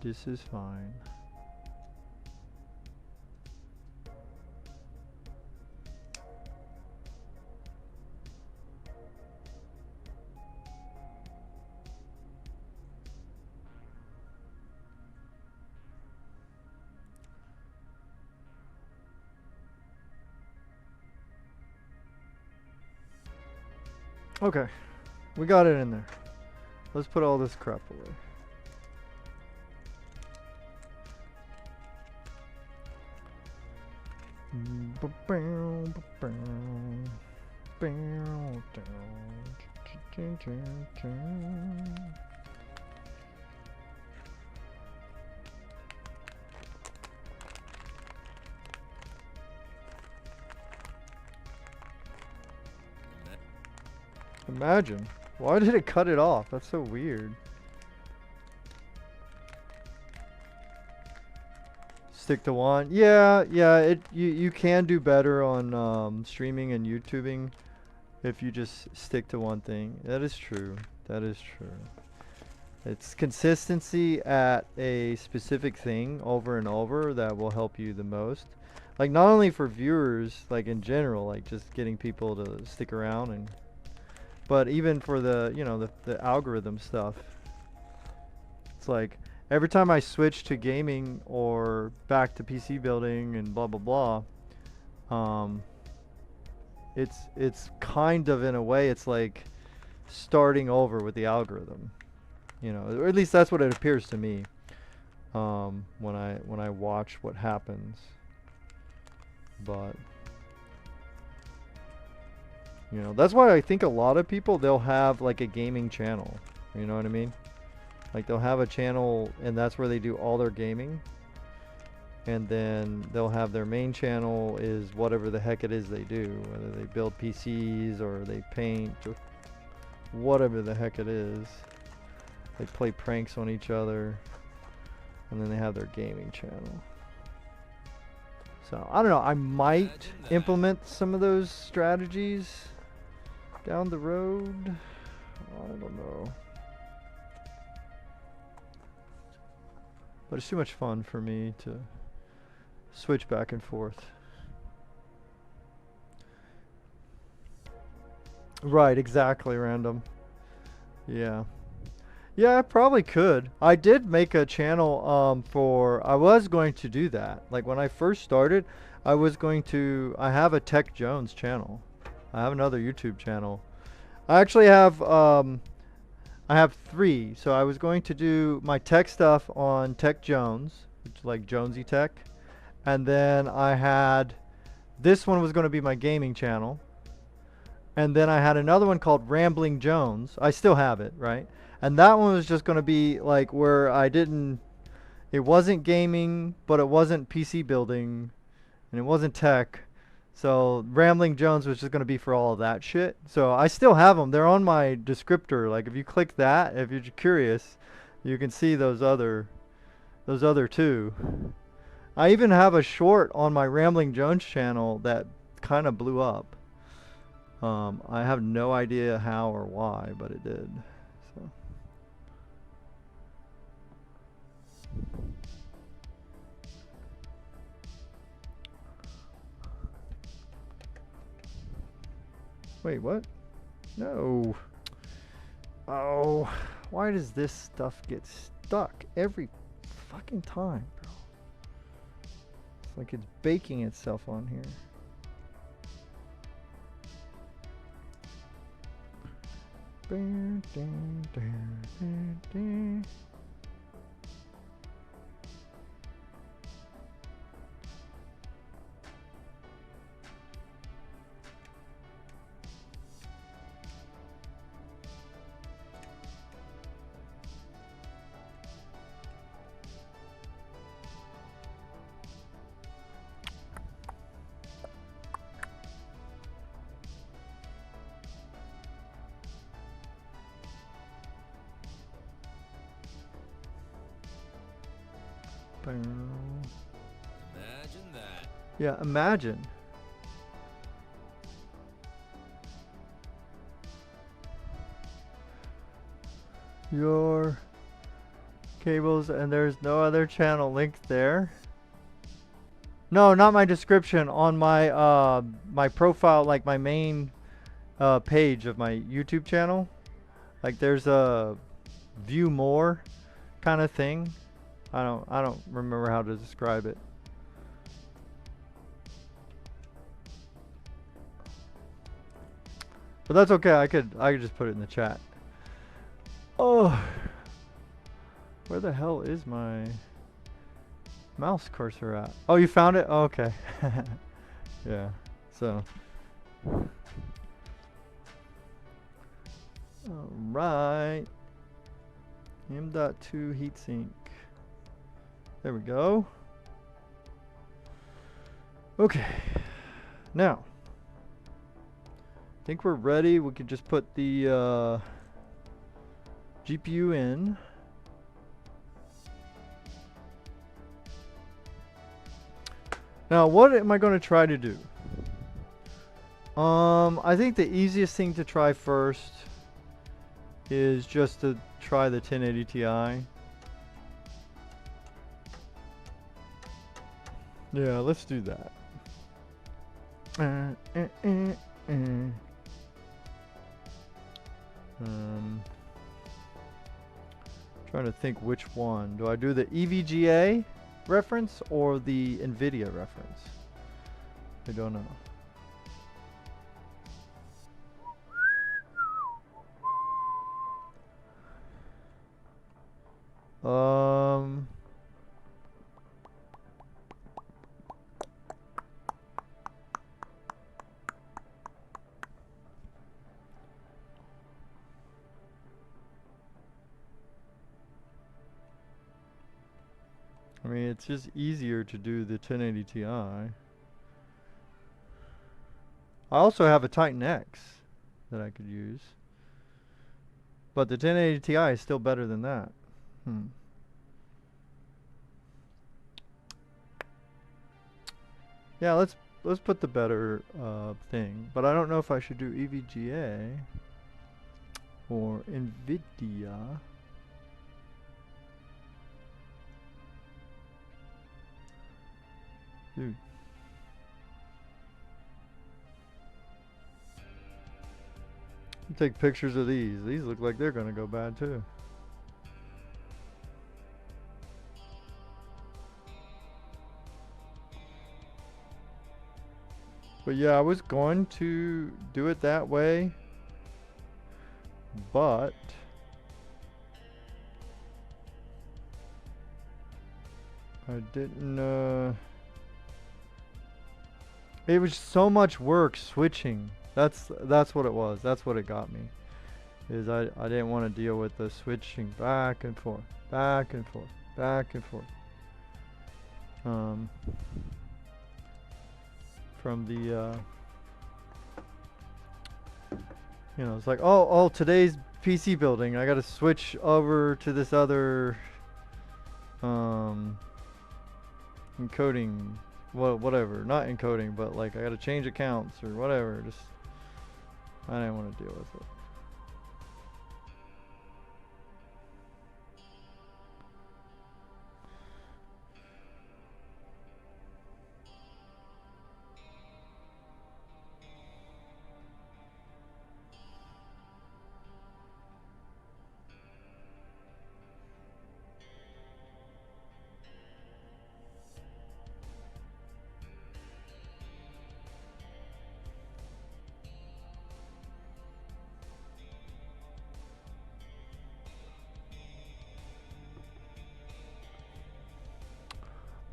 This is fine. Okay, we got it in there. Let's put all this crap away. Imagine. Why did it cut it off? That's so weird. Stick to one. Yeah, you can do better on streaming and YouTubing if you just stick to one thing. That is true. That is true. It's consistency at a specific thing over and over that will help you the most. Like not only for viewers, like in general, like just getting people to stick around and but even for the, you know, the algorithm stuff. It's like every time I switch to gaming or back to PC building and blah blah blah, it's kind of in a way it's like starting over with the algorithm, you know, or at least that's what it appears to me when I watch what happens. But you know, that's why I think a lot of people, they'll have like a gaming channel. You know what I mean? Like they'll have a channel and that's where they do all their gaming. And then they'll have their main channel is whatever the heck it is they do. Whether they build PCs or they paint or whatever the heck it is. They play pranks on each other. And then they have their gaming channel. So, I don't know. I might implement some of those strategies. down the road. I don't know. But it's too much fun for me to switch back and forth. Right, exactly, random. Yeah. Yeah, I probably could. I did make a channel I was going to do that. Like when I first started, I have a Tech Jones channel. I have another YouTube channel. I actually have I have 3. So I was going to do my tech stuff on Tech Jones, which is like Jonesy Tech. And then this one was going to be my gaming channel. And then I had another one called Rambling Jones. I still have it, right? And that one was just going to be like where it wasn't gaming, but it wasn't PC building, and it wasn't tech. So Rambling Jones was just going to be for all of that shit. So I still have them. They're on my descriptor. Like if you click that, if you're curious, you can see those other 2. I even have a short on my Rambling Jones channel that kind of blew up. I have no idea how or why, but it did. So. Wait, what? No. Oh, why does this stuff get stuck every fucking time, bro? It's like it's baking itself on here. Imagine that. Yeah, imagine. Your cables, and there's no other channel linked there. No, not my description. On my my profile, like my main page of my YouTube channel. Like there's a view more kind of thing. I don't remember how to describe it. But that's okay. I could just put it in the chat. Oh, where the hell is my mouse cursor at? Oh, you found it? Oh, okay. Yeah. So. All right. M.2 heatsink. There we go. Okay. Now, I think we're ready. We can just put the GPU in. Now, what am I going to try to do? I think the easiest thing to try first is just to try the 1080 Ti. Yeah, let's do that. Trying to think which one. Do I do the EVGA reference or the NVIDIA reference? I don't know. I mean, it's just easier to do the 1080 Ti. I also have a Titan X that I could use. But the 1080 Ti is still better than that. Yeah, let's let's put the better thing. But I don't know if I should do EVGA or NVIDIA. Dude. Take pictures of these. These look like they're gonna go bad too. But yeah, I was going to do it that way, but I didn't, it was so much work switching. That's what it was. That's what it got me. Is I didn't want to deal with the switching back and forth, back and forth, back and forth. From the you know, it's like, oh, today's PC building, I gotta switch over to this other encoding, well, whatever, not encoding, but like I gotta change accounts or whatever. Just I didn't want to deal with it.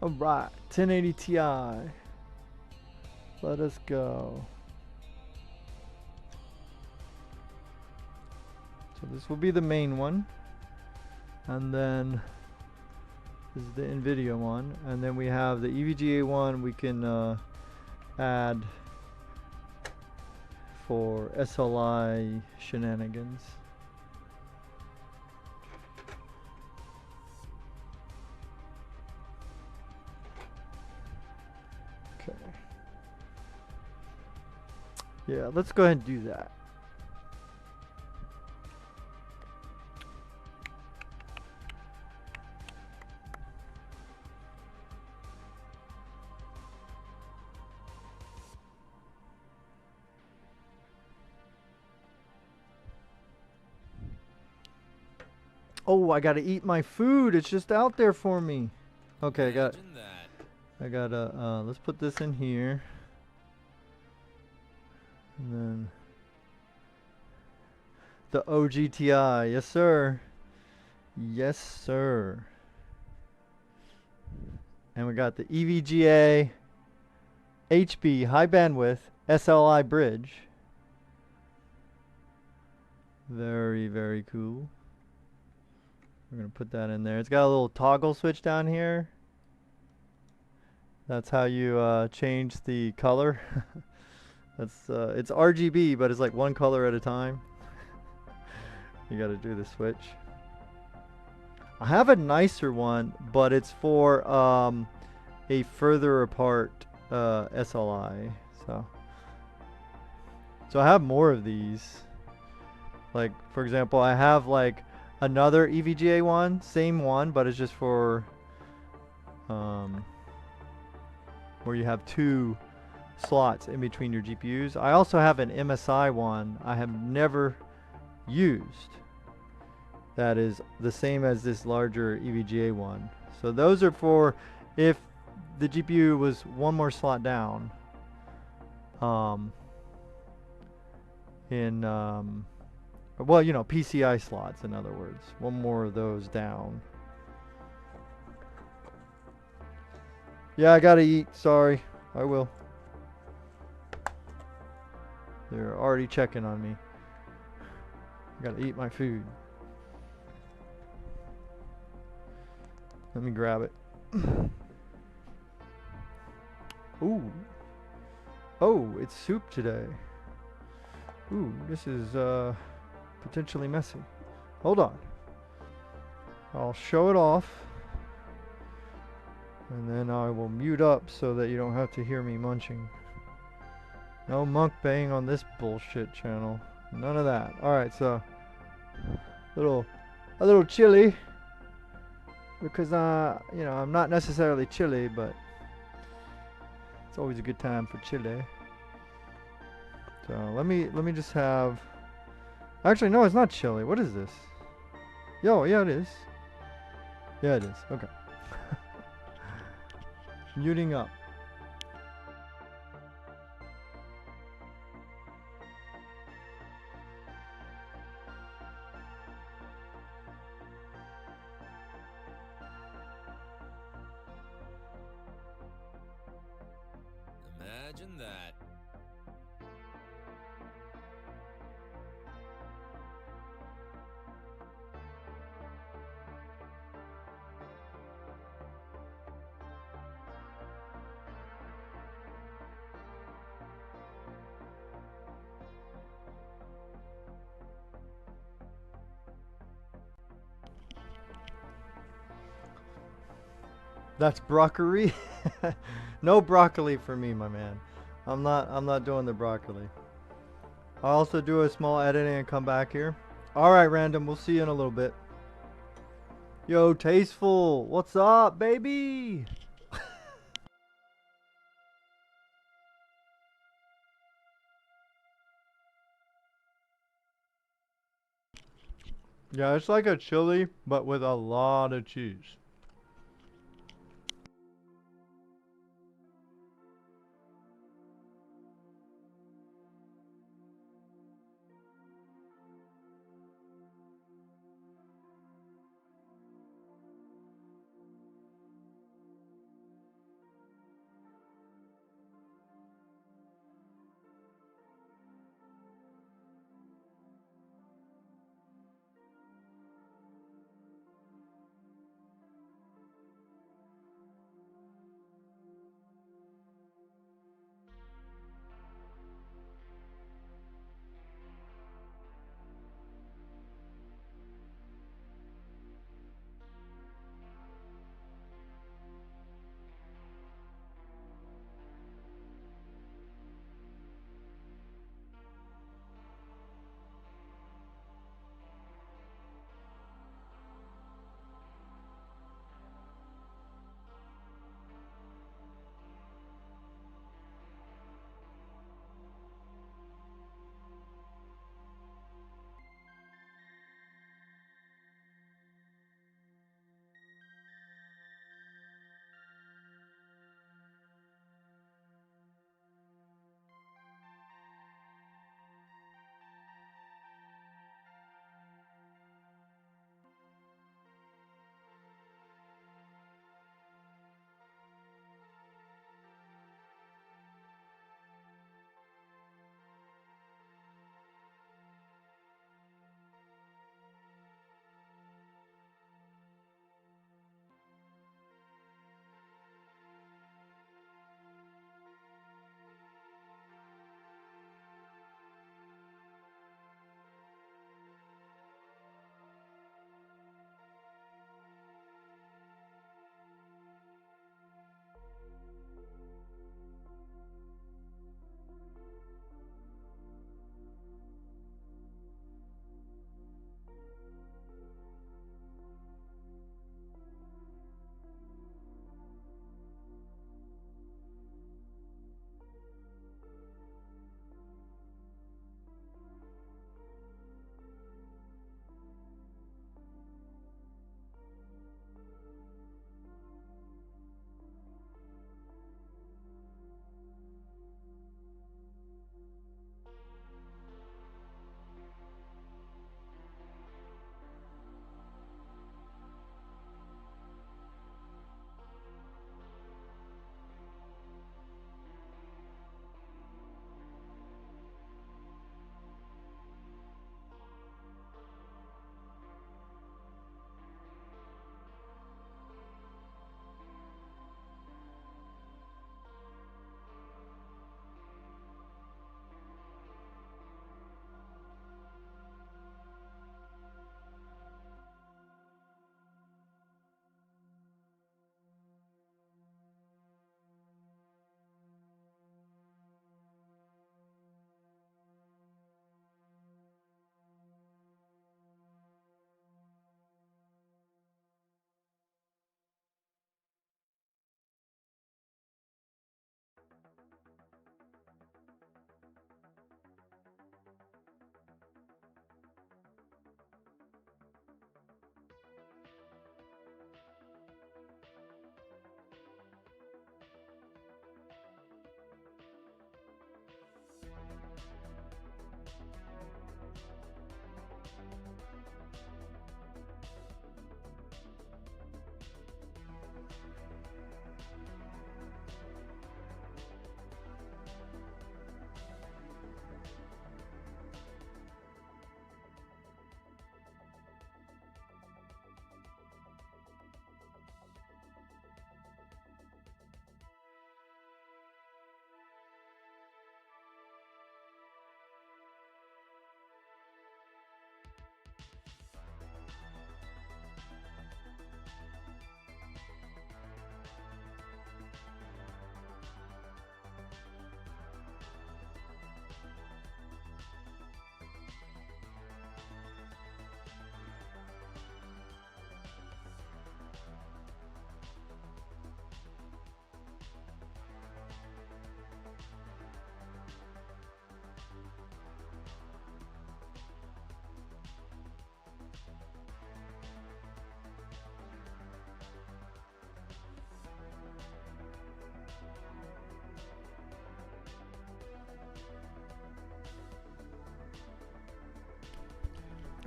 Alright, 1080 Ti. Let us go. So this will be the main one. And then this is the NVIDIA one. And then we have the EVGA one we can add for SLI shenanigans. Yeah, let's go ahead and do that. Oh, I gotta eat my food. It's just out there for me. Okay, I got let's put this in here. And then the OGTI, yes sir, yes sir. And we got the EVGA HB high bandwidth SLI bridge. Very, very cool. We're gonna put that in there. It's got a little toggle switch down here. That's how you change the color. That's it's RGB, but it's like one color at a time. You got to do the switch. I have a nicer one, but it's for a further apart SLI. So I have more of these. Like for example, I have like another EVGA one, same one, but it's just for where you have two slots in between your GPUs. I also have an MSI one I have never used that is the same as this larger EVGA one. So those are for if the GPU was one more slot down in well, you know, PCI slots, in other words, one more of those down. Yeah, I gotta eat, sorry. I will. They're already checking on me. I gotta eat my food. Let me grab it. Ooh. Oh, it's soup today. Ooh, this is potentially messy. Hold on. I'll show it off. And then I will mute up so that you don't have to hear me munching. No mukbang on this bullshit channel. None of that. Alright, so a little chilly because you know, I'm not necessarily chilly, but it's always a good time for chili. So let me just have. Actually, no, it's not chili. What is this? Yo, yeah, it is. Yeah, it is. Okay. Muting up. Imagine that. That's broccoli. No broccoli for me, my man. I'm not doing the broccoli. I'll also do a small editing and come back here. Alright, random, we'll see you in a little bit. Yo, Tasteful, what's up, baby? Yeah, it's like a chili, but with a lot of cheese.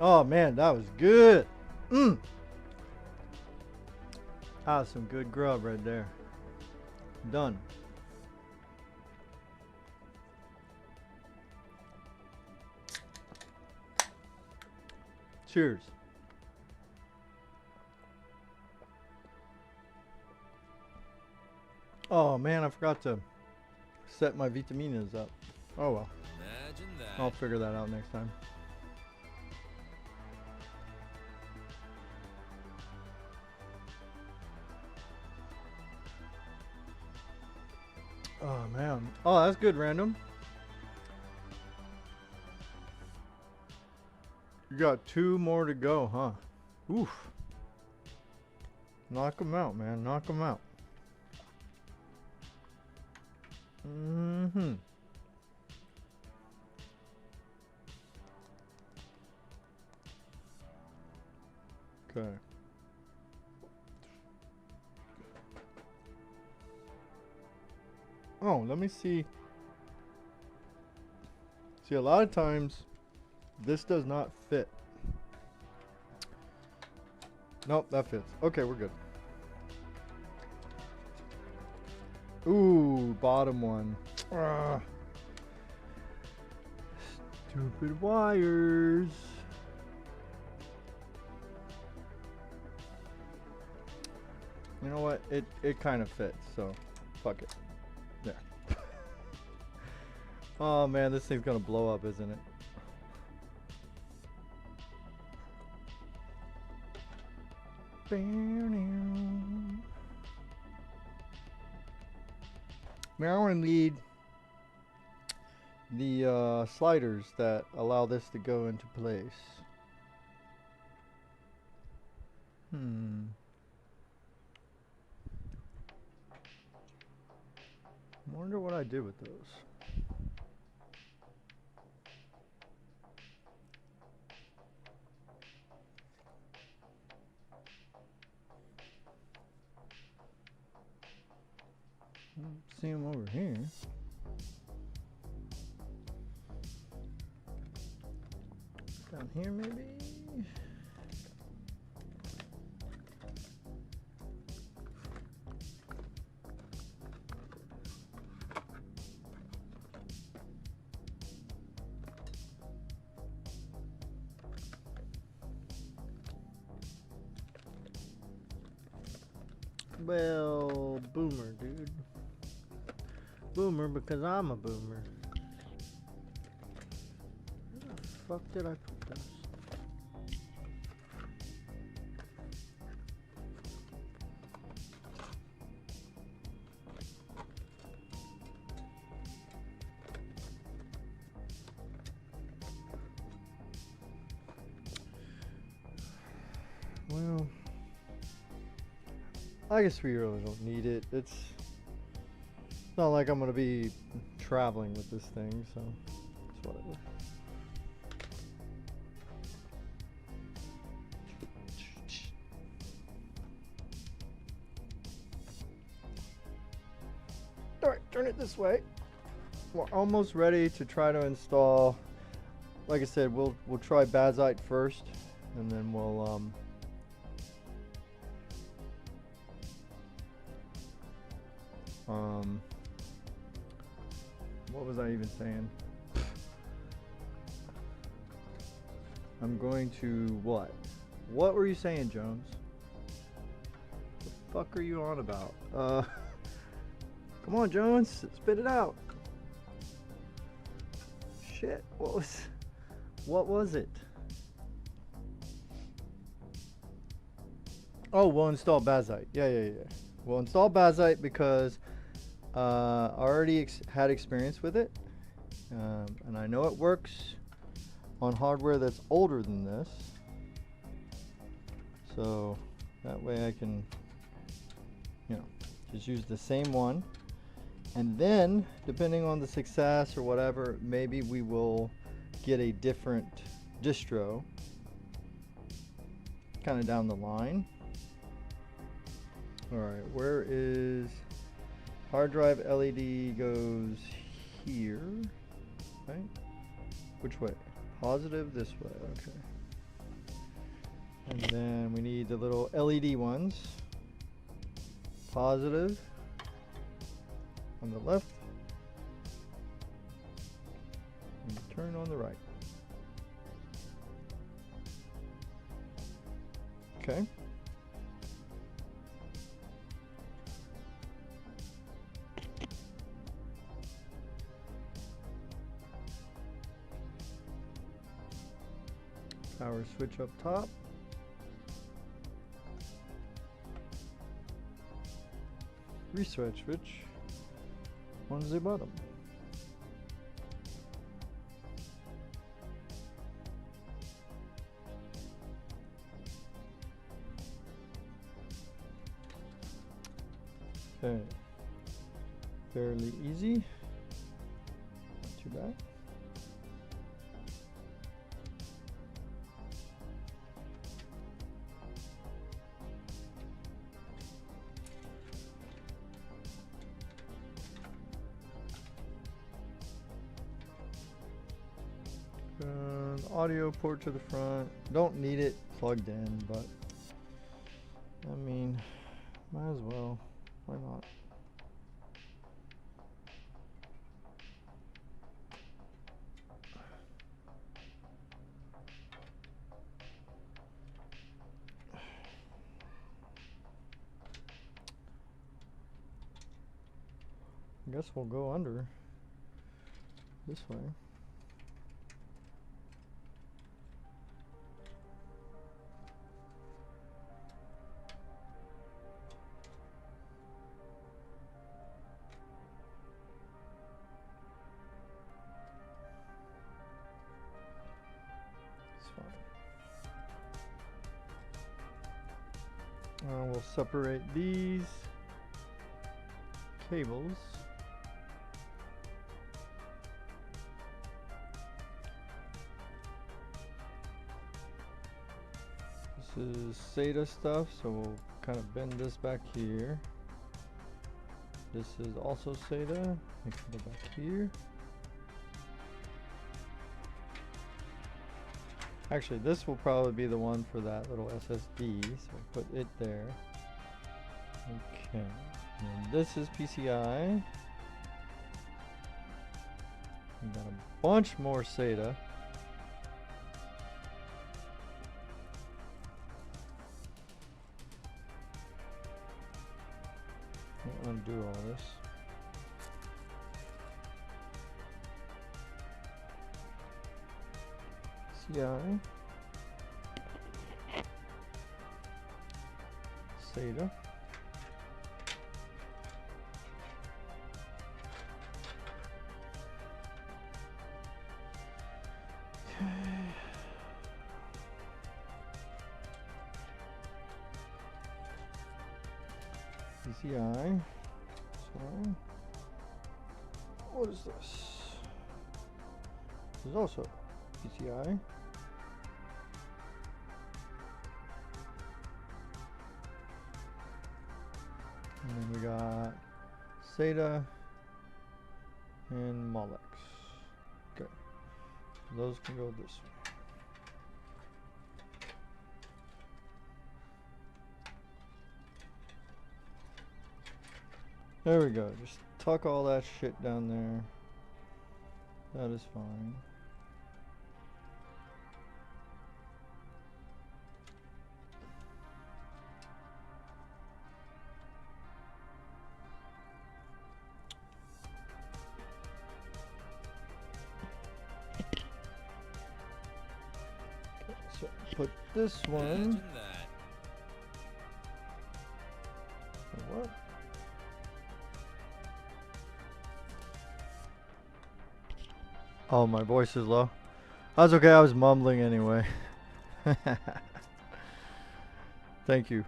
Oh man, that was good. That was some good grub right there. Done. Cheers. Oh man, I forgot to set my vitaminas up. Oh well. Imagine that. I'll figure that out next time. Oh man. Oh, that's good, random. You got 2 more to go, huh? Oof. Knock them out, man. Knock them out. Mm-hmm. Okay. Oh, let me see. See, a lot of times this does not fit. Nope, that fits. Okay, we're good. Ooh, bottom one. Stupid wires. You know what? It kind of fits, so fuck it. There. Oh man, this thing's gonna blow up, isn't it? Now I need the sliders that allow this to go into place. I wonder what I did with those. See them over here. Down here maybe? Well, boomer, dude. Boomer because I'm a boomer. Where the fuck did I put those? Well, I guess we really don't need it. It's not like I'm gonna be traveling with this thing, so it's whatever. Alright, turn it this way. We're almost ready to try to install. Like I said, we'll try Bazite first, and then we'll what was I even saying? I'm going to what? What were you saying, Jones? What the fuck are you on about? Come on, Jones, spit it out. Shit, what was it? Oh, we'll install Bazite. Yeah. We'll install Bazite because I already had experience with it, and I know it works on hardware that's older than this, so that way I can, you know, just use the same one, and then depending on the success or whatever, maybe we will get a different distro kind of down the line. Alright, where is hard drive LED goes here, right? Which way? Positive this way, okay. And then we need the little LED ones. Positive on the left. And turn on the right. Okay. Power switch up top. Reset switch on the bottom. Okay. Fairly easy. Not too bad. Audio port to the front. Don't need it plugged in, but I mean, might as well. Why not? I guess we'll go under this way. We'll separate these cables. This is SATA stuff, so we'll kind of bend this back here. This is also SATA. Make it go back here. Actually, this will probably be the one for that little SSD, so we'll put it there. Okay, and this is PCI. We got a bunch more SATA. I'll undo all this. PCI. SATA. PCI. Sorry. What is this? This is also PCI. And then we got SATA and Molex. Okay. Those can go this way. There we go. Just tuck all that shit down there. That is fine. Okay, so put this one. Imagine that. What? Oh, my voice is low. That's okay, I was mumbling anyway. Thank you.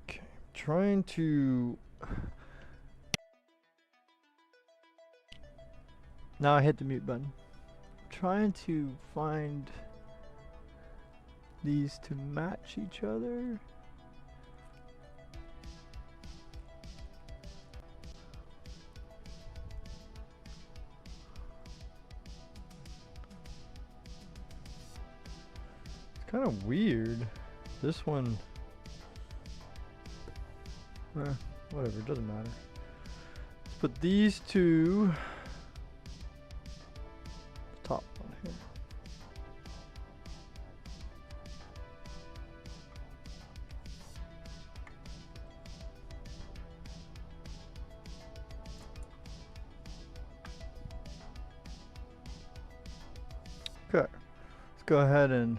Okay, I'm trying to... Now I hit the mute button. trying to find these to match each other. It's kind of weird. This one, whatever, it doesn't matter. Let's put these two top one here. Okay, let's go ahead and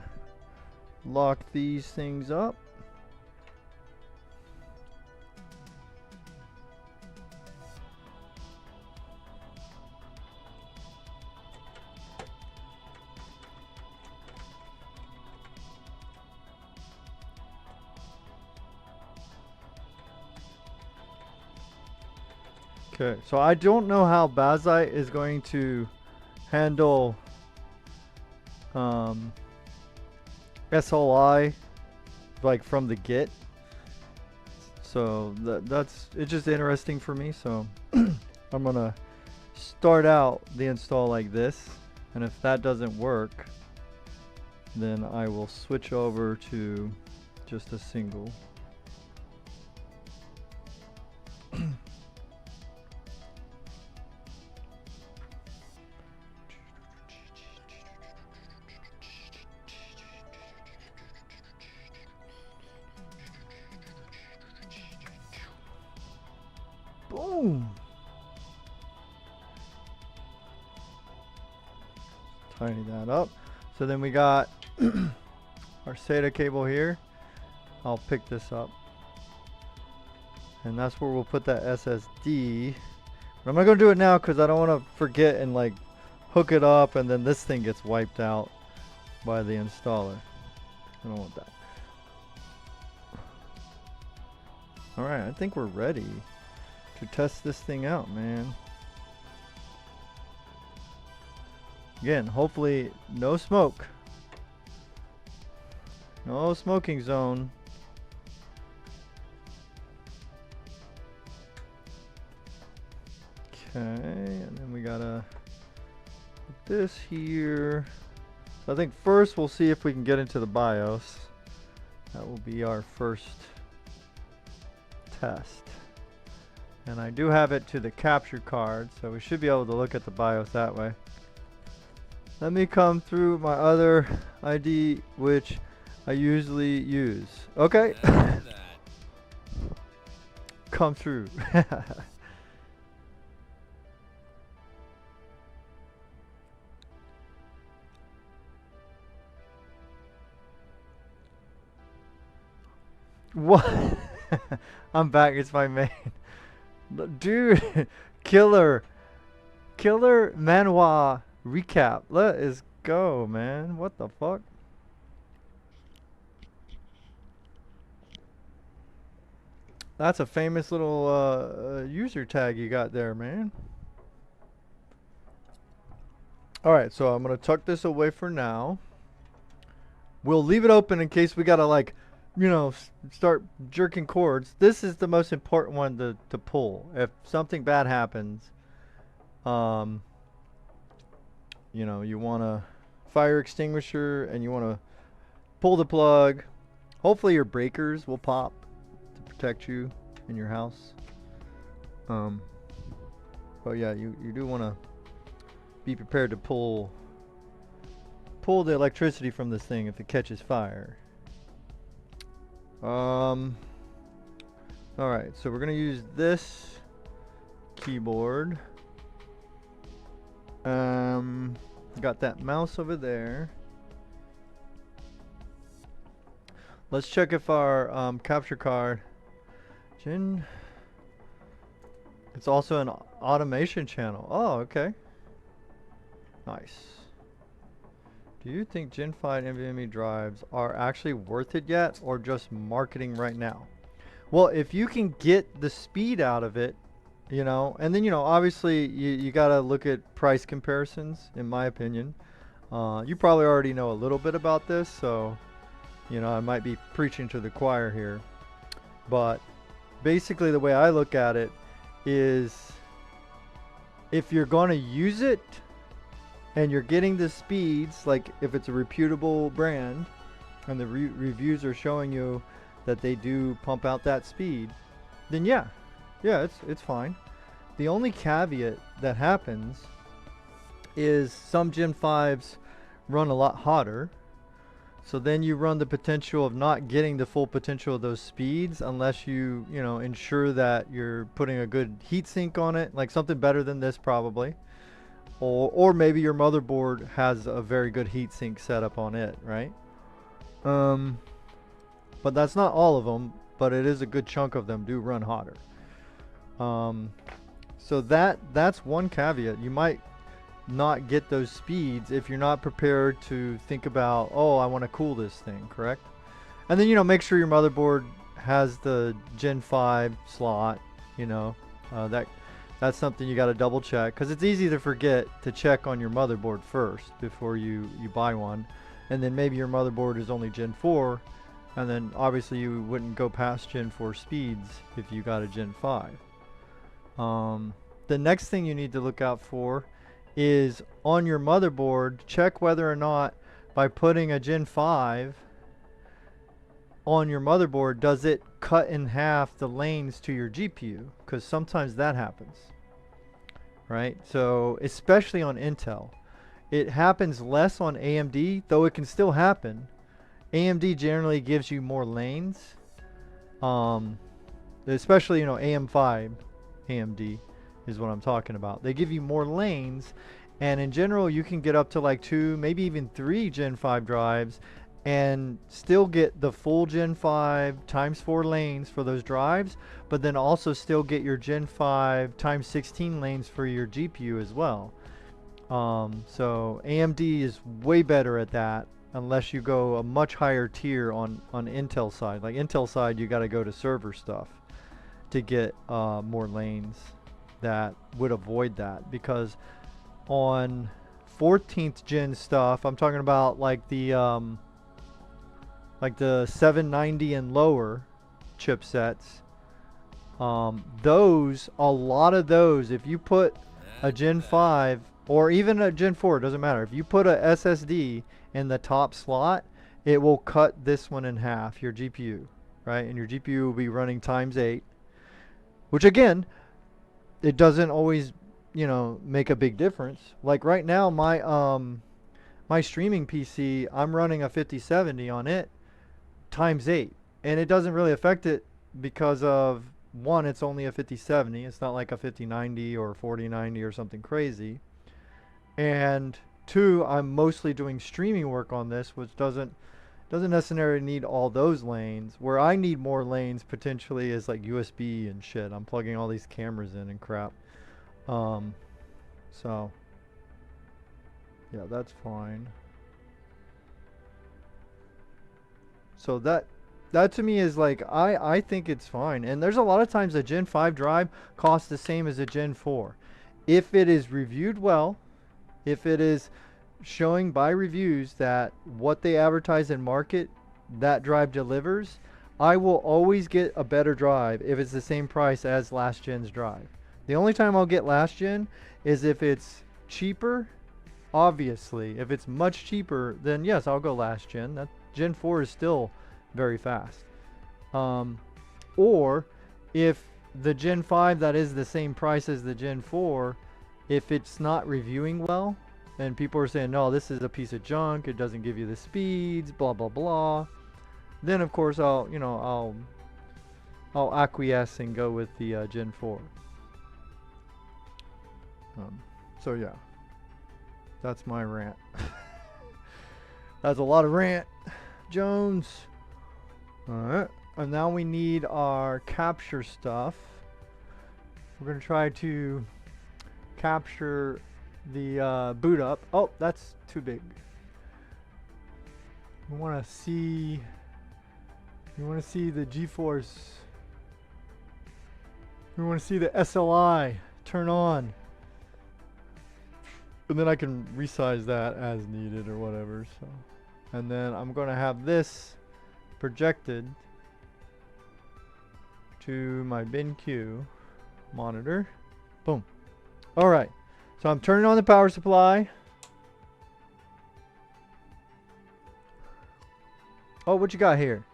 lock these things up. Okay, so I don't know how Bazite is going to handle SLI like from the get, so that's it's just interesting for me. So I'm gonna start out the install like this, and if that doesn't work, then I will switch over to just a single. Boom! Tidy that up. So then we got our SATA cable here. I'll pick this up. And that's where we'll put that SSD. But I'm not going to do it now because I don't want to forget and like hook it up and then this thing gets wiped out by the installer. I don't want that. Alright, I think we're ready to test this thing out, man. Again, hopefully no smoke. No smoking zone. Okay, and then we gotta put this here. So I think first we'll see if we can get into the BIOS. That will be our first test. And I do have it to the capture card, so we should be able to look at the BIOS that way. Let me come through my other ID, which I usually use. Okay. Come through. What? I'm back. It's my main. Dude, killer manhwa recap. Let us go, man. What the fuck? That's a famous little user tag you got there, man. Alright, so I'm gonna tuck this away for now. We'll leave it open in case we gotta, like, you know, start jerking cords. This is the most important one to pull. If something bad happens, you know, you want a fire extinguisher and you want to pull the plug. Hopefully your breakers will pop to protect you in your house. But yeah, you do want to be prepared to pull the electricity from this thing if it catches fire. Alright, so we're gonna use this keyboard. Got that mouse over there. Let's check if our capture card, it's also an automation channel. Oh, okay. Nice. Do you think Gen 5 NVMe drives are actually worth it yet, or just marketing right now? Well, if you can get the speed out of it, you know, and then, you know, obviously you gotta look at price comparisons, in my opinion. You probably already know a little bit about this, so you know I might be preaching to the choir here. But basically the way I look at it is, if you're going to use it and you're getting the speeds, like if it's a reputable brand and the reviews are showing you that they do pump out that speed, then yeah, it's fine. The only caveat that happens is some Gen 5s run a lot hotter, so then you run the potential of not getting the full potential of those speeds unless you know, ensure that you're putting a good heatsink on it, like something better than this probably, or maybe your motherboard has a very good heatsink setup on it, right? But that's not all of them, but it is a good chunk of them do run hotter. So that's one caveat. You might not get those speeds if you're not prepared to think about, oh, I want to cool this thing, correct? And then, you know, make sure your motherboard has the Gen 5 slot, you know, that's something you got to double check, because it's easy to forget to check on your motherboard first before you buy one. And then maybe your motherboard is only Gen 4, and then obviously you wouldn't go past Gen 4 speeds if you got a Gen 5. The next thing you need to look out for is on your motherboard, check whether or not by putting a Gen 5 on your motherboard, does it cut in half the lanes to your GPU, because sometimes that happens, right? So especially on Intel, it happens less on AMD, though it can still happen. AMD generally gives you more lanes, especially, you know, AM5 AMD is what I'm talking about. They give you more lanes, and in general you can get up to like 2, maybe even 3 Gen 5 drives and still get the full Gen 5 times 4 lanes for those drives, but then also still get your Gen 5 times 16 lanes for your GPU as well. So AMD is way better at that, unless you go a much higher tier on Intel side. Like Intel side, you got to go to server stuff to get more lanes that would avoid that, because on 14th gen stuff, I'm talking about like the 790 and lower chipsets, those, a lot of those, if you put a Gen 5 or even a Gen 4, doesn't matter, if you put a SSD in the top slot, it will cut this one in half, your GPU, right? And your GPU will be running times 8, which again, it doesn't always, you know, make a big difference. Like right now, my streaming PC, I'm running a 5070 on it times 8, and it doesn't really affect it because of, one, it's only a 5070. It's not like a 5090 or 4090 or something crazy. And two, I'm mostly doing streaming work on this, which doesn't necessarily need all those lanes. Where I need more lanes potentially is like USB and shit. I'm plugging all these cameras in and crap. So yeah, that's fine. So that to me is like, I think it's fine. And there's a lot of times a Gen 5 drive costs the same as a Gen 4. If it is reviewed well, if it is showing by reviews that what they advertise and market, that drive delivers, I will always get a better drive if it's the same price as last gen's drive. The only time I'll get last gen is if it's cheaper. Obviously, if it's much cheaper, then yes, I'll go last gen. That Gen 4 is still very fast. Or if the Gen 5 that is the same price as the Gen 4, if it's not reviewing well, and people are saying, no, this is a piece of junk, it doesn't give you the speeds, blah blah blah, then of course I'll acquiesce and go with the Gen 4. So yeah, that's my rant. That's a lot of rant, Jones. Alright, and now we need our capture stuff. We're gonna try to capture the boot up. Oh, that's too big. We want to see the GeForce. We want to see the SLI turn on. And then I can resize that as needed or whatever. So, and then I'm gonna have this projected to my BenQ monitor. Boom. All right. So I'm turning on the power supply. Oh, what you got here?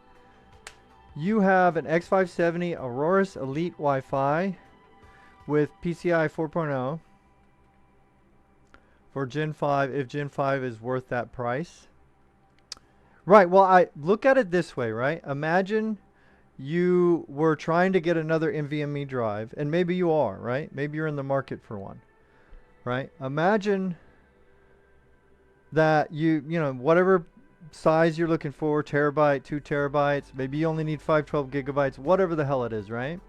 You have an X570 Aurora Elite Wi-Fi with PCI 4.0 for Gen 5, if Gen 5 is worth that price. Right, well, I look at it this way, right? Imagine you were trying to get another NVMe drive, and maybe you are, right? Maybe you're in the market for one, right? Imagine that you know, whatever size you're looking for, terabyte, 2 terabytes, maybe you only need 512 gigabytes, whatever the hell it is, right?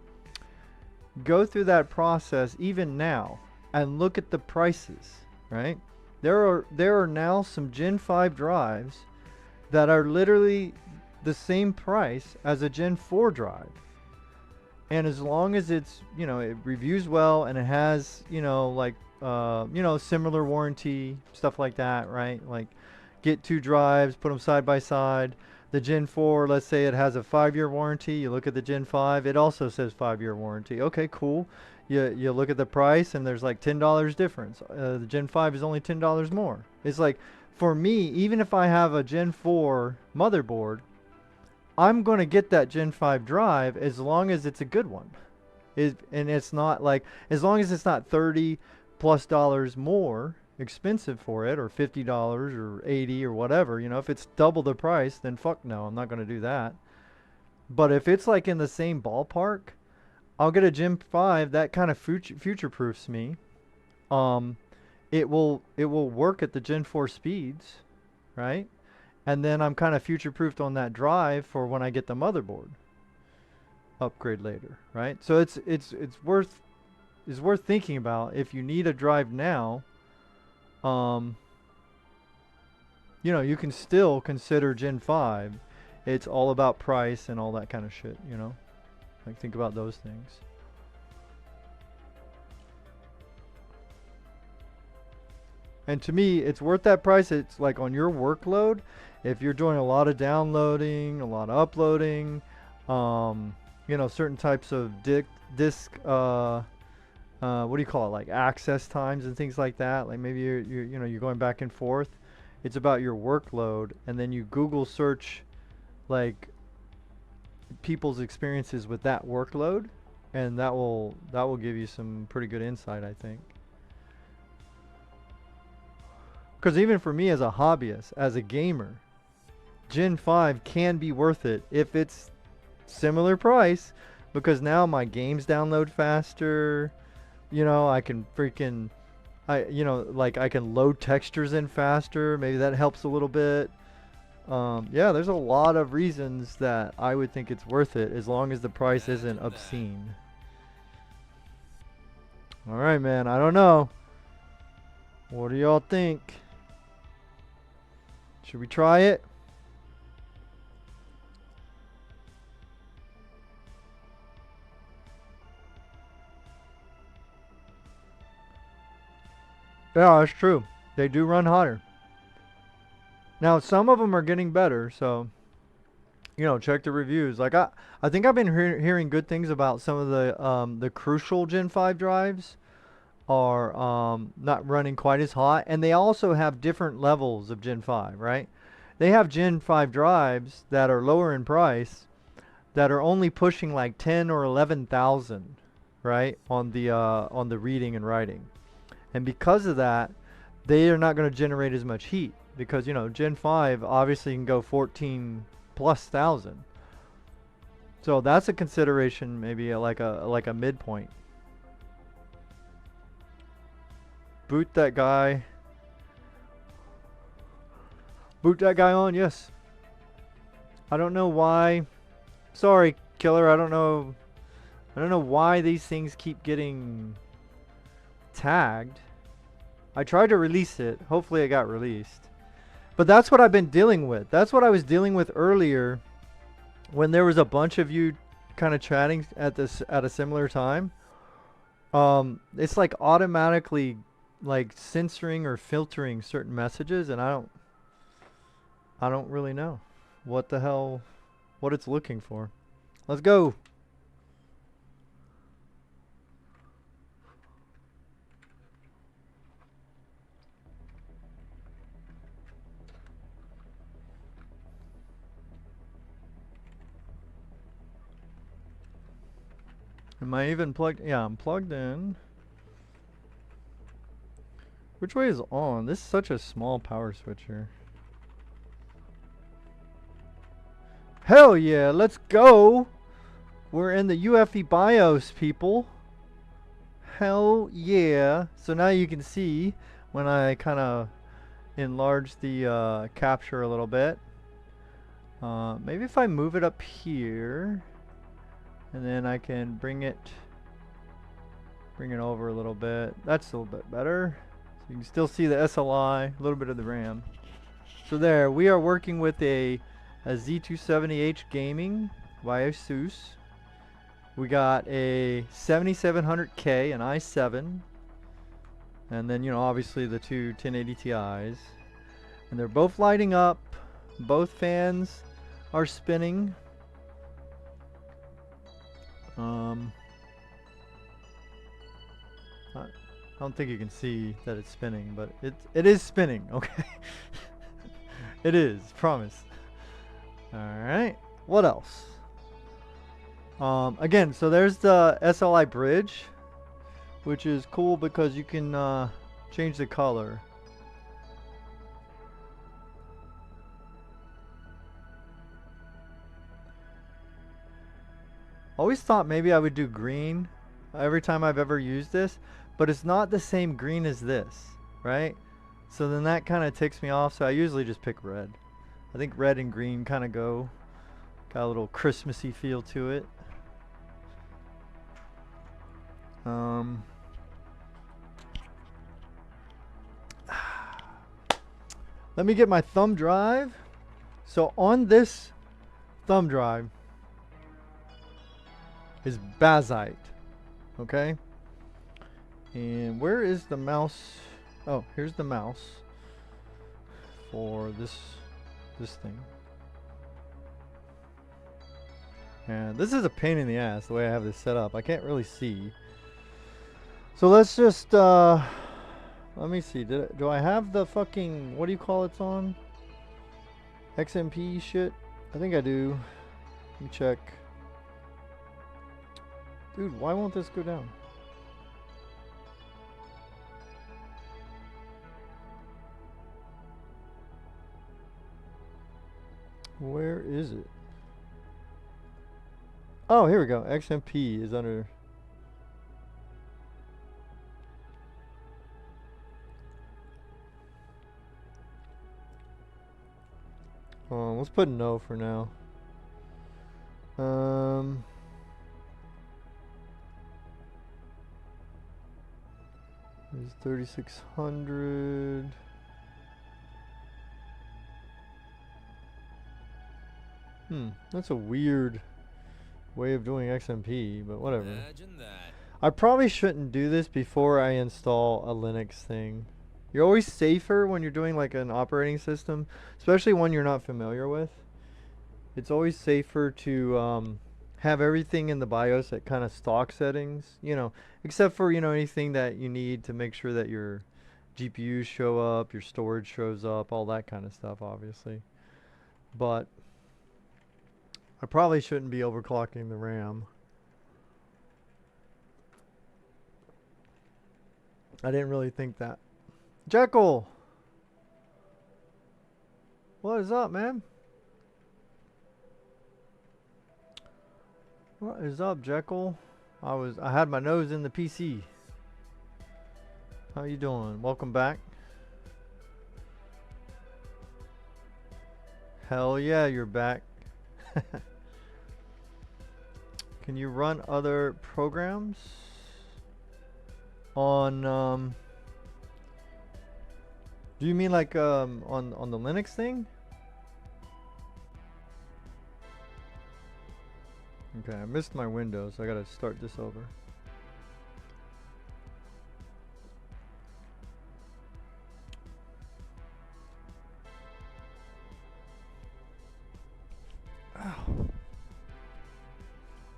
Go through that process even now and look at the prices, right? There are now some Gen 5 drives that are literally the same price as a Gen 4 drive. And as long as it's, you know, it reviews well and it has, you know, like, you know, similar warranty, stuff like that, right? Like, get 2 drives, put them side by side. The Gen 4, let's say it has a 5-year warranty. You look at the Gen 5, it also says 5-year warranty. Okay, cool. You look at the price and there's like $10 difference. The Gen 5 is only $10 more. It's like, for me, even if I have a Gen 4 motherboard, I'm going to get that Gen 5 drive as long as it's a good one. And it's not like, as long as it's not $30+ more expensive for it, or $50 or $80 or whatever. You know, if it's double the price, then fuck no, I'm not going to do that. But if it's like in the same ballpark, I'll get a Gen 5. That kind of future-proofs me. It will work at the Gen 4 speeds, right? And then I'm kind of future-proofed on that drive for when I get the motherboard upgrade later, right? So it's worth thinking about. If you need a drive now, you know, you can still consider Gen 5. It's all about price and all that kind of shit, you know? Like, think about those things. And to me, it's worth that price. It's like on your workload. If you're doing a lot of downloading, a lot of uploading, you know, certain types of disk, what do you call it? Like access times and things like that. Like maybe you know, you're going back and forth. It's about your workload, and then you Google search like people's experiences with that workload, and that will give you some pretty good insight, I think. Because even for me as a hobbyist, as a gamer, Gen 5 can be worth it if it's similar price, because now my games download faster. You know, I can freaking, you know, like I can load textures in faster. Maybe that helps a little bit. Yeah, there's a lot of reasons that I would think it's worth it, as long as the price isn't obscene. All right, man. I don't know. What do y'all think? Should we try it? Yeah, that's true. They do run hotter. Now, some of them are getting better, so, you know, check the reviews. Like, I think I've been hearing good things about some of the crucial Gen 5 drives are not running quite as hot, and they also have different levels of Gen 5, right? They have Gen 5 drives that are lower in price that are only pushing like 10 or 11,000, right, on the reading and writing. And because of that, they are not going to generate as much heat, because, you know, Gen 5 obviously can go 14,000+. So that's a consideration, maybe like a midpoint. Boot that guy. Boot that guy on, yes. I don't know why. Sorry, killer. I don't know why these things keep getting tagged. I tried to release it. Hopefully it got released. But that's what I've been dealing with. That's what I was dealing with earlier when there was a bunch of you kind of chatting at a similar time. It's like automatically like censoring or filtering certain messages, and I don't really know what the hell, what it's looking for. Let's go. Am I even plugged? Yeah, I'm plugged in. Which way is on? This is such a small power switch here. Hell yeah, let's go. We're in the UEFI BIOS, people. Hell yeah. So now you can see when I kind of enlarge the capture a little bit. Maybe if I move it up here, and then I can bring it over a little bit. That's a little bit better. So you can still see the SLI, a little bit of the RAM. So there, we are working with a Z270 H gaming by Asus. We got a 7700K, an i7, and then, you know, obviously the two 1080 Ti's. And they're both lighting up. Both fans are spinning. I don't think you can see that it's spinning, but it is spinning, okay? It is, promise. Alright, what else? Again, so there's the SLI bridge, which is cool because you can change the color. Always thought maybe I would do green every time I've ever used this, but it's not the same green as this, right? So then that kind of ticks me off, so I usually just pick red. I think red and green kind of go. Got a little Christmassy feel to it. Let me get my thumb drive. So on this thumb drive is Bazite, okay? And where is the mouse? Oh, here's the mouse for this thing. And this is a pain in the ass the way I have this set up. I can't really see. So let's just let me see. Do I have the fucking, what do you call it's on? XMP shit? I think I do. Let me check. Dude, why won't this go down? Where is it? Oh, here we go. XMP is under. Let's put no for now. There's 3600. That's a weird way of doing XMP, but whatever. Imagine that. I probably shouldn't do this before I install a Linux thing. You're always safer when you're doing like an operating system, especially one you're not familiar with. It's always safer to have everything in the BIOS at kind of stock settings, you know, except for, you know, anything that you need to make sure that your GPUs show up, your storage shows up, all that kind of stuff, obviously. But I probably shouldn't be overclocking the RAM. I didn't really think that. Jekyll! What is up, man? What is up, Jekyll? I had my nose in the PC. How you doing? Welcome back. Hell yeah, you're back. Can you run other programs on do you mean like on the Linux thing? Okay, I missed my window, so I gotta start this over.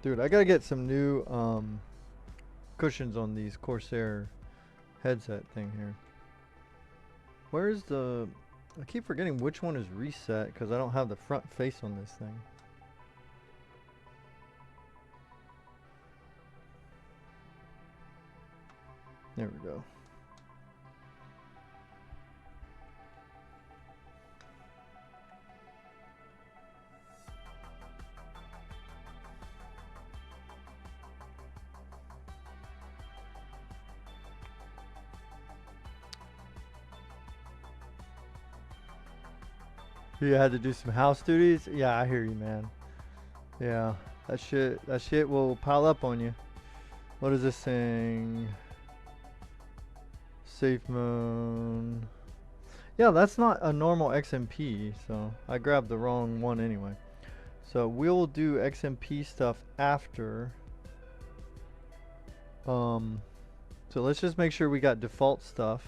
Dude, I gotta get some new cushions on these Corsair headset thing here. Where's the... I keep forgetting which one is reset because I don't have the front face on this thing. There we go. You had to do some house duties? Yeah, I hear you, man. Yeah, that shit will pile up on you. What is this thing? Safe Moon. Yeah, that's not a normal XMP, so I grabbed the wrong one anyway. So we'll do XMP stuff after. So let's just make sure we got default stuff.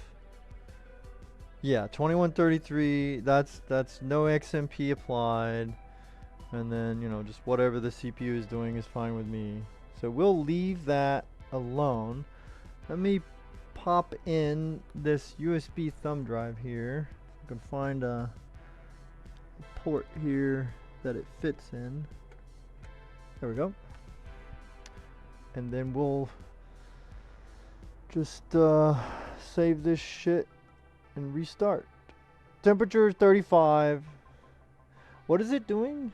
Yeah, 2133, that's no XMP applied. And then, you know, just whatever the CPU is doing is fine with me. So we'll leave that alone. Let me pop in this USB thumb drive here. I can find a port here that it fits in. There we go. And then we'll just save this shit and restart. Temperature 35. What is it doing?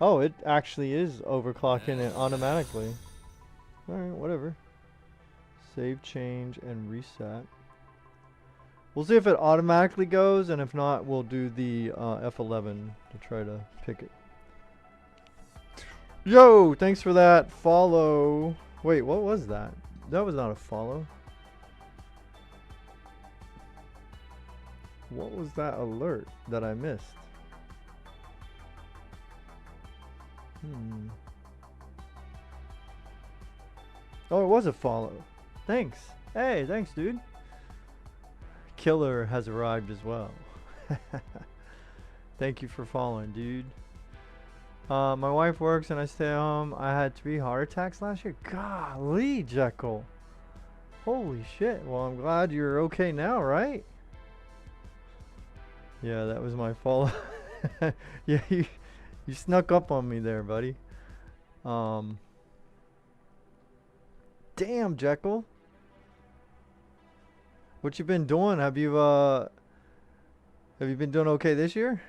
Oh, it actually is overclocking it automatically. Alright, whatever. Save, change, and reset. We'll see if it automatically goes, and if not, we'll do the F11 to try to pick it. Yo, thanks for that follow. Wait, what was that? That was not a follow. What was that alert that I missed? Oh, it was a follow. Thanks. Hey, thanks, dude. Killer has arrived as well. Thank you for following, dude. My wife works and I stay home. I had 3 heart attacks last year. Golly, Jekyll. Holy shit. Well, I'm glad you're okay now, right? Yeah, that was my fault. Yeah, you snuck up on me there, buddy. Damn, Jekyll. What you been doing? Have you been doing okay this year?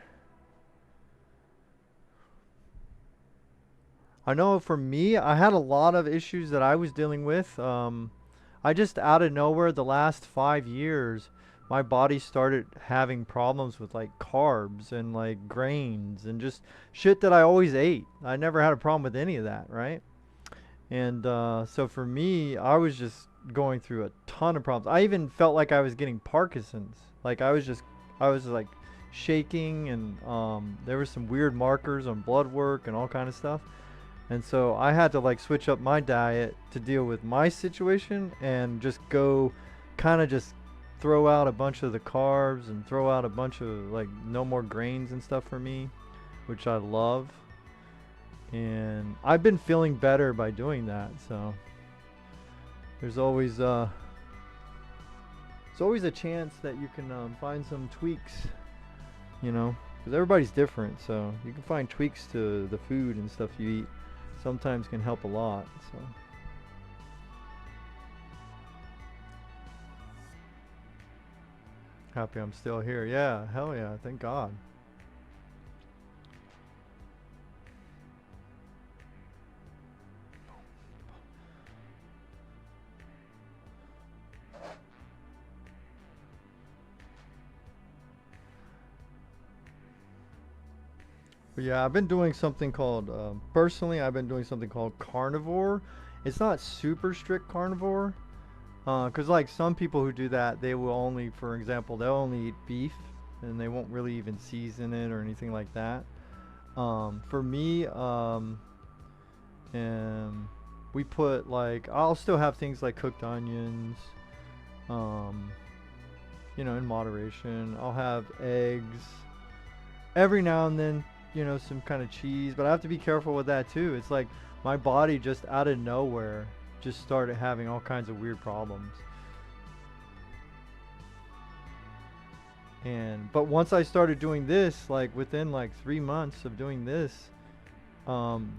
I know for me, I had a lot of issues that I was dealing with. I just out of nowhere the last 5 years, my body started having problems with like carbs and like grains and just shit that I always ate. I never had a problem with any of that, right? And so for me, I was just going through a ton of problems. I even felt like I was getting Parkinson's. Like I was like shaking, and there were some weird markers on blood work and all kind of stuff. And so I had to like switch up my diet to deal with my situation and just go kind of just throw out a bunch of the carbs and throw out a bunch of like no more grains and stuff for me, which I love. And I've been feeling better by doing that. So there's always a chance that you can find some tweaks, you know, because everybody's different. So you can find tweaks to the food and stuff you eat. Sometimes can help a lot. So happy I'm still here. Yeah, hell yeah, thank God. But yeah, I've been doing something called, personally, I've been doing something called carnivore. It's not super strict carnivore, because like some people who do that, they will only, for example, they'll only eat beef, and they won't really even season it or anything like that. For me, we put like, I'll still have things like cooked onions, you know, in moderation. I'll have eggs. Every now and then you know, some kind of cheese, but I have to be careful with that too. It's like my body just out of nowhere just started having all kinds of weird problems. And but once I started doing this, like within like 3 months of doing this,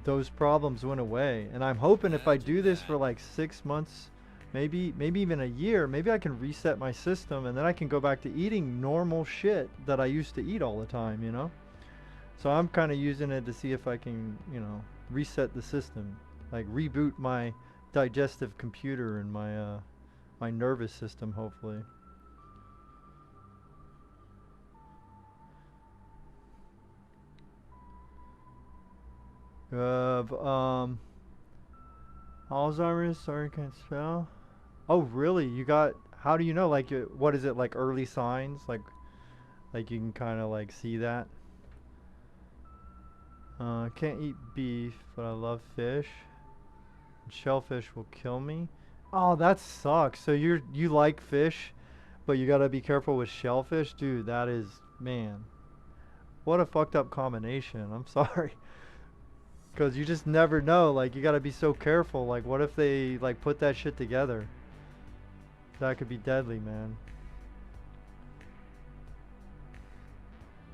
those problems went away. And I'm hoping if I do this for like 6 months, maybe even a year, maybe I can reset my system and then I can go back to eating normal shit that I used to eat all the time, you know? So I'm kind of using it to see if I can, you know, reset the system, like reboot my digestive computer and my my nervous system, hopefully. Alzheimer's, sorry, can't spell. Oh, really? You got, how do you know? Like, what is it, like early signs? Like you can kind of like see that? Can't eat beef, but I love fish. Shellfish will kill me. Oh, that sucks. So you like fish, but you gotta be careful with shellfish? Dude, that is, man. What a fucked up combination. I'm sorry. Because you just never know. Like, you gotta be so careful. Like, what if they, like, put that shit together? That could be deadly, man.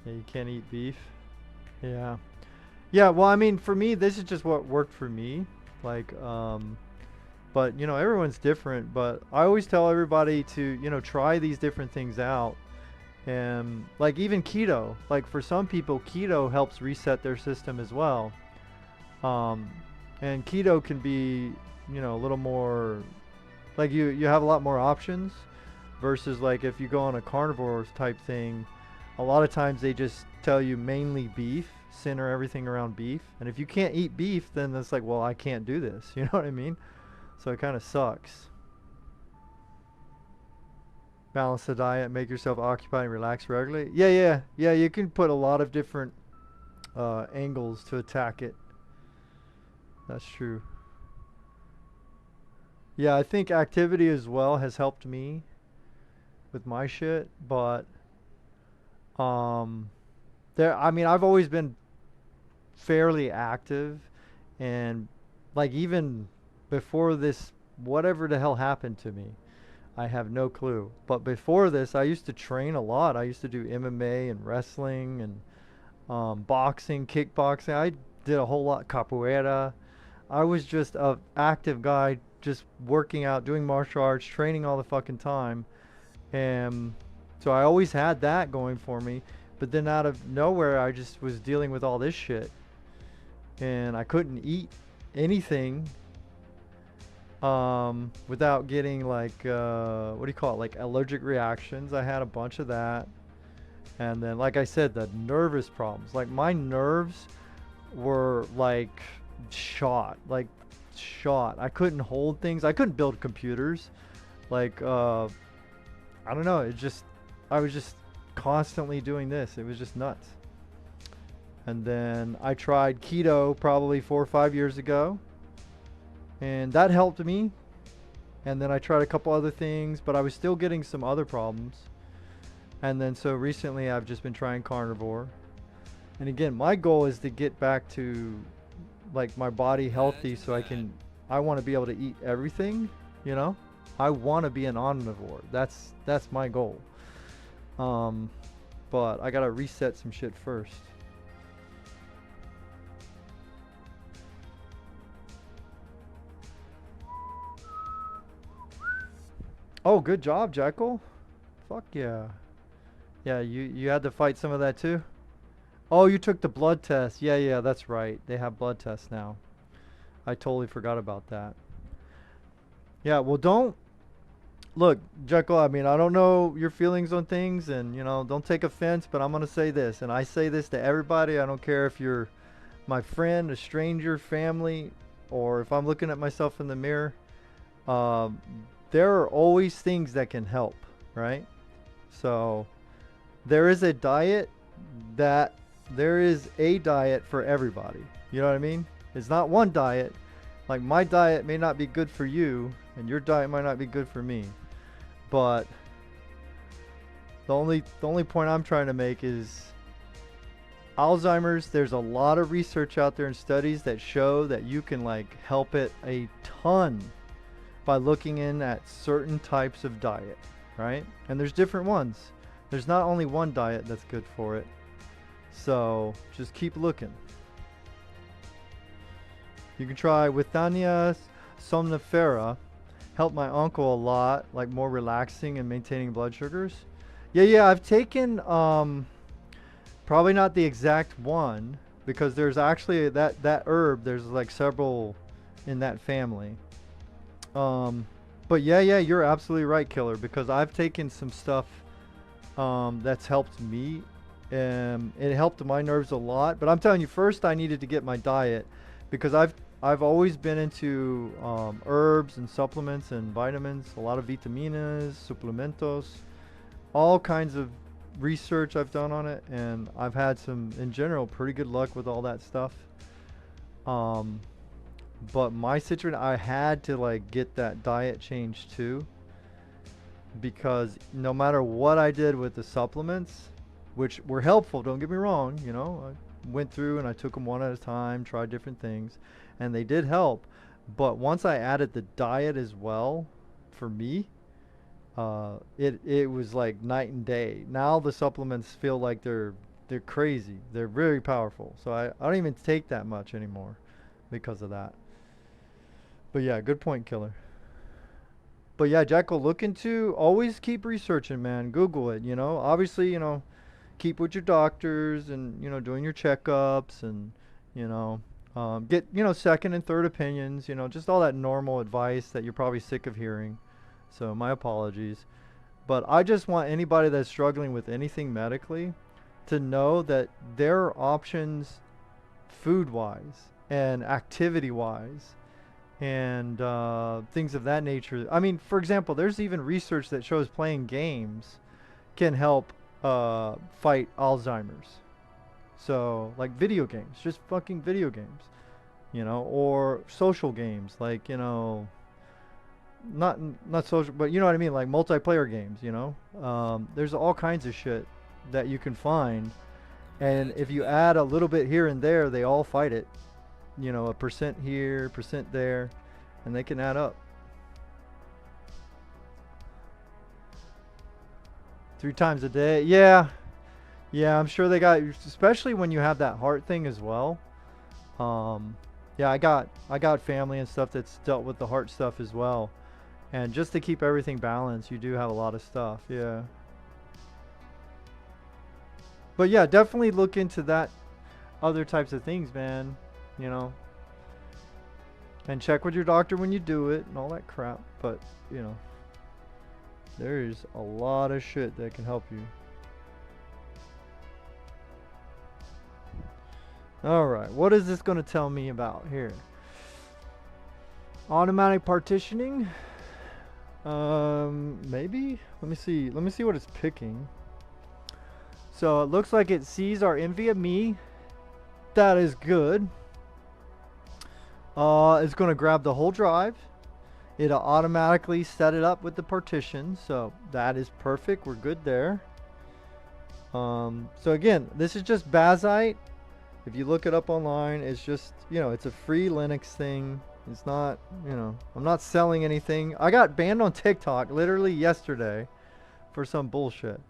Yeah, you can't eat beef. Yeah. Yeah, well, I mean, for me, this is just what worked for me. Like, but, you know, everyone's different. But I always tell everybody to, you know, try these different things out. And, like, even keto. Like, for some people, keto helps reset their system as well. And keto can be, you know, a little more, like you have a lot more options versus like if you go on a carnivore type thing, a lot of times they just tell you mainly beef, center everything around beef. And if you can't eat beef, then it's like, well, I can't do this. You know what I mean? So it kind of sucks. Balance the diet, make yourself occupied and relax regularly. Yeah, you can put a lot of different angles to attack it. That's true. Yeah, I think activity as well has helped me with my shit, but I mean, I've always been fairly active, and like even before this, whatever the hell happened to me, I have no clue. But before this, I used to train a lot. I used to do MMA and wrestling and boxing, kickboxing. I did a whole lot capoeira. I was just a active guy, just working out, doing martial arts, training all the fucking time. And so I always had that going for me. But then out of nowhere, I just was dealing with all this shit. And I couldn't eat anything without getting like, what do you call it? Like allergic reactions. I had a bunch of that. And then, like I said, the nervous problems. Like my nerves were like shot. I couldn't hold things. I couldn't build computers. Like, I don't know. I was just constantly doing this. It was just nuts. And then I tried keto probably 4 or 5 years ago, and that helped me. And then I tried a couple other things, but I was still getting some other problems. And then so recently I've just been trying carnivore. And again, my goal is to get back to like my body healthy, so I want to be able to eat everything, you know? I want to be an omnivore. That's my goal. But I got to reset some shit first. Oh, good job, Jekyll. Fuck yeah. Yeah, you had to fight some of that too? Oh, you took the blood test. Yeah, that's right. They have blood tests now. I totally forgot about that. Yeah, well, look, Jekyll, I mean, I don't know your feelings on things, and, you know, don't take offense, but I'm going to say this, and I say this to everybody. I don't care if you're my friend, a stranger, family, or if I'm looking at myself in the mirror. There are always things that can help, right? So there is a diet for everybody. You know what I mean? It's not one diet. Like my diet may not be good for you, and your diet might not be good for me. But the only point I'm trying to make is Alzheimer's, there's a lot of research out there and studies that show that you can like help it a ton by looking in at certain types of diet, right? And there's different ones. There's not only one diet that's good for it. So just keep looking. You can try Withania somnifera. Helped my uncle a lot, like more relaxing and maintaining blood sugars. Yeah, I've taken probably not the exact one, because there's actually that herb, there's like several in that family. But yeah, you're absolutely right, Killer, because I've taken some stuff that's helped me. It helped my nerves a lot. But I'm telling you, first I needed to get my diet, because I've always been into herbs and supplements and vitamins, a lot of vitaminas, suplementos, all kinds of research I've done on it, and I've had some, in general, pretty good luck with all that stuff. But my situation, I had to like get that diet change too, because no matter what I did with the supplements, which were helpful, don't get me wrong, you know, I went through and I took them one at a time, tried different things, and they did help. But once I added the diet as well, for me, it was like night and day. Now the supplements feel like they're crazy. They're very powerful. So I don't even take that much anymore because of that. But yeah, good point, Killer. But yeah, Jekyll, look into, always keep researching, man. Google it, you know. Obviously, you know, keep with your doctors and, you know, doing your checkups and, you know, get, you know, second and third opinions, you know, just all that normal advice that you're probably sick of hearing. So my apologies. But I just want anybody that's struggling with anything medically to know that there are options food-wise and activity-wise and things of that nature. I mean, for example, there's even research that shows playing games can help fight Alzheimer's. So, like video games, just fucking video games, you know, or social games, like, you know, not social, but you know what I mean, like multiplayer games, you know. There's all kinds of shit that you can find, and if you add a little bit here and there, they all fight it. You know, a percent here, percent there, and they can add up. 3 times a day, yeah, I'm sure they got, especially when you have that heart thing as well. Yeah, I got family and stuff that's dealt with the heart stuff as well. And just to keep everything balanced, you do have a lot of stuff, yeah. But yeah, definitely look into that other types of things, man, you know. And check with your doctor when you do it and all that crap. But, you know, there's a lot of shit that can help you. Alright, what is this going to tell me about here? Automatic partitioning? Maybe? Let me see what it's picking. So it looks like it sees our NVMe. That is good. It's going to grab the whole drive. It'll automatically set it up with the partition. So that is perfect. We're good there. So again, this is just Bazite. If you look it up online, it's just, you know, it's a free Linux thing. It's not, you know, I'm not selling anything. I got banned on TikTok literally yesterday for some bullshit.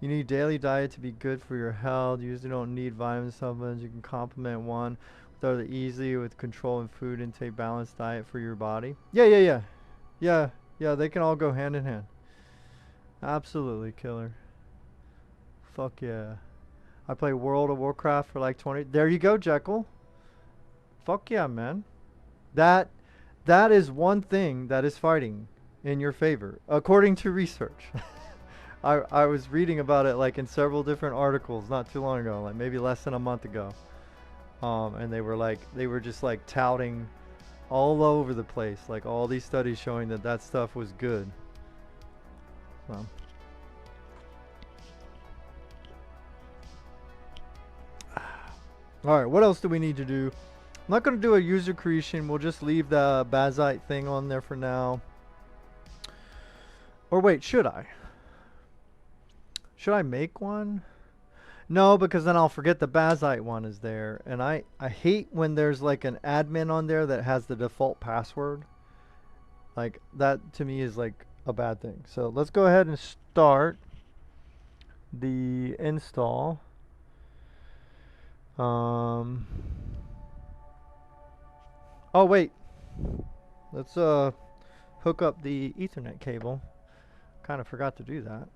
You need daily diet to be good for your health. You usually don't need vitamin supplements. You can complement one with other easily with controlling food intake, balanced diet for your body. Yeah, they can all go hand in hand. Absolutely, Killer. Fuck yeah. I play World of Warcraft for like 20. There you go, Jekyll. Fuck yeah, man. That is one thing that is fighting in your favor, according to research. I was reading about it like in several different articles not too long ago, like maybe less than a month ago. And they were just like touting all over the place, like all these studies showing that stuff was good. So. Alright, what else do we need to do? I'm not going to do a user creation. We'll just leave the Bazite thing on there for now. Or wait, should I? Should I make one? No, because then I'll forget the Bazite one is there. And I hate when there's like an admin on there that has the default password. Like that to me is like a bad thing. So let's go ahead and start the install. Oh wait. Let's hook up the Ethernet cable. Kind of forgot to do that.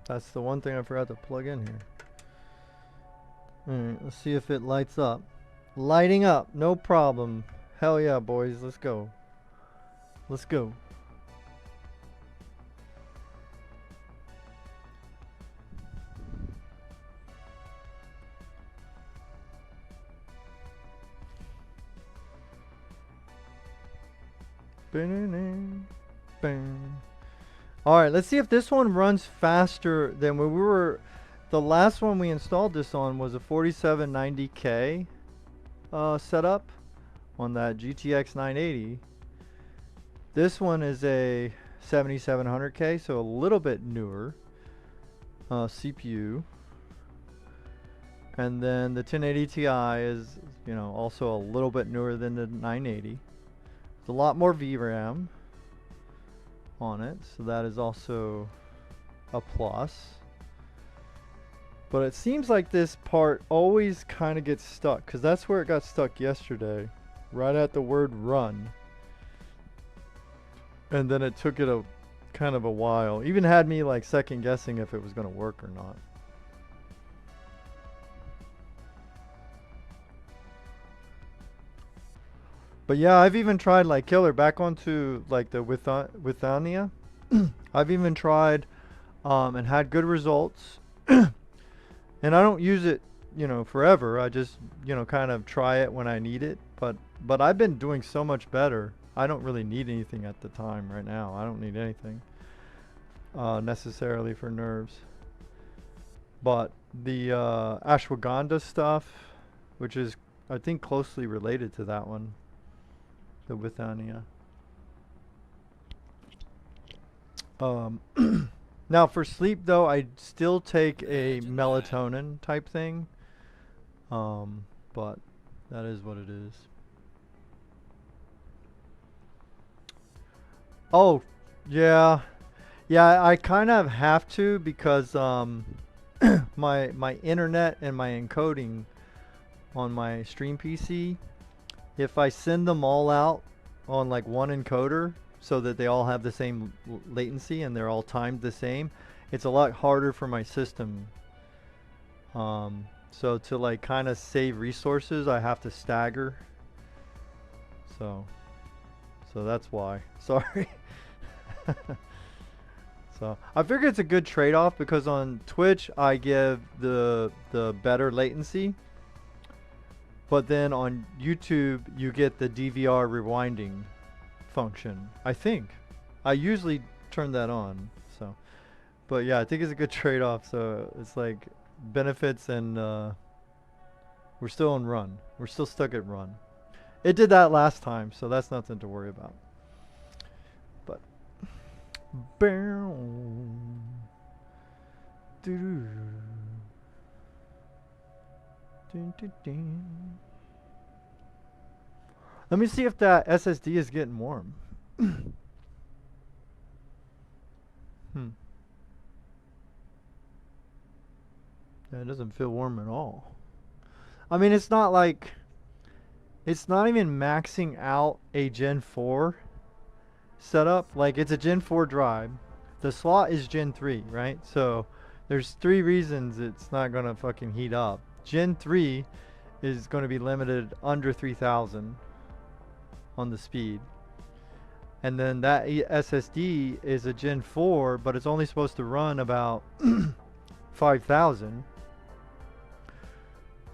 That's the one thing I forgot to plug in here. Alright, let's see if it lights up. Lighting up, no problem. Hell yeah, boys, let's go. Let's go. Alright, let's see if this one runs faster than when we were. The last one we installed this on was a 4790K setup on that GTX 980. This one is a 7700K, so a little bit newer CPU. And then the 1080 Ti is, you know, also a little bit newer than the 980. It's a lot more VRAM on it, so that is also a plus. But it seems like this part always kind of gets stuck, because that's where it got stuck yesterday, right at the word run. And then it took it a kind of a while. Even had me like second guessing if it was going to work or not. But yeah, I've even tried like killer back onto like the Withania. I've even tried and had good results. And I don't use it, you know, forever. I just, you know, kind of try it when I need it. But I've been doing so much better. I don't really need anything at the time right now. I don't need anything necessarily for nerves. But the ashwagandha stuff, which is I think closely related to that one, the Withania. Now for sleep though, I still take a melatonin type thing. But that is what it is. Oh, yeah. Yeah, I kind of have to because my internet and my encoding on my stream PC, if I send them all out on like one encoder so that they all have the same latency and they're all timed the same, it's a lot harder for my system. So to like kind of save resources, I have to stagger. So that's why. Sorry. So I figure it's a good trade-off because on Twitch I give the better latency, but then on YouTube you get the DVR rewinding function. I think I usually turn that on. So, but yeah, I think it's a good trade-off. So it's like benefits and we're still on run. We're still stuck at run. It did that last time, so that's nothing to worry about. But let me see if that SSD is getting warm. Yeah, it doesn't feel warm at all. I mean, it's not like, it's not even maxing out a Gen 4 setup. Like, it's a Gen 4 drive. The slot is Gen 3, right? So there's 3 reasons it's not gonna fucking heat up. Gen 3 is gonna be limited under 3000 on the speed. And then that SSD is a Gen 4, but it's only supposed to run about 5000.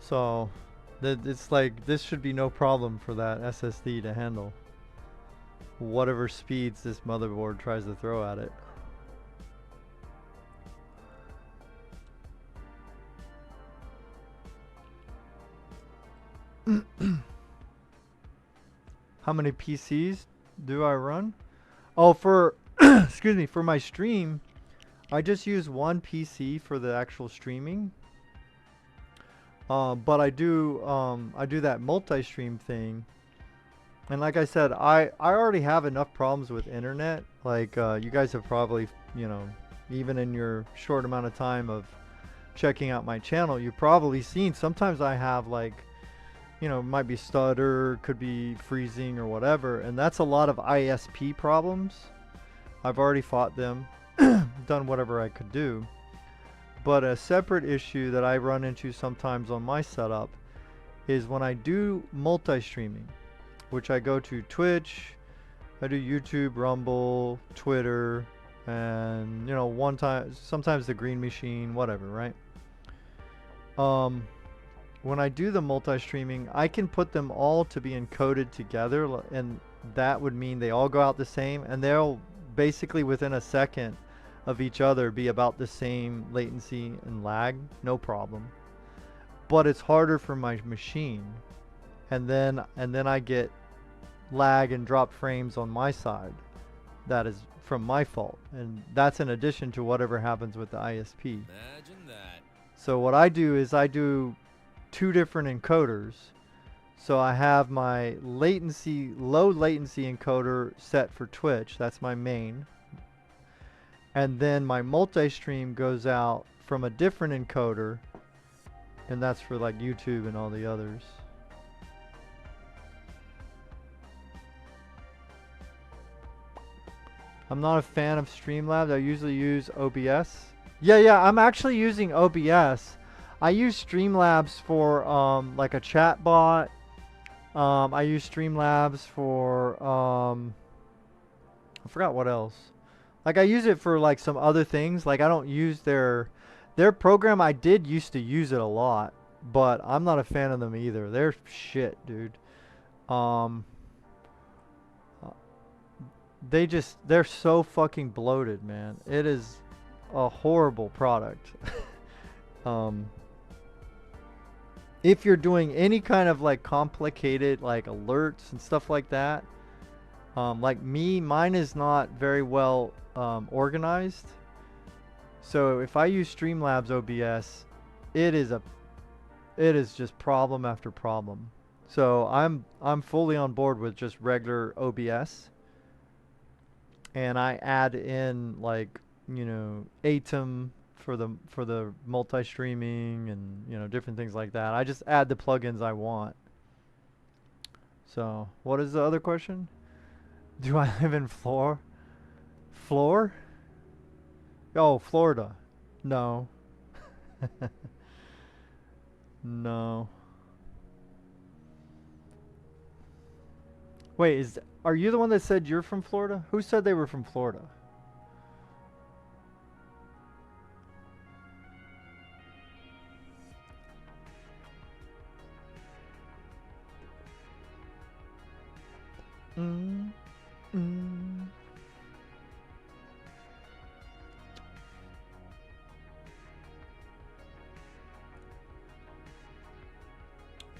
So it's like this should be no problem for that SSD to handle whatever speeds this motherboard tries to throw at it. How many PCs do I run? Oh, for excuse me, for my stream, I just use one PC for the actual streaming. But I do that multi-stream thing. And like I said, I already have enough problems with internet. Like you guys have probably, you know, even in your short amount of time of checking out my channel, you've probably seen sometimes I have like, you know, it might be stutter, could be freezing or whatever, and that's a lot of ISP problems. I've already fought them, done whatever I could do. But a separate issue that I run into sometimes on my setup is when I do multi-streaming, which I go to Twitch, I do YouTube, Rumble, Twitter, and you know, sometimes the Green Machine, whatever, right? When I do the multi-streaming, I can put them all to be encoded together, and that would mean they all go out the same, and they'll basically within a second of each other be about the same latency and lag, no problem. But it's harder for my machine, and then I get lag and drop frames on my side. That is from my fault, and that's in addition to whatever happens with the ISP. Imagine that. So what I do is I do 2 different encoders. So I have my low latency encoder set for Twitch, that's my main. And then my multi-stream goes out from a different encoder, and that's for like YouTube and all the others. I'm not a fan of Streamlabs. I usually use OBS. Yeah, I'm actually using OBS. I use Streamlabs for like a chat bot. I use Streamlabs for I forgot what else. Like I use it for like some other things. Like I don't use their program. I did used to use it a lot, but I'm not a fan of them either. They're shit, dude. They're so fucking bloated, man. It is a horrible product. If you're doing any kind of like complicated like alerts and stuff like that, like mine is not very well organized. So if I use Streamlabs OBS, it is just problem after problem. So I'm fully on board with just regular OBS, and I add in like, you know, Atom for the multi-streaming and, you know, different things like that. I just add the plugins I want. So what is the other question? Do I live in Floor? Oh, Florida. No. No. Wait, are you the one that said you're from Florida? Who said they were from Florida?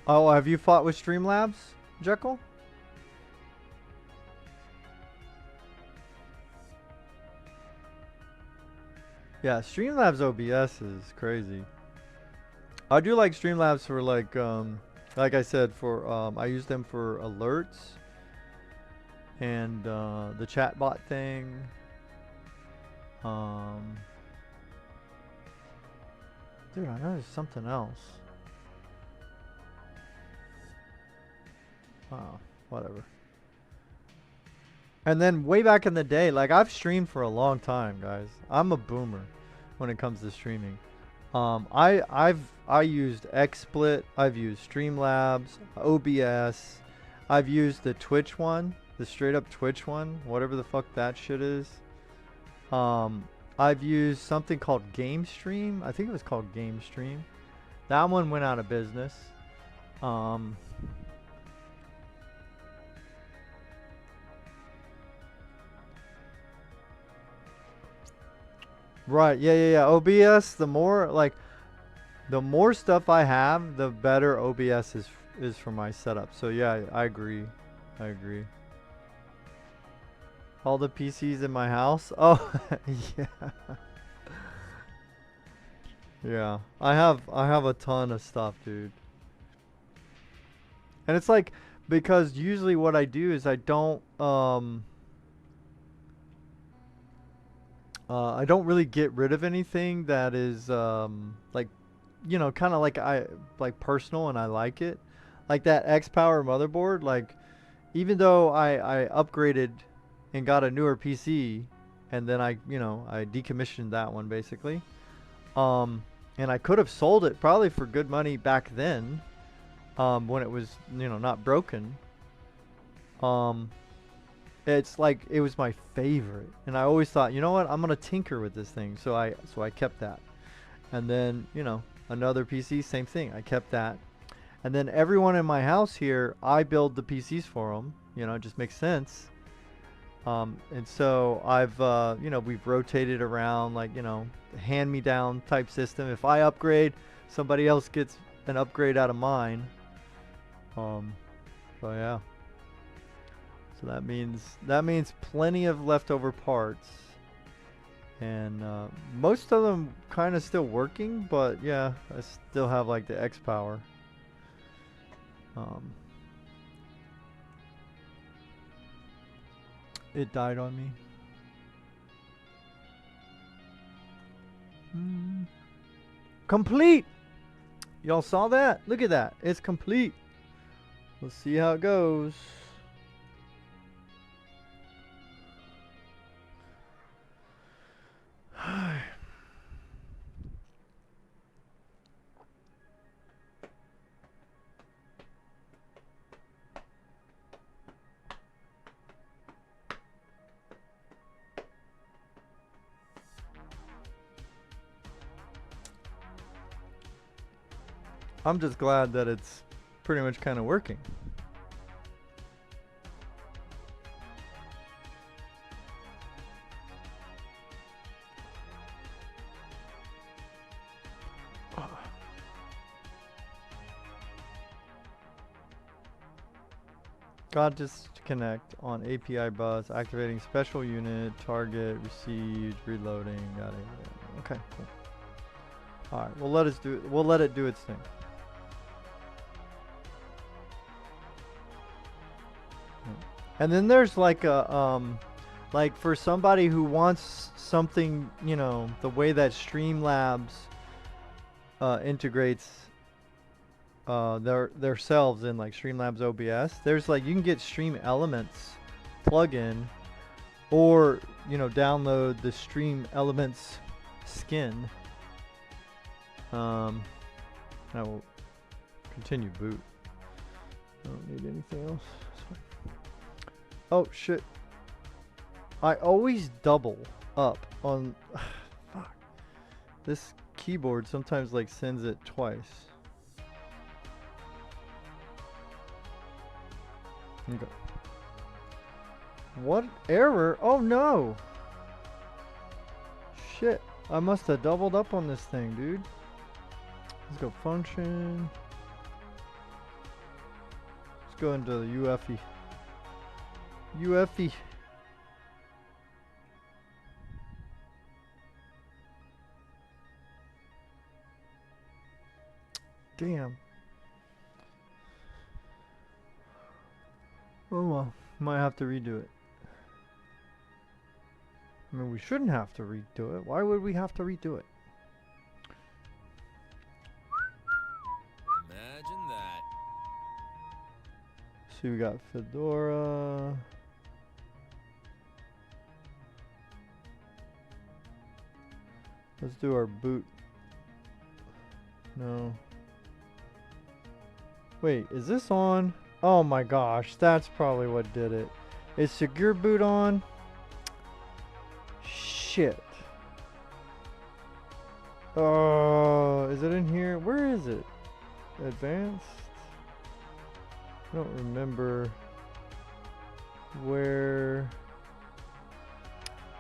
Oh, have you fought with Streamlabs, Jekyll? Yeah, Streamlabs OBS is crazy. I do like Streamlabs for like I said, for I use them for alerts and the chatbot thing. Dude, I know there's something else. Oh, whatever. And then way back in the day, like I've streamed for a long time, guys. I'm a boomer when it comes to streaming. I used XSplit, I've used Streamlabs, OBS, I've used the Twitch one, the straight up Twitch one, whatever the fuck that shit is. I've used something called GameStream. I think it was called GameStream. That one went out of business. Right, yeah. OBS, the more stuff I have, the better OBS is for my setup. So yeah, I agree. All the PCs in my house? Oh, yeah. Yeah, I have a ton of stuff, dude. And it's like because usually what I do is I don't really get rid of anything that is like you know kind of like I like personal and I like it. Like that Xpower motherboard, like even though I upgraded and got a newer PC and then I decommissioned that one basically. Um and I could have sold it probably for good money back then when it was, not broken. Um it's like it was my favorite and I always thought, you know what, I'm gonna tinker with this thing, so I kept that. And then another PC, same thing, I kept that. And then everyone in my house here, I build the PCs for them, it just makes sense. And so I've we've rotated around, like, hand me down type system. If I upgrade, somebody else gets an upgrade out of mine. So yeah. So that means plenty of leftover parts, and most of them kind of still working. But yeah, I still have like the Xpower. Um, it died on me. Complete. Y'all saw that? Look at that. It's complete. Let's see how it goes. I'm just glad that it's pretty much kind of working. Got disconnect on API bus, activating special unit, target, received, reloading, got it. Okay, cool. Alright, we'll let it do its thing. And then there's like a like for somebody who wants something, the way that Streamlabs integrates themselves in like Streamlabs OBS. There's like you can get Stream Elements plugin, or download the Stream Elements skin. I will continue boot. I don't need anything else. Oh shit! I always double up on. Fuck. This keyboard sometimes like sends it twice. Okay. What error? Oh no! Shit! I must have doubled up on this thing, dude. Let's go function. Let's go into the UEFI. UEFI. Damn. Oh well, might have to redo it. I mean, we shouldn't have to redo it. Why would we have to redo it? Imagine that. See, we got Fedora. Let's do our boot. No. Wait, is this on? Oh my gosh, that's probably what did it. Is secure boot on? Shit. Oh, is it in here? Where is it? Advanced? I don't remember where.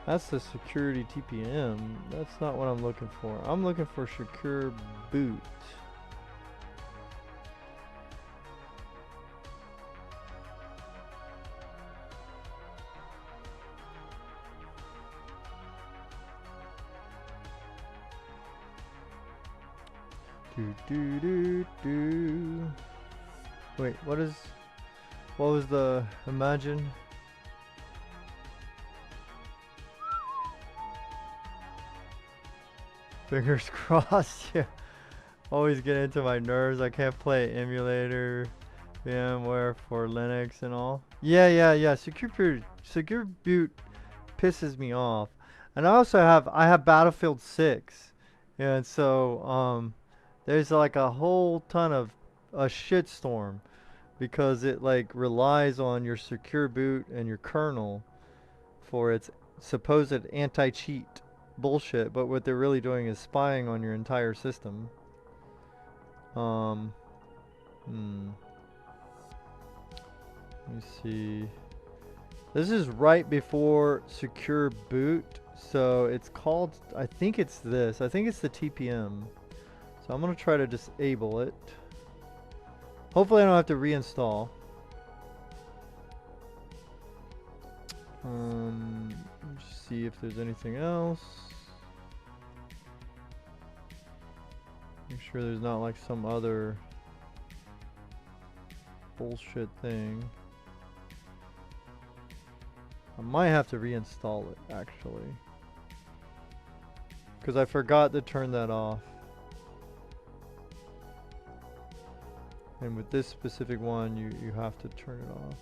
That's the security TPM. That's not what I'm looking for. I'm looking for secure boot. Do do do do. Wait, what was the imagine? Fingers crossed. Yeah. Always get into my nerves. I can't play emulator, VMware for Linux and all. Yeah. Secure boot pisses me off. And I have Battlefield 6. And so there's like a whole ton of a shitstorm because it like relies on your secure boot and your kernel for its supposed anti-cheat bullshit, but what they're really doing is spying on your entire system. Let me see. This is right before secure boot, so it's called, I think it's this. I think it's the TPM. So I'm gonna try to disable it. Hopefully I don't have to reinstall. Let's see if there's anything else. Make sure there's not like some other bullshit thing. I might have to reinstall it actually, because I forgot to turn that off. And with this specific one, you have to turn it off.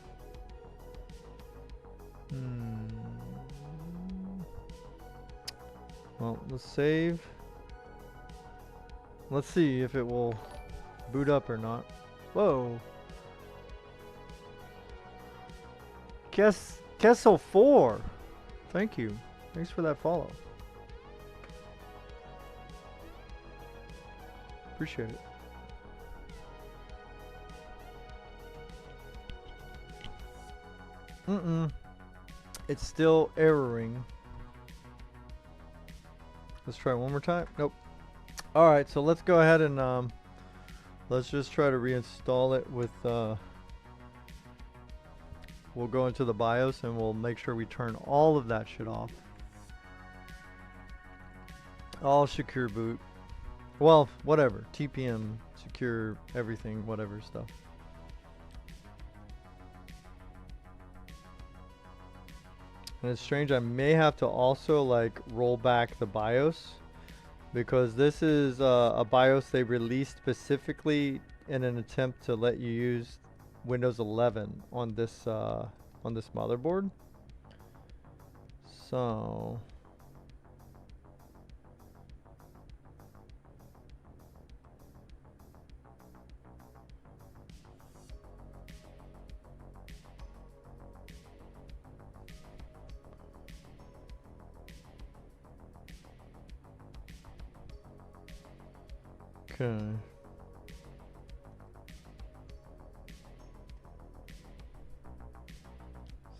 Well, let's save. Let's see if it will boot up or not. Whoa. Kessel 4. Thank you. Thanks for that follow. Appreciate it. It's still erroring. Let's try one more time. Nope. Alright, so let's go ahead and let's just try to reinstall it with we'll go into the BIOS and we'll make sure we turn all of that shit off. All secure boot. Well, whatever. TPM, secure, everything, whatever stuff. And it's strange, I may have to also like roll back the BIOS, because this is a BIOS they released specifically in an attempt to let you use Windows 11 on this motherboard. So okay.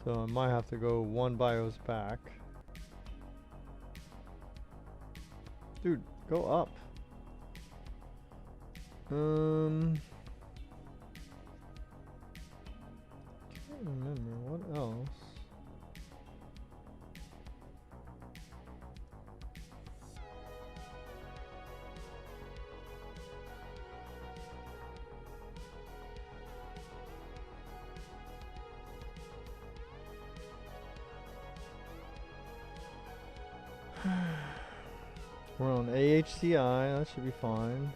So I might have to go one BIOS back. Dude, go up. Can't remember what else. We're on AHCI, that should be fine.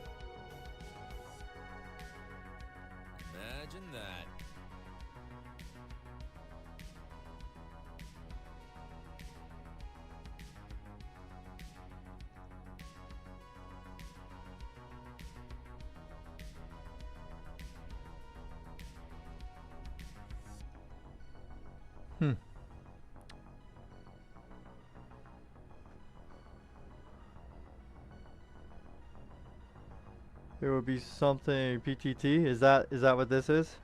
Imagine that. There would be something PTT. Is that what this is?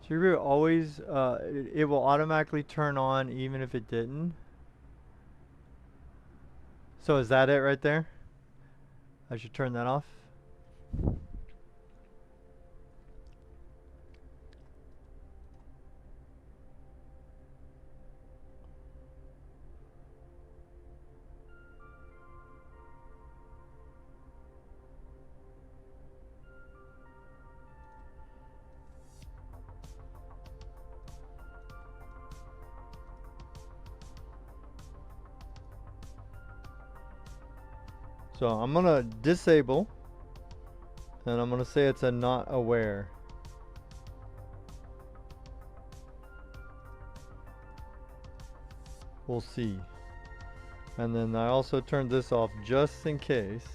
So you always it will automatically turn on even if it didn't. So is that it right there? I should turn that off. So I'm gonna disable, and I'm gonna say it's a not aware. We'll see. And then I also turned this off just in case.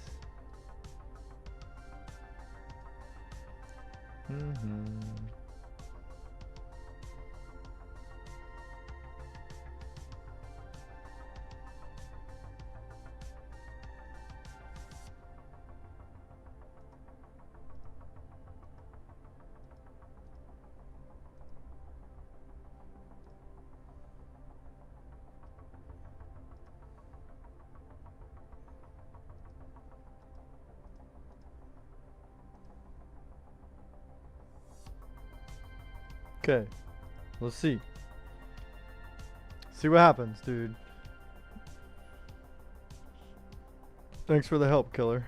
Okay, let's see. See what happens, dude. Thanks for the help, killer.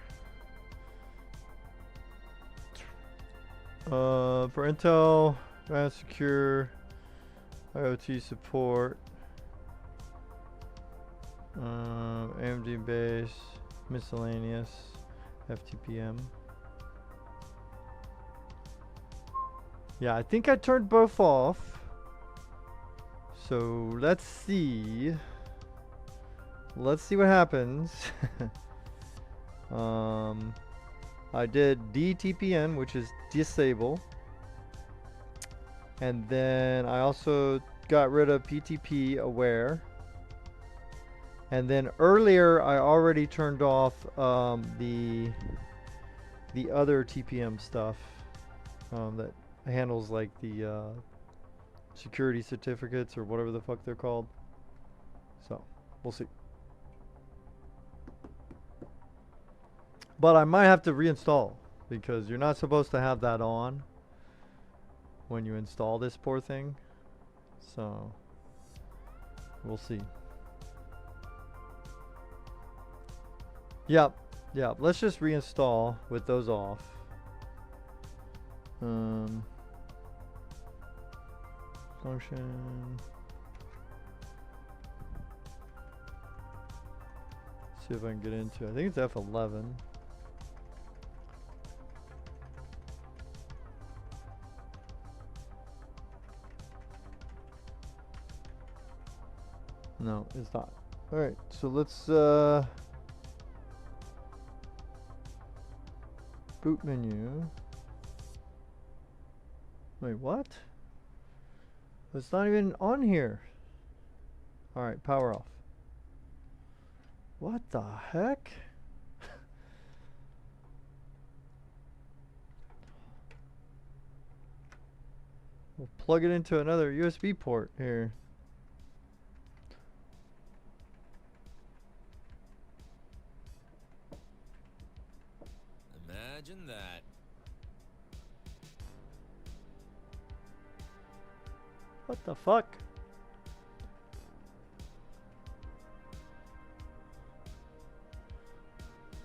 For Intel, advanced secure, IoT support, AMD base, miscellaneous, FTPM. Yeah, I think I turned both off. So let's see. Let's see what happens. I did DTPN, which is disable. And then I also got rid of PTP aware. And then earlier I already turned off the other TPM stuff that handles like the security certificates or whatever the fuck they're called. So we'll see. But I might have to reinstall because you're not supposed to have that on when you install this poor thing. So we'll see. Yep, let's just reinstall with those off. Function. See if I can get into it. I think it's F11. No, it's not. Alright, so let's boot menu. Wait, what? It's not even on here. Alright, power off. What the heck? We'll plug it into another USB port here. Imagine that. What the fuck?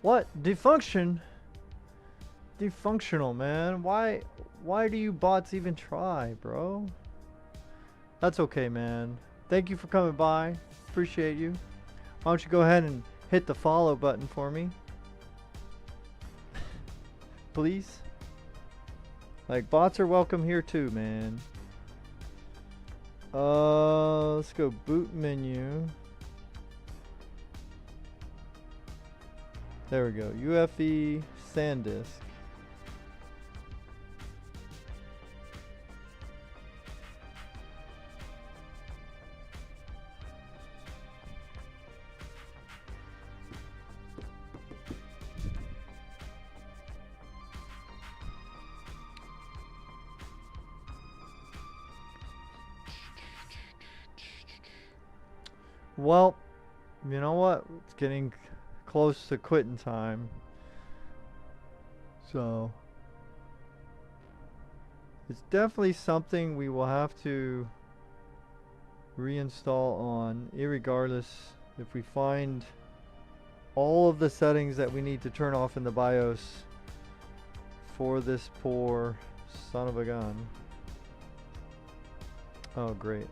What? Defunction? Defunctional, man. Why do you bots even try, bro? That's okay, man. Thank you for coming by. Appreciate you. Why don't you go ahead and hit the follow button for me? Please? Like, bots are welcome here too, man. Let's go boot menu. There we go. UFE SanDisk. Well, you know what? It's getting close to quitting time. So it's definitely something we will have to reinstall on, irregardless if we find all of the settings that we need to turn off in the BIOS for this poor son of a gun. Oh, great.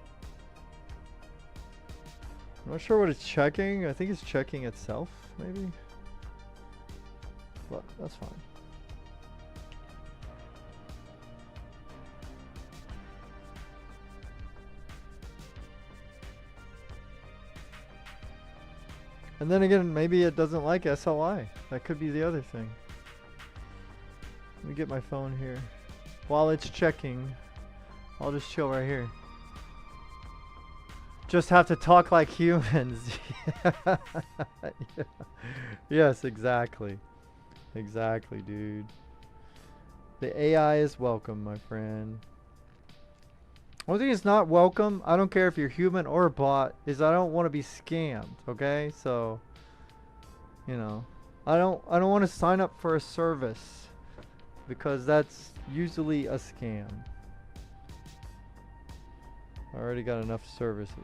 I'm not sure what it's checking. I think it's checking itself, maybe. but that's fine. And then again, maybe it doesn't like SLI. That could be the other thing. Let me get my phone here. While it's checking, I'll just chill right here. Just have to talk like humans. Yeah. Yes, exactly. Exactly, dude. The AI is welcome, my friend. One thing is not welcome, I don't care if you're human or a bot, is I don't want to be scammed, okay? So, you know, I don't want to sign up for a service because that's usually a scam. I already got enough services.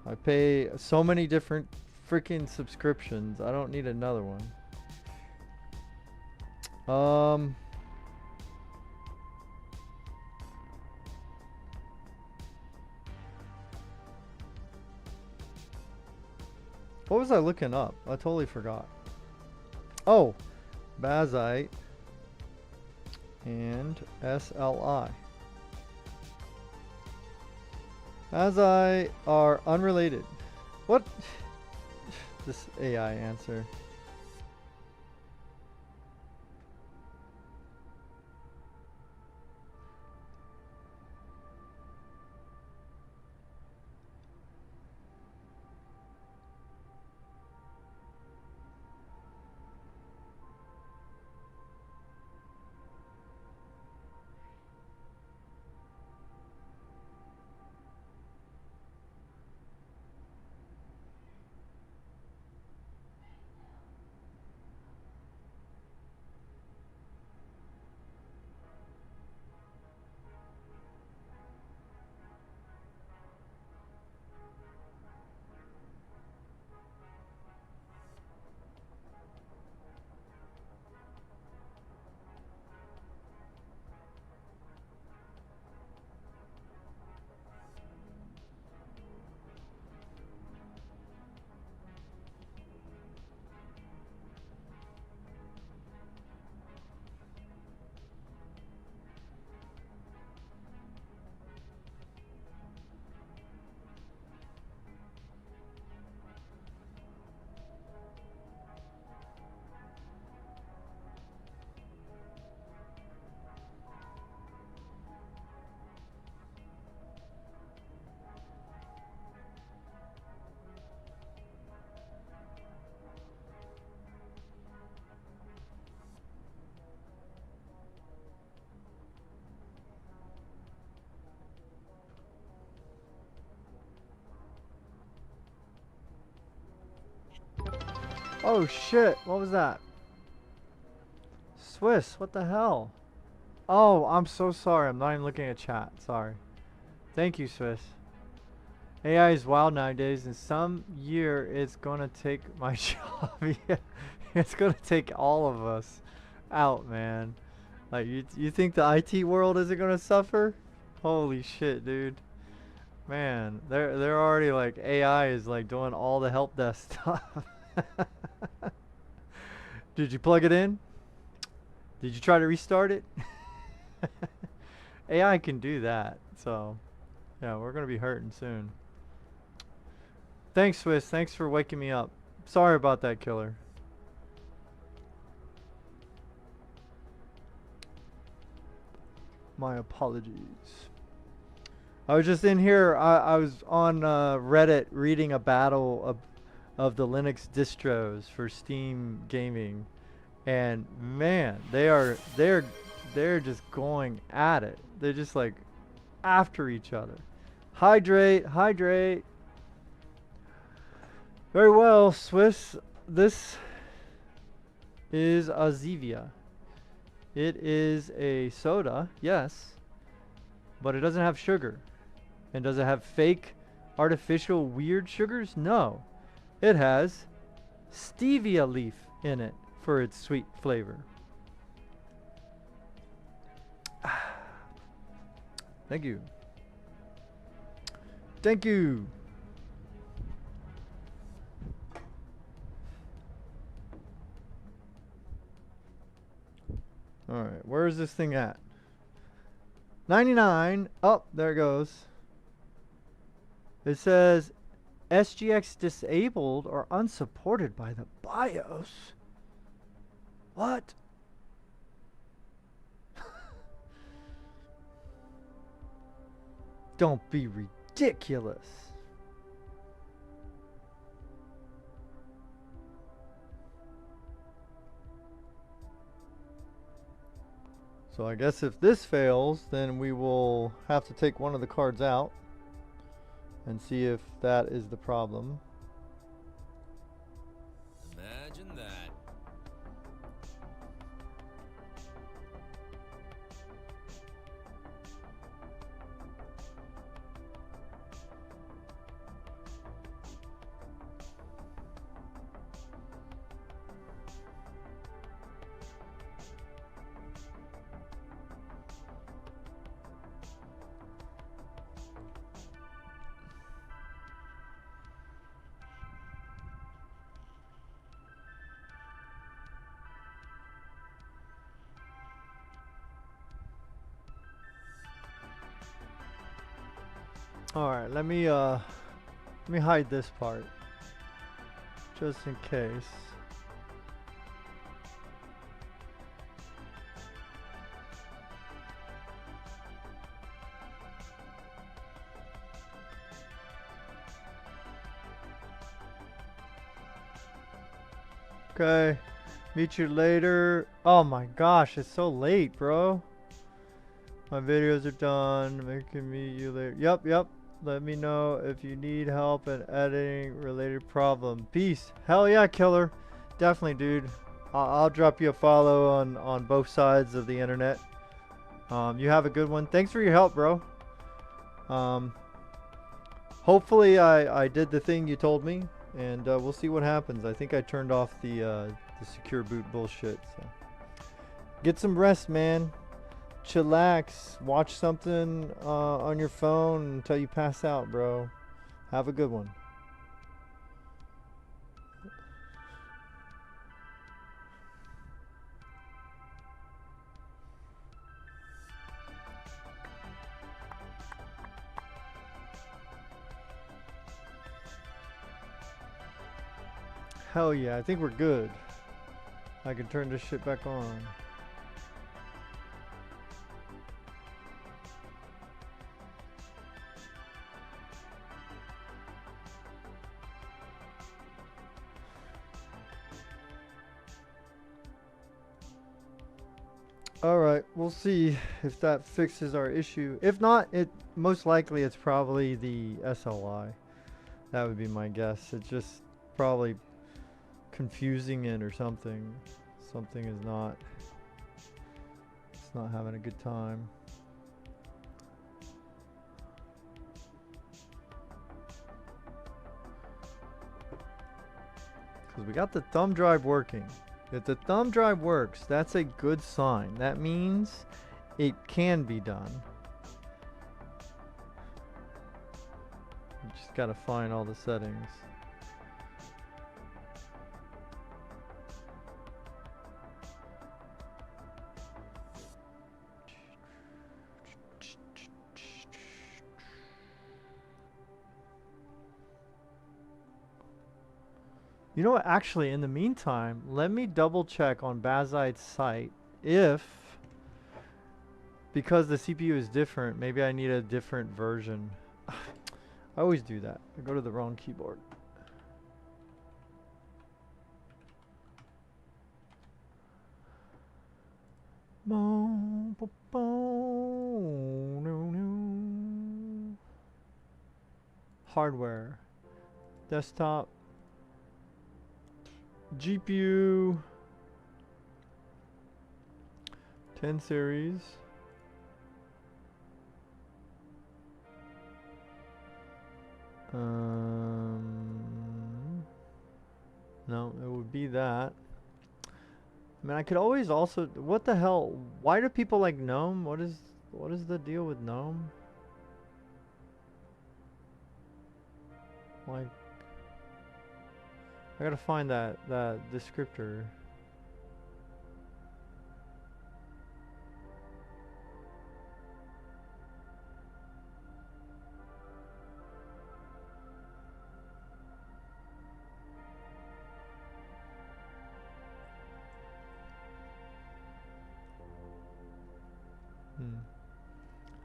I pay so many different freaking subscriptions. I don't need another one. What was I looking up? I totally forgot. Oh, Bazite and SLI. Bazite are unrelated. What? This AI answer. Oh shit, what was that? Swiss, what the hell? Oh, I'm so sorry. I'm not even looking at chat. Sorry. Thank you, Swiss. AI is wild nowadays, and some year it's gonna take my job. Yeah, it's gonna take all of us out, man. Like, you think the IT world isn't gonna suffer? Holy shit, dude. Man, they're already like AI is like doing all the help desk stuff. Did you plug it in? Did you try to restart it? AI can do that, so yeah, we're gonna be hurting soon. Thanks, Swiss. Thanks for waking me up. Sorry about that, killer. My apologies. I was just in here. I was on Reddit reading a battle of the Linux distros for Steam gaming, and man, they're just going at it. They're just like after each other. Hydrate, hydrate. Very well, Swiss. This is a Zevia. It is a soda, yes, but it doesn't have sugar. And does it have fake, artificial, weird sugars? No. It has stevia leaf in it for its sweet flavor. Thank you. Thank you. Alright, where is this thing at? 99. Oh, there it goes. It says SGX disabled or unsupported by the BIOS. What? Don't be ridiculous. So I guess if this fails, then we will have to take one of the cards out and see if that is the problem. Imagine that. All right, let me hide this part just in case. Okay, meet you later. Oh my gosh, it's so late, bro. My videos are done. Making meet you later. Yep. Let me know if you need help in editing related problem. Peace. Hell yeah, killer. Definitely, dude. I'll drop you a follow on both sides of the internet. You have a good one. Thanks for your help, bro. Hopefully I did the thing you told me, and we'll see what happens. I think I turned off the secure boot bullshit. So get some rest, man. Chillax, watch something on your phone until you pass out, bro. Have a good one. Hell yeah, I think we're good. I can turn this shit back on. Alright, we'll see if that fixes our issue. If not, most likely it's probably the SLI. That would be my guess. It's just probably confusing it or something. Something is not, it's not having a good time. Because we got the thumb drive working. If the thumb drive works, that's a good sign. That means it can be done. You just gotta find all the settings. You know what, actually, in the meantime, let me double check on Bazite's site if, because the CPU is different, maybe I need a different version. I always do that. I go to the wrong keyboard. Hardware. Desktop. GPU 10 series. No, it would be that. I mean, I could always also, what the hell? Why do people like GNOME? What is the deal with GNOME? Like, I gotta find that descriptor.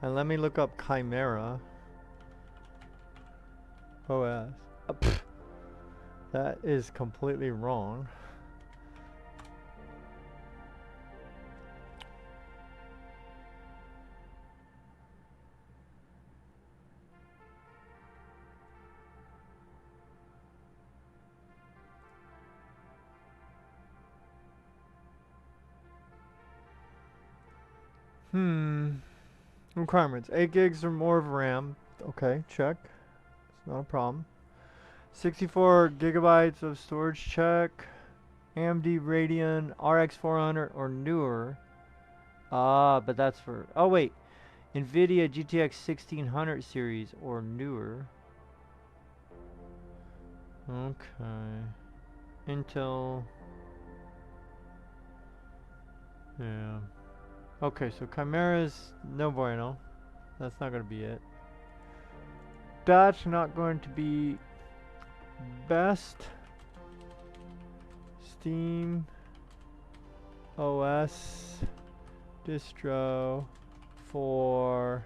And let me look up Chimera OS. That is completely wrong. Requirements. 8 gigs or more of RAM. Okay, check. It's not a problem. 64 gigabytes of storage, check. AMD Radeon RX 400 or newer. But that's for... Oh, wait. NVIDIA GTX 1600 series or newer. Okay. Intel. Yeah. Okay, so Chimera's no bueno. That's not going to be it. That's not going to be best. SteamOS distro for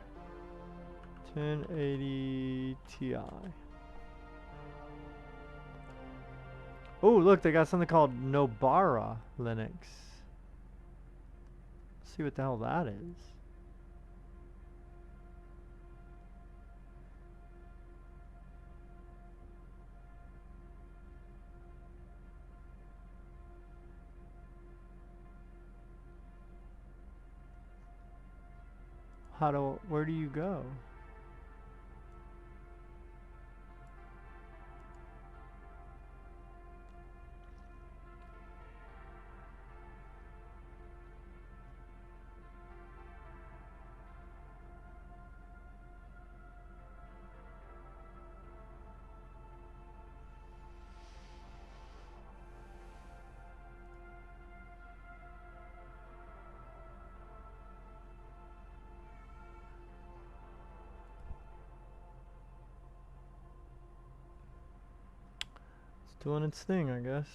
1080 Ti. Oh, look, they got something called Nobara Linux. Let's see what the hell that is. Where do you go? It's doing its thing, I guess.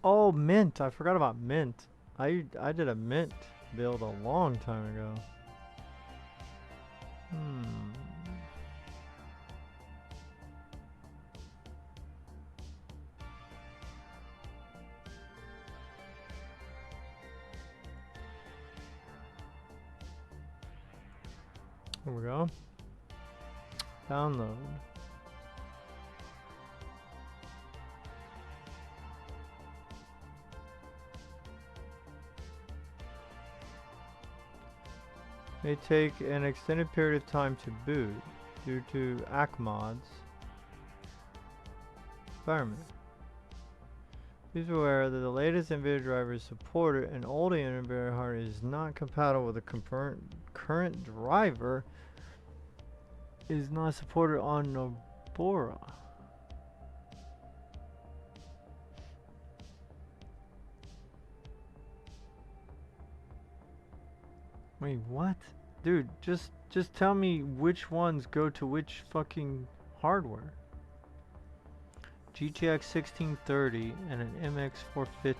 Oh, Mint. I forgot about Mint. I did a Mint build a long time ago. Here we go. Download. May take an extended period of time to boot due to ACMODs. Environment. Please be aware that the latest NVIDIA drivers supported and older NVIDIA hardware is not compatible with the current driver is not supported on Nobara. Wait, what? Dude, just tell me which ones go to which fucking hardware. GTX 1630 and an MX 450.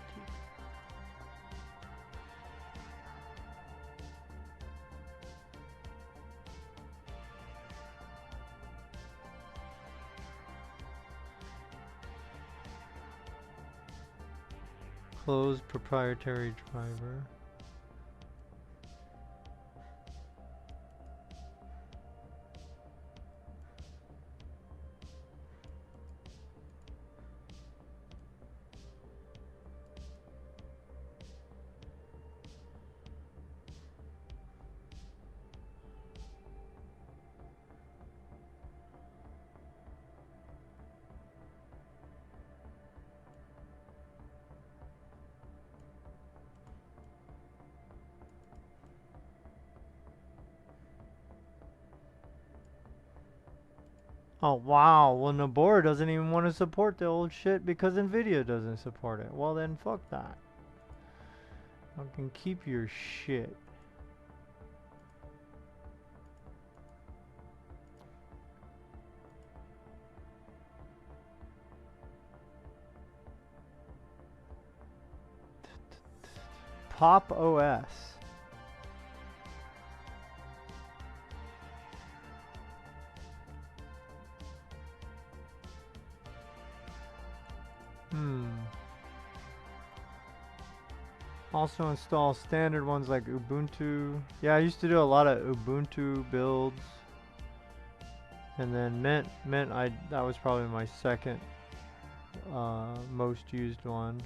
Closed proprietary driver. Oh wow, well Nabor doesn't even want to support the old shit because Nvidia doesn't support it. Well then fuck that. Fucking keep your shit. Pop OS. Also install standard ones like Ubuntu. Yeah, I used to do a lot of Ubuntu builds. And then Mint that was probably my second most used one.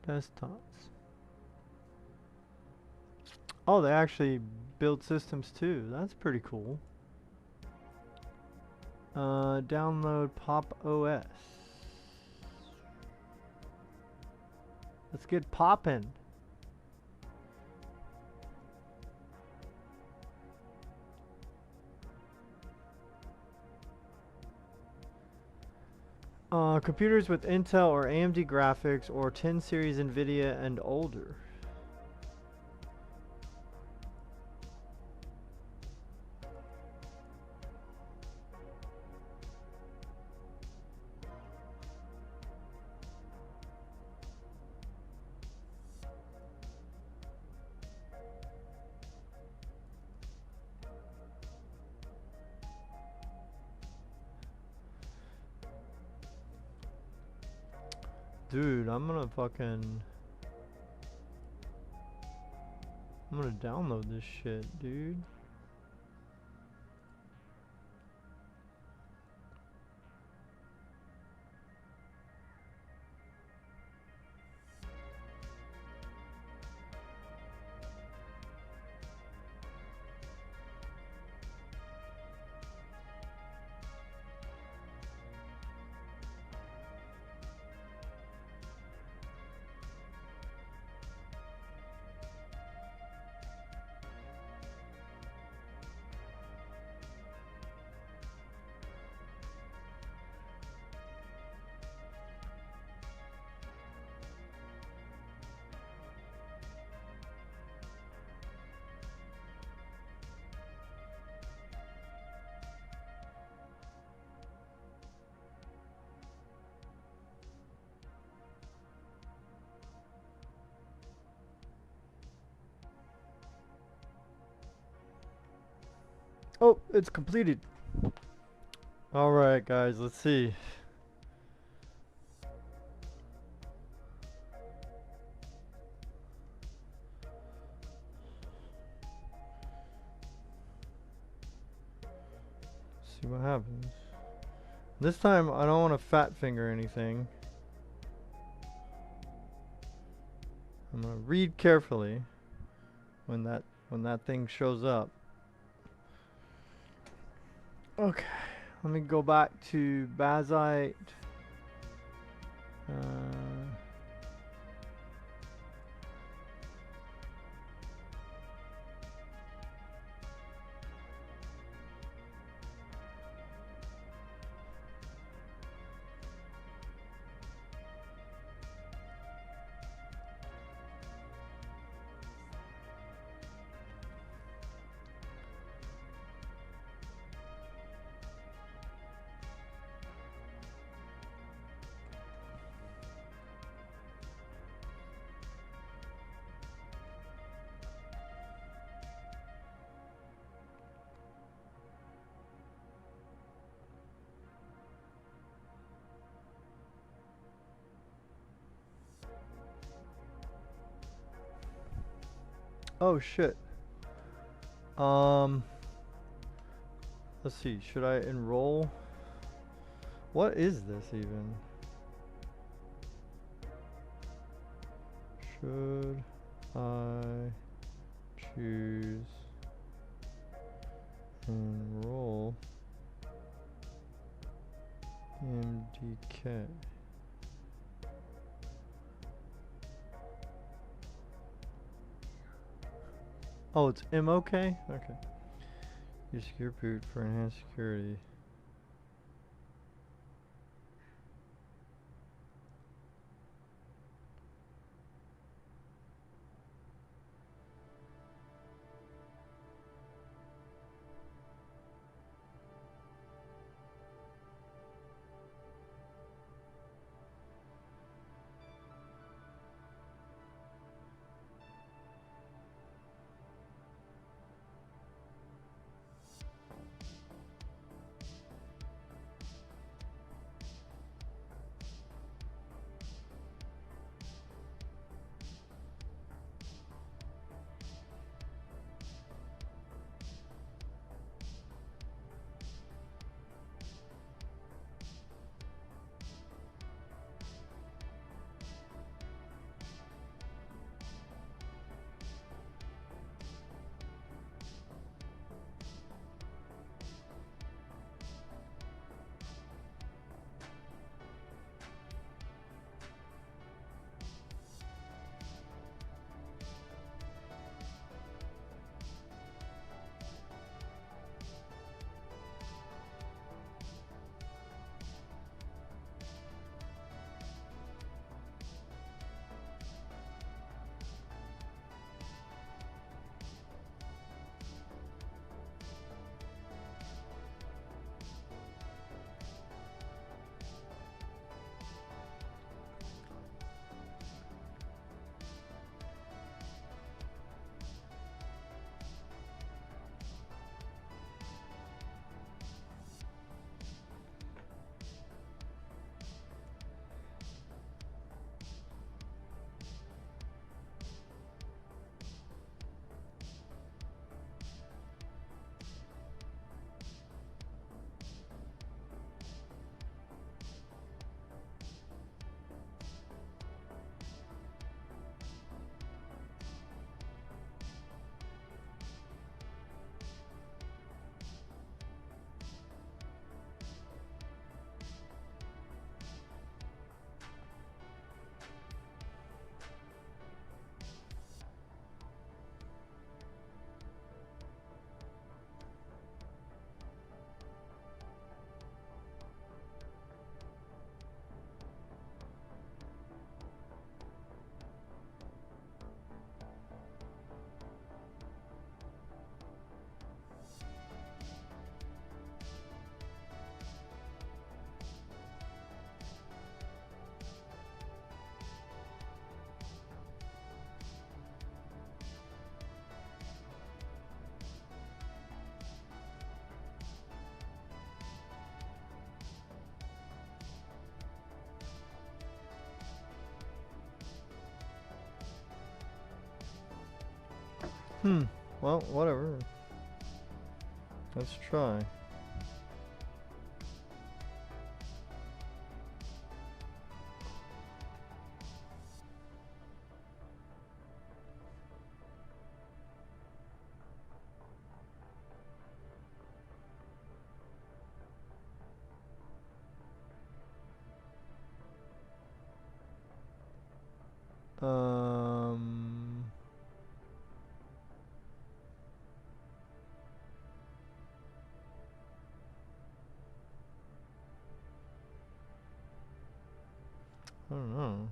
Desktops. Oh, they actually build systems too. That's pretty cool. Download Pop OS. Let's get poppin'. Computers with Intel or AMD graphics or 10 series NVIDIA and older. Dude, I'm gonna download this shit, dude. Oh, it's completed. Alright guys, let's see. See what happens. This time I don't want to fat finger anything. I'm gonna read carefully when that thing shows up. Okay, let me go back to Bazite. Oh shit. Let's see, should I enroll? What is this even? Should I choose enroll MDK? Oh, it's MOK? Okay. Use secure boot for enhanced security. Well, whatever. Let's try. I don't know.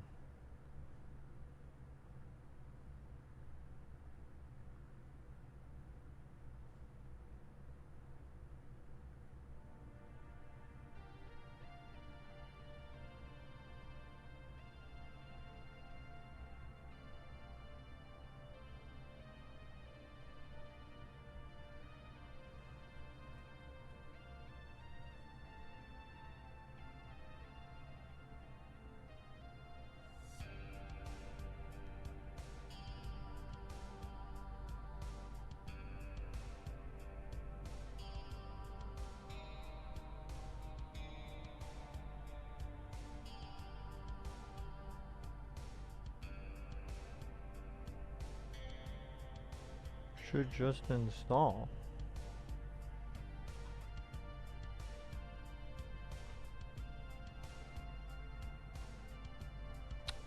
Should just install.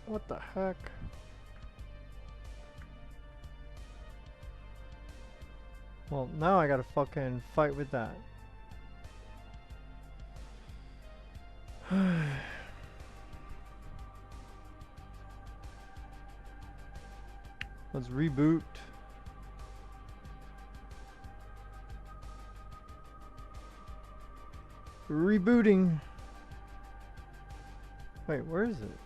What the heck? Well, now I gotta fucking fight with that. Let's reboot. Rebooting. Wait, where is it?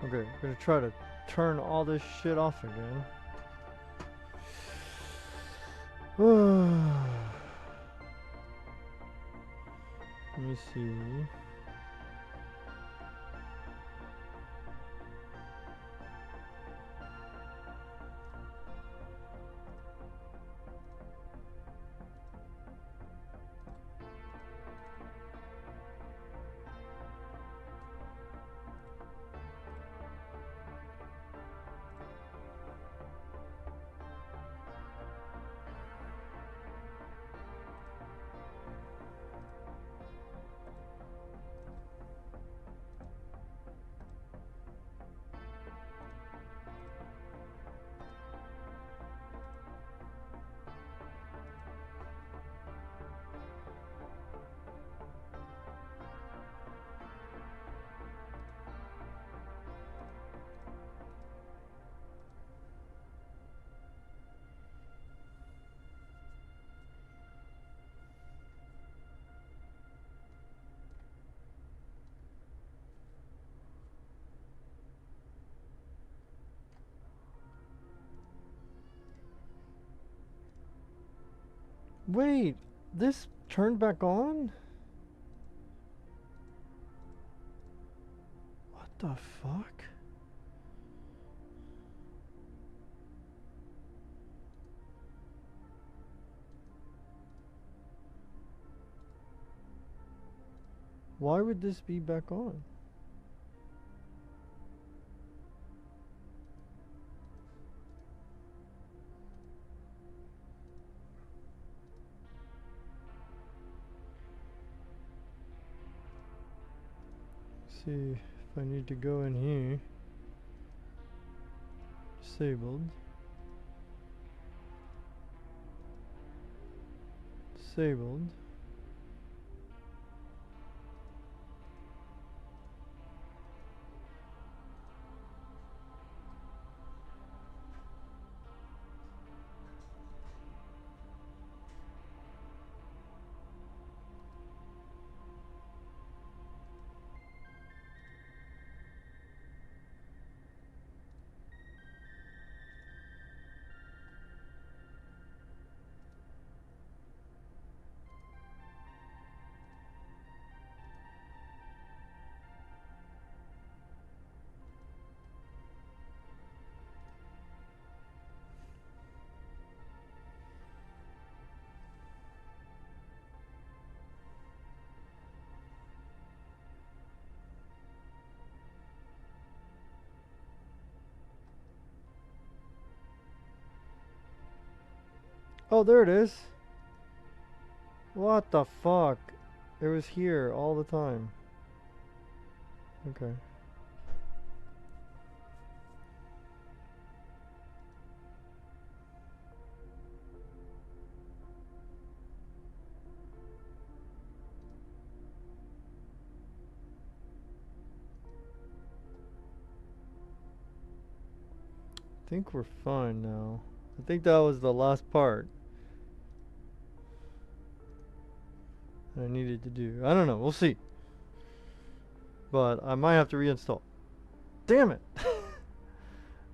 Okay, I'm gonna try to turn all this shit off again. Let me see. Wait, this turned back on? What the fuck? Why would this be back on? See if I need to go in here. Disabled. Disabled. Oh, there it is. What the fuck? It was here all the time. Okay. I think we're fine now. I think that was the last part that I needed to do. I don't know. We'll see. But I might have to reinstall. Damn it!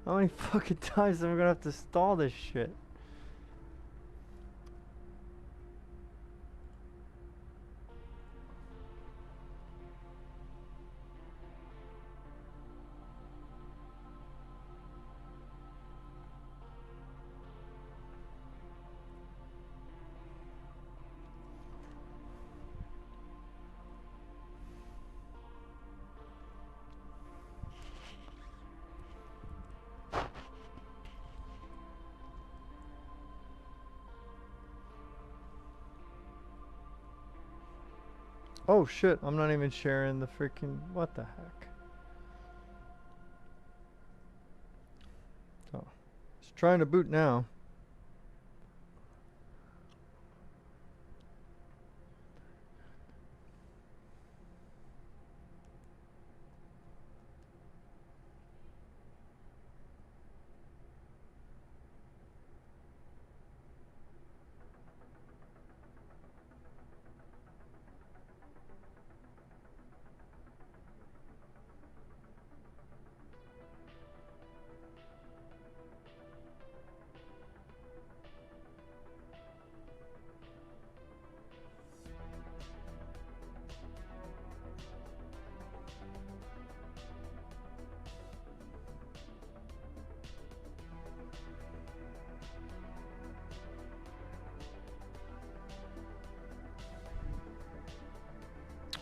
How many fucking times am I gonna have to install this shit? Oh shit, I'm not even sharing the freaking... What the heck? So, it's trying to boot now.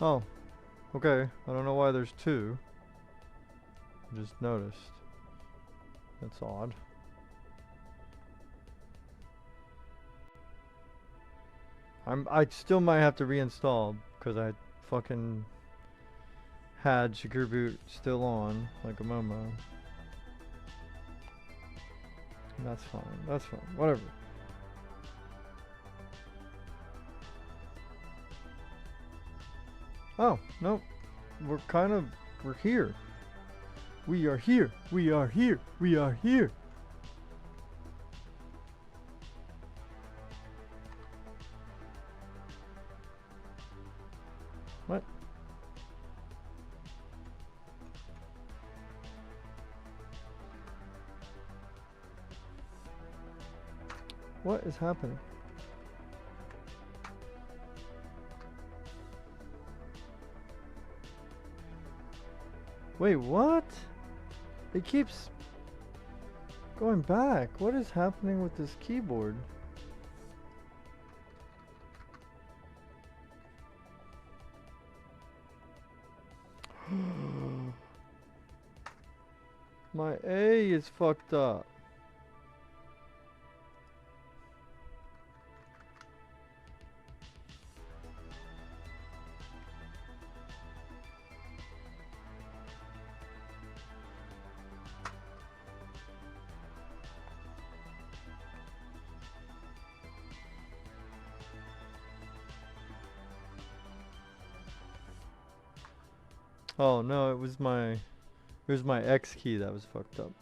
Oh, okay. I don't know why there's two. I just noticed. That's odd. I still might have to reinstall because I fucking had Secure Boot still on like a Momo. That's fine. That's fine. Whatever. Oh, no. We're here. We are here. We are here. We are here. What? What is happening? Wait, what? It keeps going back. What is happening with this keyboard? My A is fucked up. Oh no, it was my X key that was fucked up.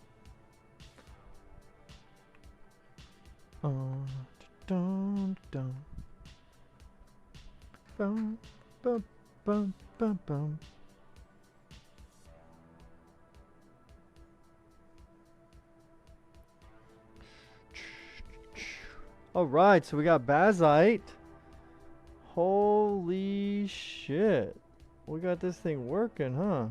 Dun, dun. Bum, bum, bum, bum, bum. Alright, so we got Bazite. Holy shit. We got this thing working, huh?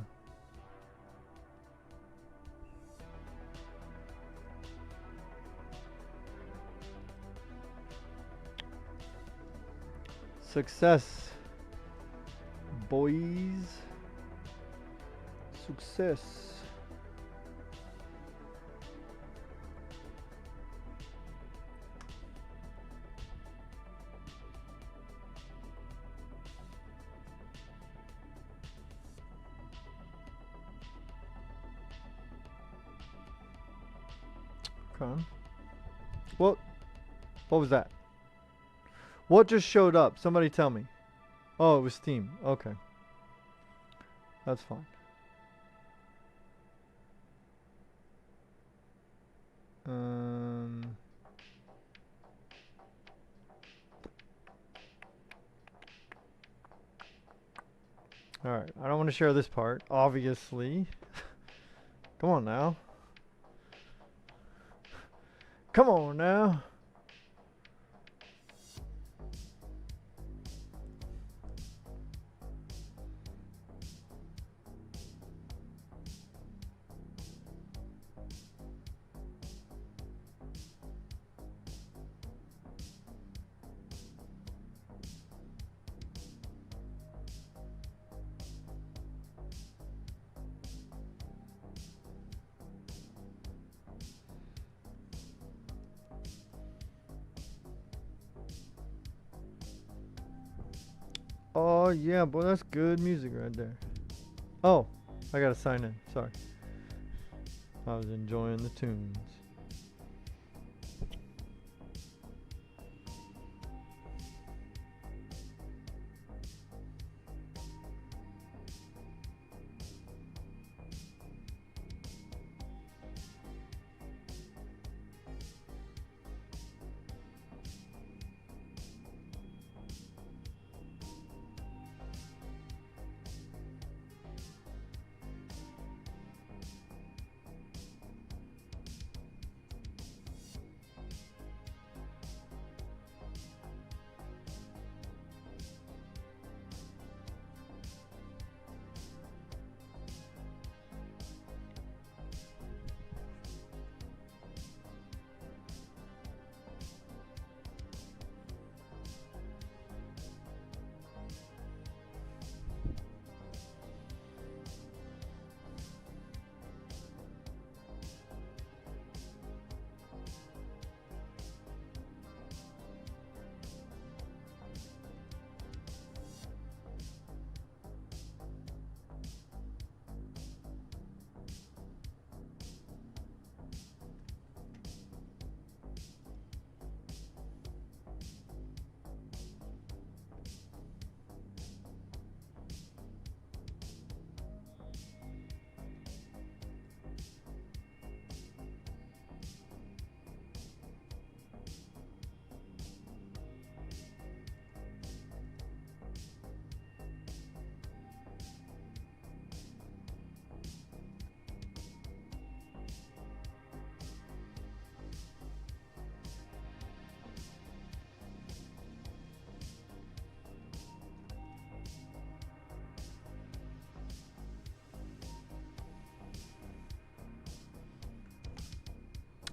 Success, boys. Success. Okay. What was that? What just showed up? Somebody tell me. Oh, it was Steam. Okay. That's fine. Alright, I don't want to share this part, obviously. Come on now. Come on now. Oh yeah, boy, that's good music right there. Oh, I gotta sign in. Sorry. I was enjoying the tunes.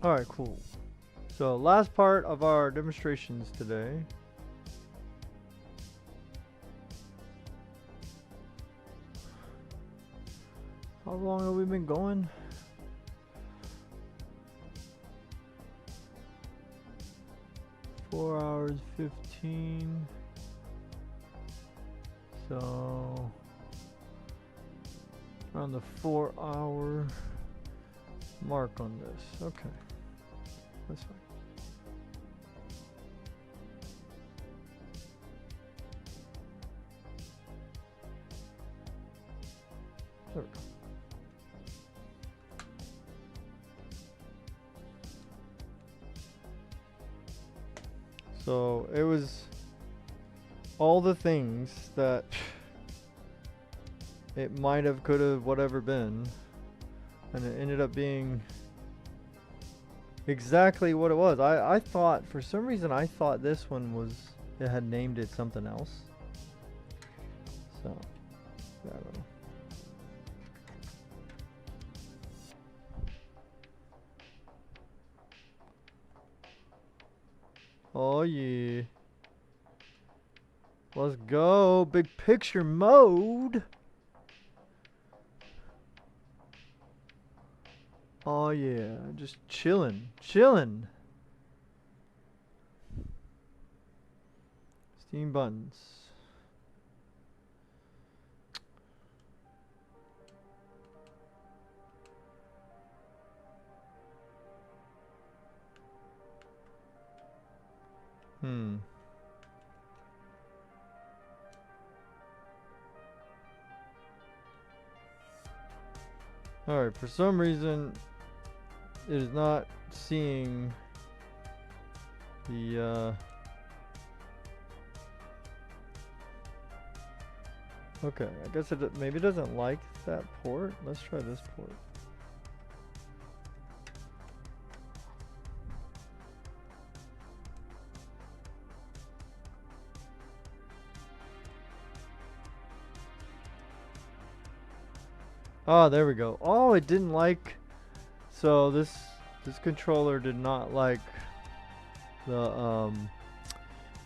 Alright, cool. So last part of our demonstrations today. How long have we been going? Four hours 15. So around the 4-hour mark on this. Okay, that's fine. There we go. So it was all the things that it might have, could have, whatever been, and it ended up being exactly what it was. I thought, for some reason, I thought this one was, it had named it something else. So, I don't know. Oh yeah. Let's go. Big picture mode. Oh yeah. Just chilling. Chilling. Steam buttons. Alright, for some reason it is not seeing the okay, I guess it maybe doesn't like that port. Let's try this port. Oh, there we go. Oh, it didn't like. So this controller did not like the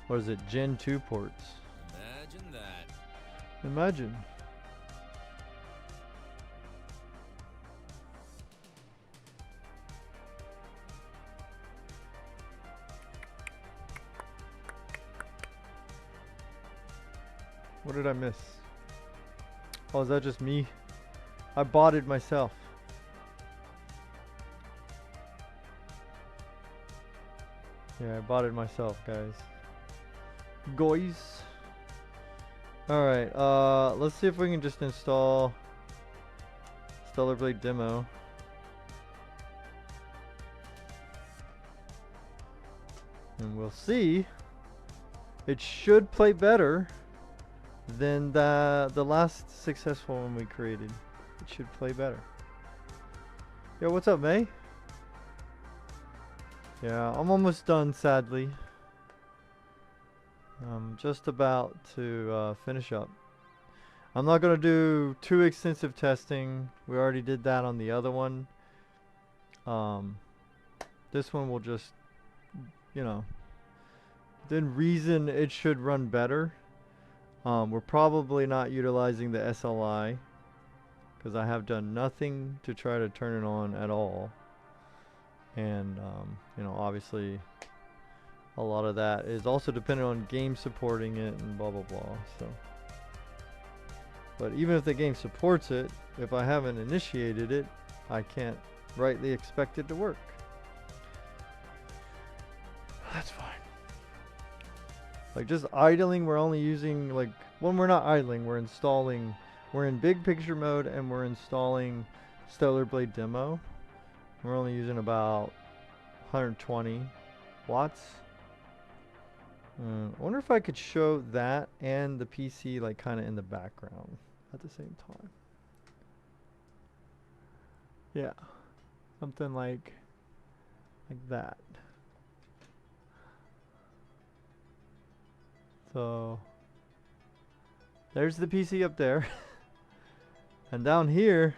what is it? Gen 2 ports. Imagine that. Imagine. What did I miss? Oh, is that just me? I bought it myself. Yeah, I bought it myself, guys. Guys. Alright, let's see if we can just install Stellar Blade Demo. And we'll see. It should play better than the last successful one we created. It should play better. Yo, what's up, May? Yeah, I'm almost done, sadly. I'm just about to finish up. I'm not going to do too extensive testing. We already did that on the other one. This one will just, you know, the reason it should run better. We're probably not utilizing the SLI because I have done nothing to try to turn it on at all. And, you know, obviously a lot of that is also dependent on game supporting it and blah, blah, blah. So, but even if the game supports it, if I haven't initiated it, I can't rightly expect it to work. That's fine. Like just idling, we're only using like, when we're not idling, we're installing, we're in big picture mode and we're installing Stellar Blade Demo. We're only using about 120 watts. I wonder if I could show that and the PC like kind of in the background at the same time. Yeah, something like that. So there's the PC up there. And down here,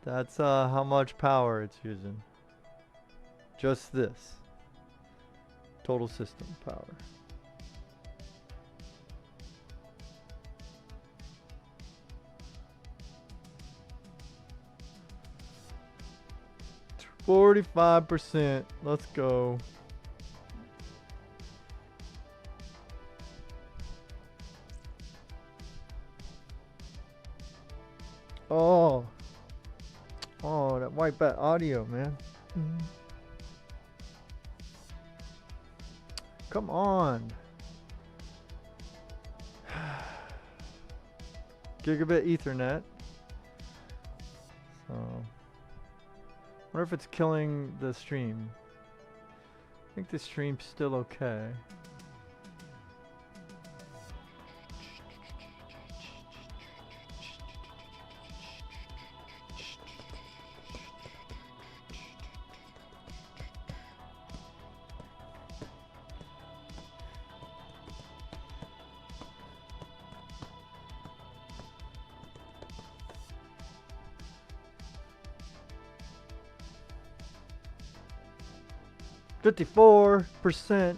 that's how much power it's using. Just this. Total system power. %45%. Let's go. Oh. Oh, that white bat audio, man. Come on. Gigabit Ethernet. So, wonder if it's killing the stream. I think the stream's still okay. %54%.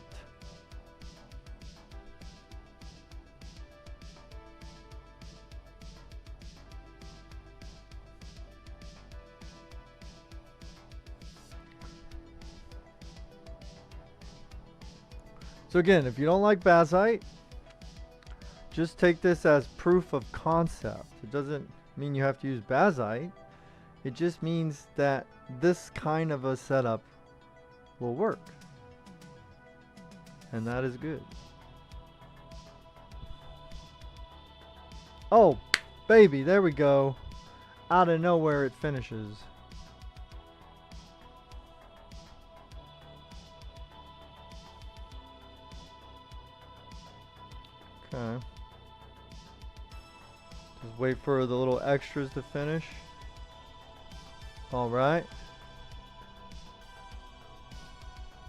So again, if you don't like Bazite, just take this as proof of concept. It doesn't mean you have to use Bazite. It just means that this kind of a setup will work. And that is good. Oh, baby, there we go. Out of nowhere it finishes. Okay. Just wait for the little extras to finish. All right.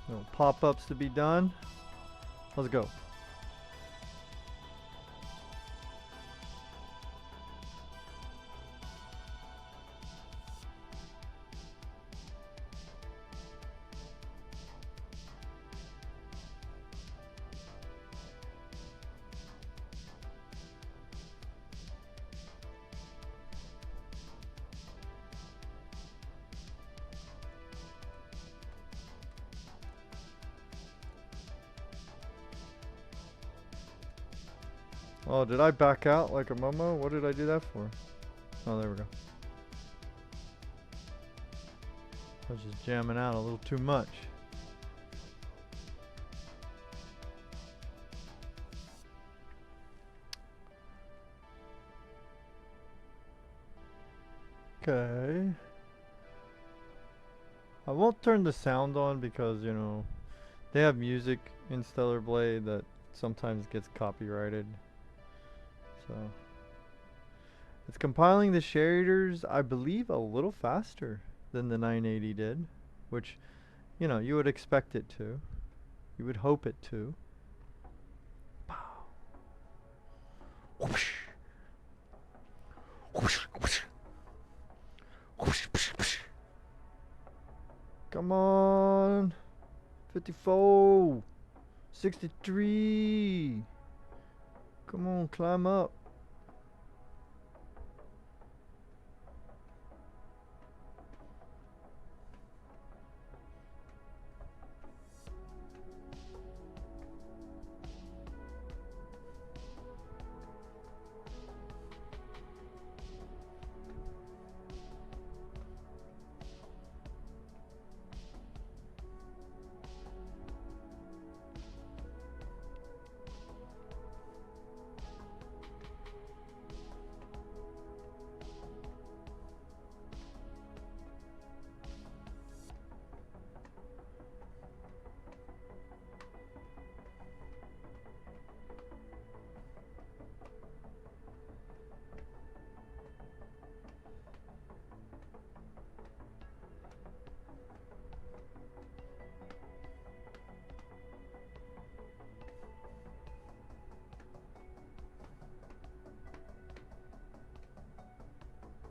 Little pop-ups to be done. Let's go. Oh, did I back out like a Momo? What did I do that for? Oh, there we go. I was just jamming out a little too much. Okay. I won't turn the sound on because, you know, they have music in Stellar Blade that sometimes gets copyrighted. So it's compiling the shaders, I believe, a little faster than the 980 did, which, you know, you would expect it to. You would hope it to. Pow. Whoosh. Whoosh, whoosh. Whoosh, whoosh, whoosh. Come on. 54. 63. Come on, climb up.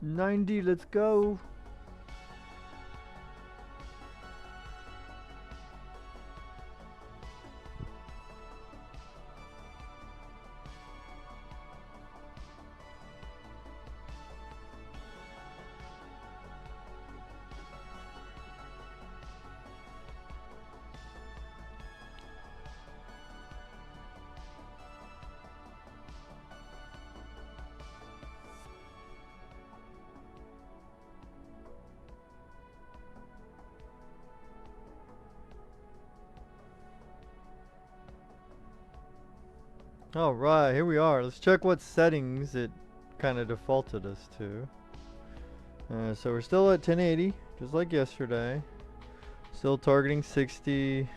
$90, let's go. Alright, here we are. Let's check what settings it kind of defaulted us to. So we're still at 1080, just like yesterday. Still targeting 60.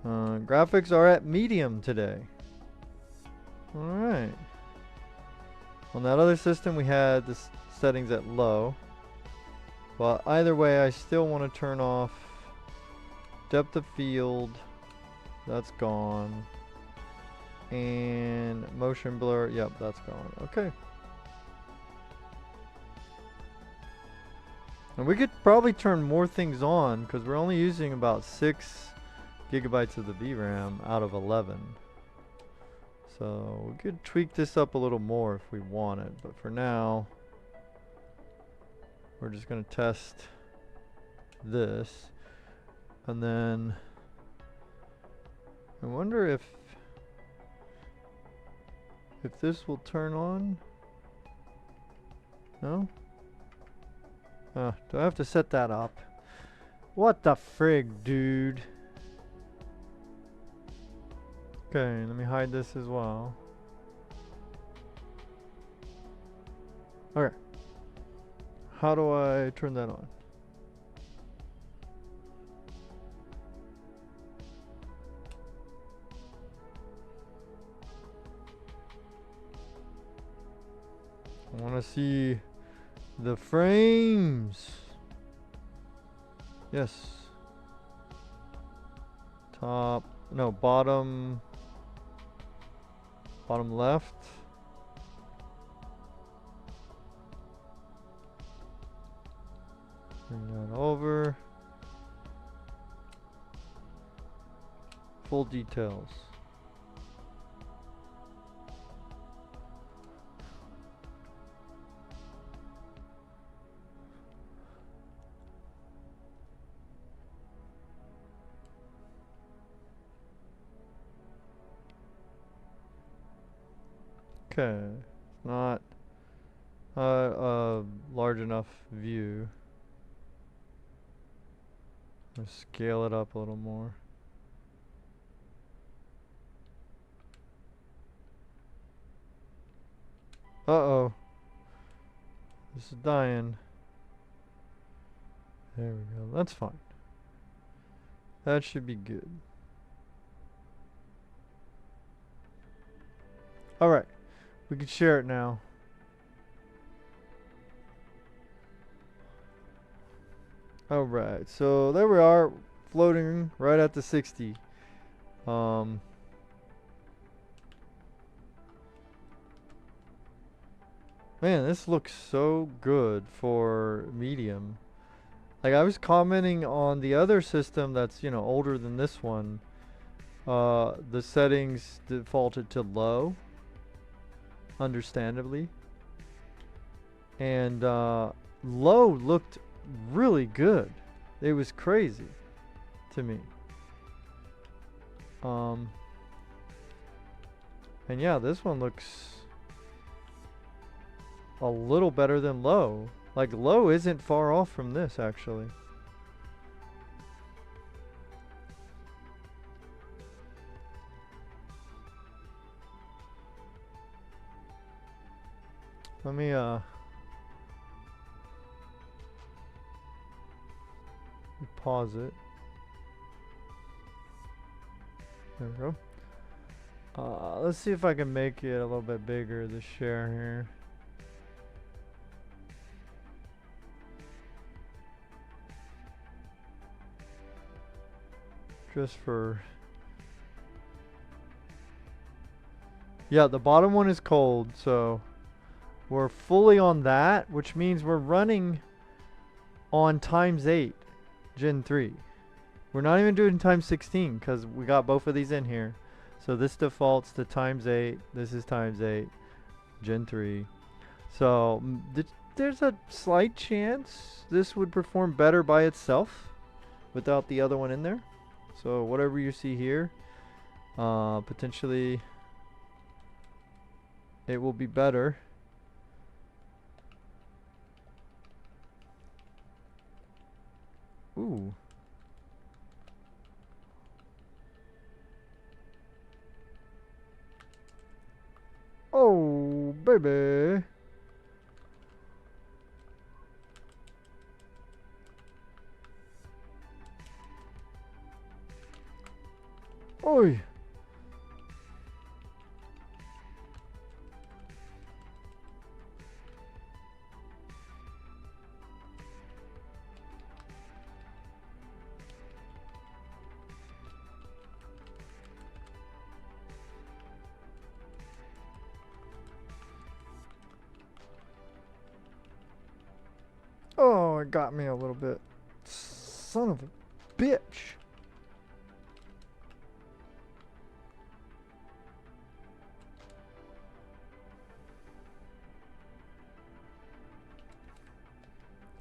Graphics are at medium today. Alright. On that other system we had the settings at low. But either way, I still want to turn off depth of field. That's gone. And motion blur, yep, that's gone. Okay. And we could probably turn more things on because we're only using about 6 gigabytes of the VRAM out of 11. So we could tweak this up a little more if we wanted, but for now we're just going to test this. And then I wonder if this will turn on. No? Do I have to set that up? What the frig, dude? Okay, let me hide this as well. Okay. How do I turn that on? I want to see the frames. Yes. Top. No, bottom. Bottom left. Bring that over. Full details. Okay, not a large enough view. Let's scale it up a little more. Uh-oh. This is dying. There we go. That's fine. That should be good. Alright. We can share it now. Alright, so there we are, floating right at the 60. Man, this looks so good for medium. Like, I was commenting on the other system that's, you know, older than this one. The settings defaulted to low, understandably. And low looked really good. It was crazy to me. And yeah, this one looks a little better than low. Like, low isn't far off from this, actually. Let me pause it. There we go. Let's see if I can make it a little bit bigger, the share here. Just for... Yeah, the bottom one is cold, so we're fully on that, which means we're running on ×8 Gen 3. We're not even doing ×16 because we got both of these in here. So this defaults to ×8. This is ×8 Gen 3. So there's a slight chance this would perform better by itself without the other one in there. So whatever you see here, potentially it will be better. Ooh. baby. Oi. Oh, it got me a little bit. Son of a bitch.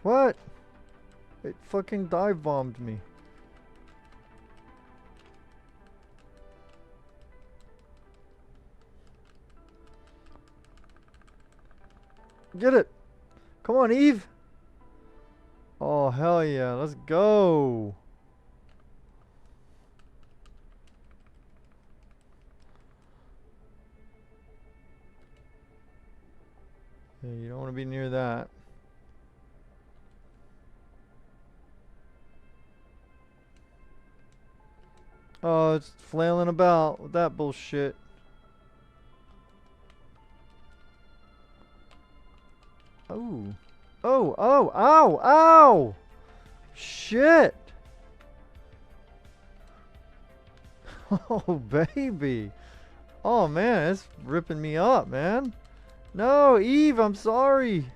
What? It fucking dive bombed me. Get it. Come on, Eve. Oh, hell yeah. Let's go. Yeah, you don't want to be near that. Oh, it's flailing about with that bullshit. Oh. Oh, oh, ow, ow! Shit! Oh, baby. Oh, man, it's ripping me up, man. No, Eve, I'm sorry.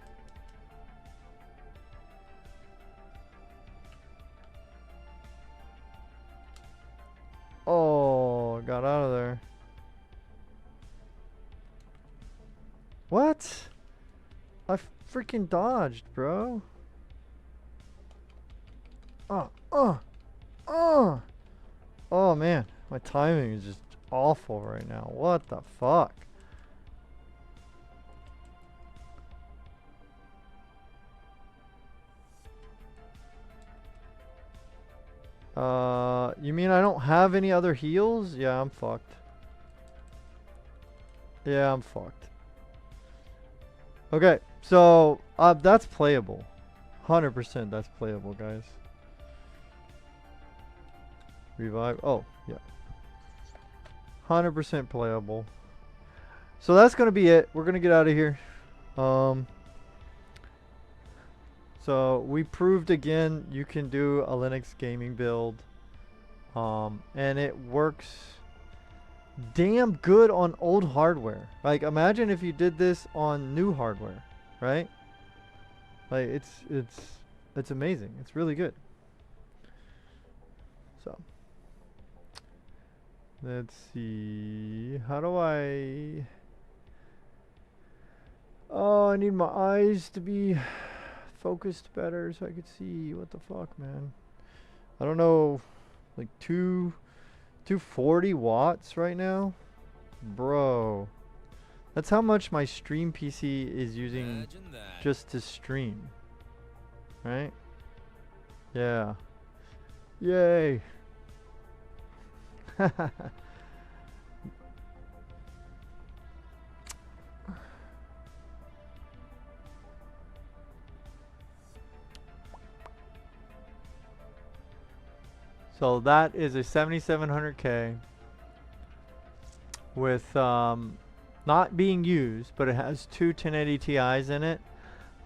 Oh, got out of there. What? I freaking dodged, bro. Oh, man. My timing is just awful right now. What the fuck? You mean I don't have any other heals? Yeah, I'm fucked. Yeah, I'm fucked. Okay, so that's playable. 100% that's playable, guys. Revive. Oh, yeah. 100% playable. So that's going to be it. We're going to get out of here. So we proved again you can do a Linux gaming build. And it works damn good on old hardware. Like, imagine if you did this on new hardware, right? Like, it's amazing. It's really good. So let's see. How do I? Oh, I need my eyes to be focused better so I could see. What the fuck, man? I don't know. Like 240 watts right now, bro. That's how much my stream PC is using just to stream, right? Yeah. Yay. So that is a 7700K with not being used, but it has two 1080 Ti's in it.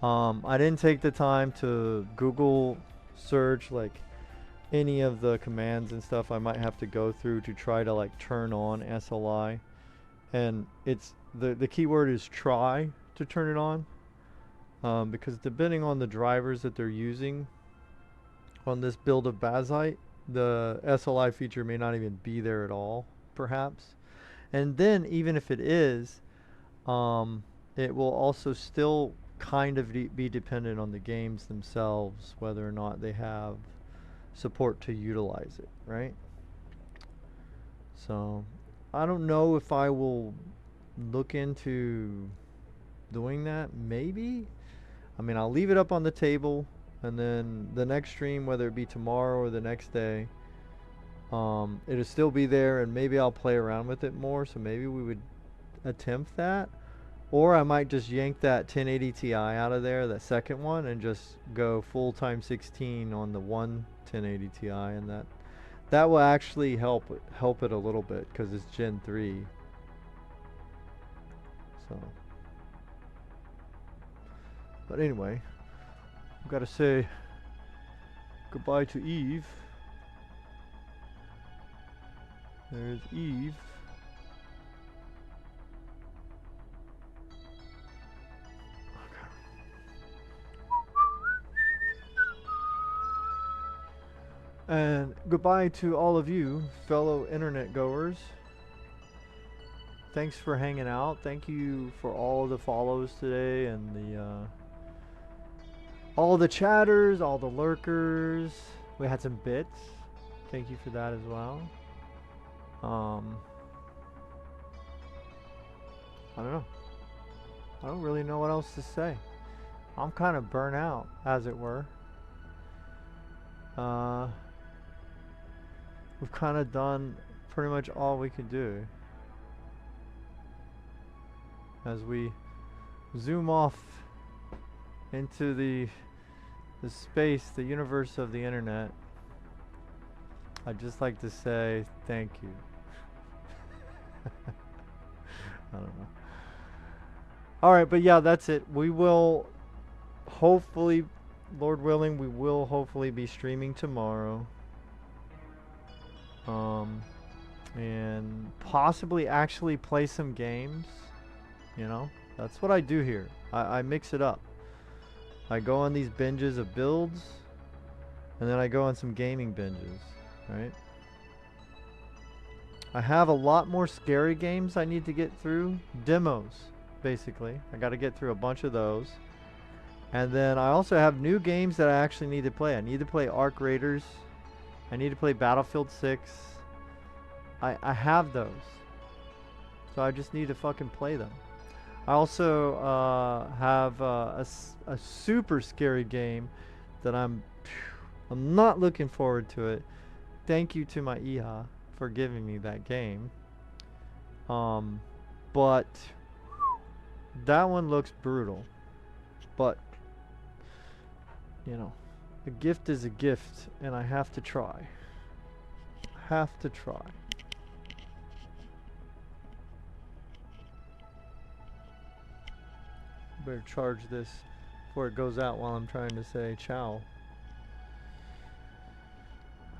I didn't take the time to Google search like any of the commands and stuff I might have to go through to try to like turn on SLI, and it's the keyword is try to turn it on, because depending on the drivers that they're using on this build of Bazite, the SLI feature may not even be there at all, perhaps. And then even if it is, it will also still kind of be dependent on the games themselves, whether or not they have support to utilize it, right? So I don't know if I will look into doing that. Maybe. I mean, I'll leave it up on the table, and then the next stream, whether it be tomorrow or the next day, it'll still be there, and maybe I'll play around with it more. So maybe we would attempt that, Or I might just yank that 1080 Ti out of there, that second one, and just go full time 16 on the one 1080 Ti, and that will actually help it a little bit because it's Gen 3. So, but anyway, I've got to say goodbye to Eve. There's Eve. And goodbye to all of you, fellow internet goers. Thanks for hanging out. Thank you for all the follows today and the all the chatters, all the lurkers. We had some bits. Thank you for that as well. I don't know. I don't really know what else to say. I'm kind of burnt out, as it were. We've kind of done pretty much all we could do. As we zoom off into the space, the universe of the internet, I'd just like to say thank you. I don't know. Alright, but yeah, that's it. We will hopefully, Lord willing, we will hopefully be streaming tomorrow. And possibly actually play some games. You know, that's what I do here. I mix it up. I go on these binges of builds, and then I go on some gaming binges, right? I have a lot more scary games I need to get through. Demos, basically. I got to get through a bunch of those. And then I also have new games that I actually need to play. I need to play Arc Raiders. I need to play Battlefield 6. I have those. So I just need to fucking play them. I also have a super scary game that I'm not looking forward to it. Thank you to my IHA for giving me that game. But that one looks brutal. But you know, a gift is a gift, and I have to try. Have to try. Better charge this before it goes out while I'm trying to say ciao.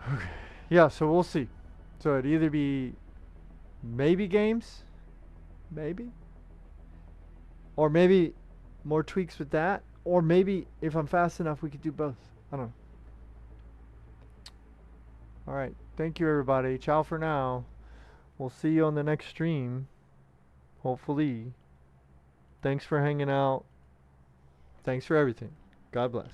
Okay. Yeah, so we'll see. So it'd either be maybe games, maybe, or maybe more tweaks with that, or maybe if I'm fast enough we could do both. I don't know. Alright, thank you everybody. Ciao for now. We'll see you on the next stream. Hopefully. Thanks for hanging out. Thanks for everything. God bless.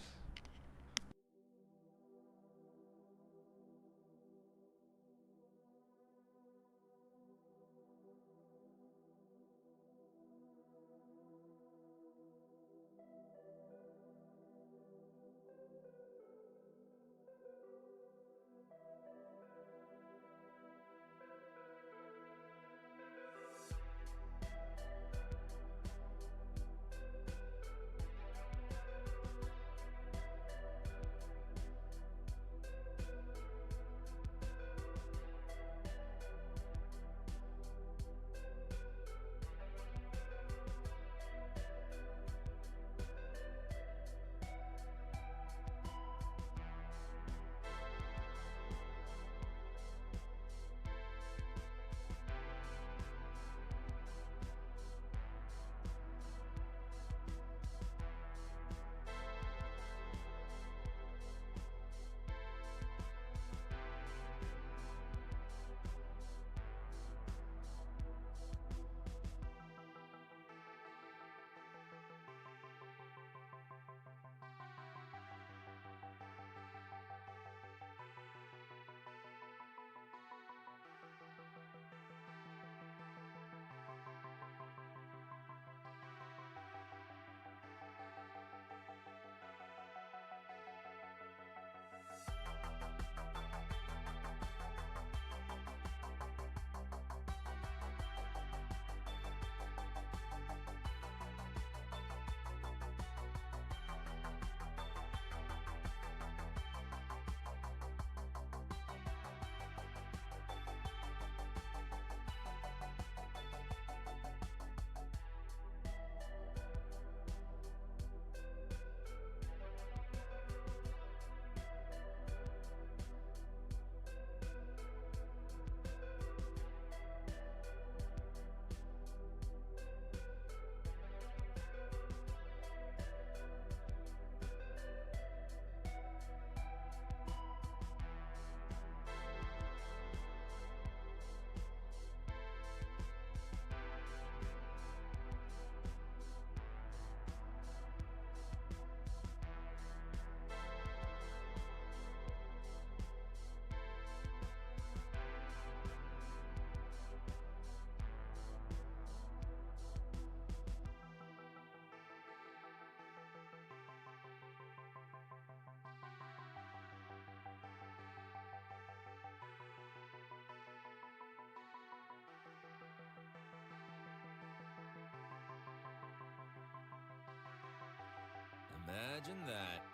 Imagine that.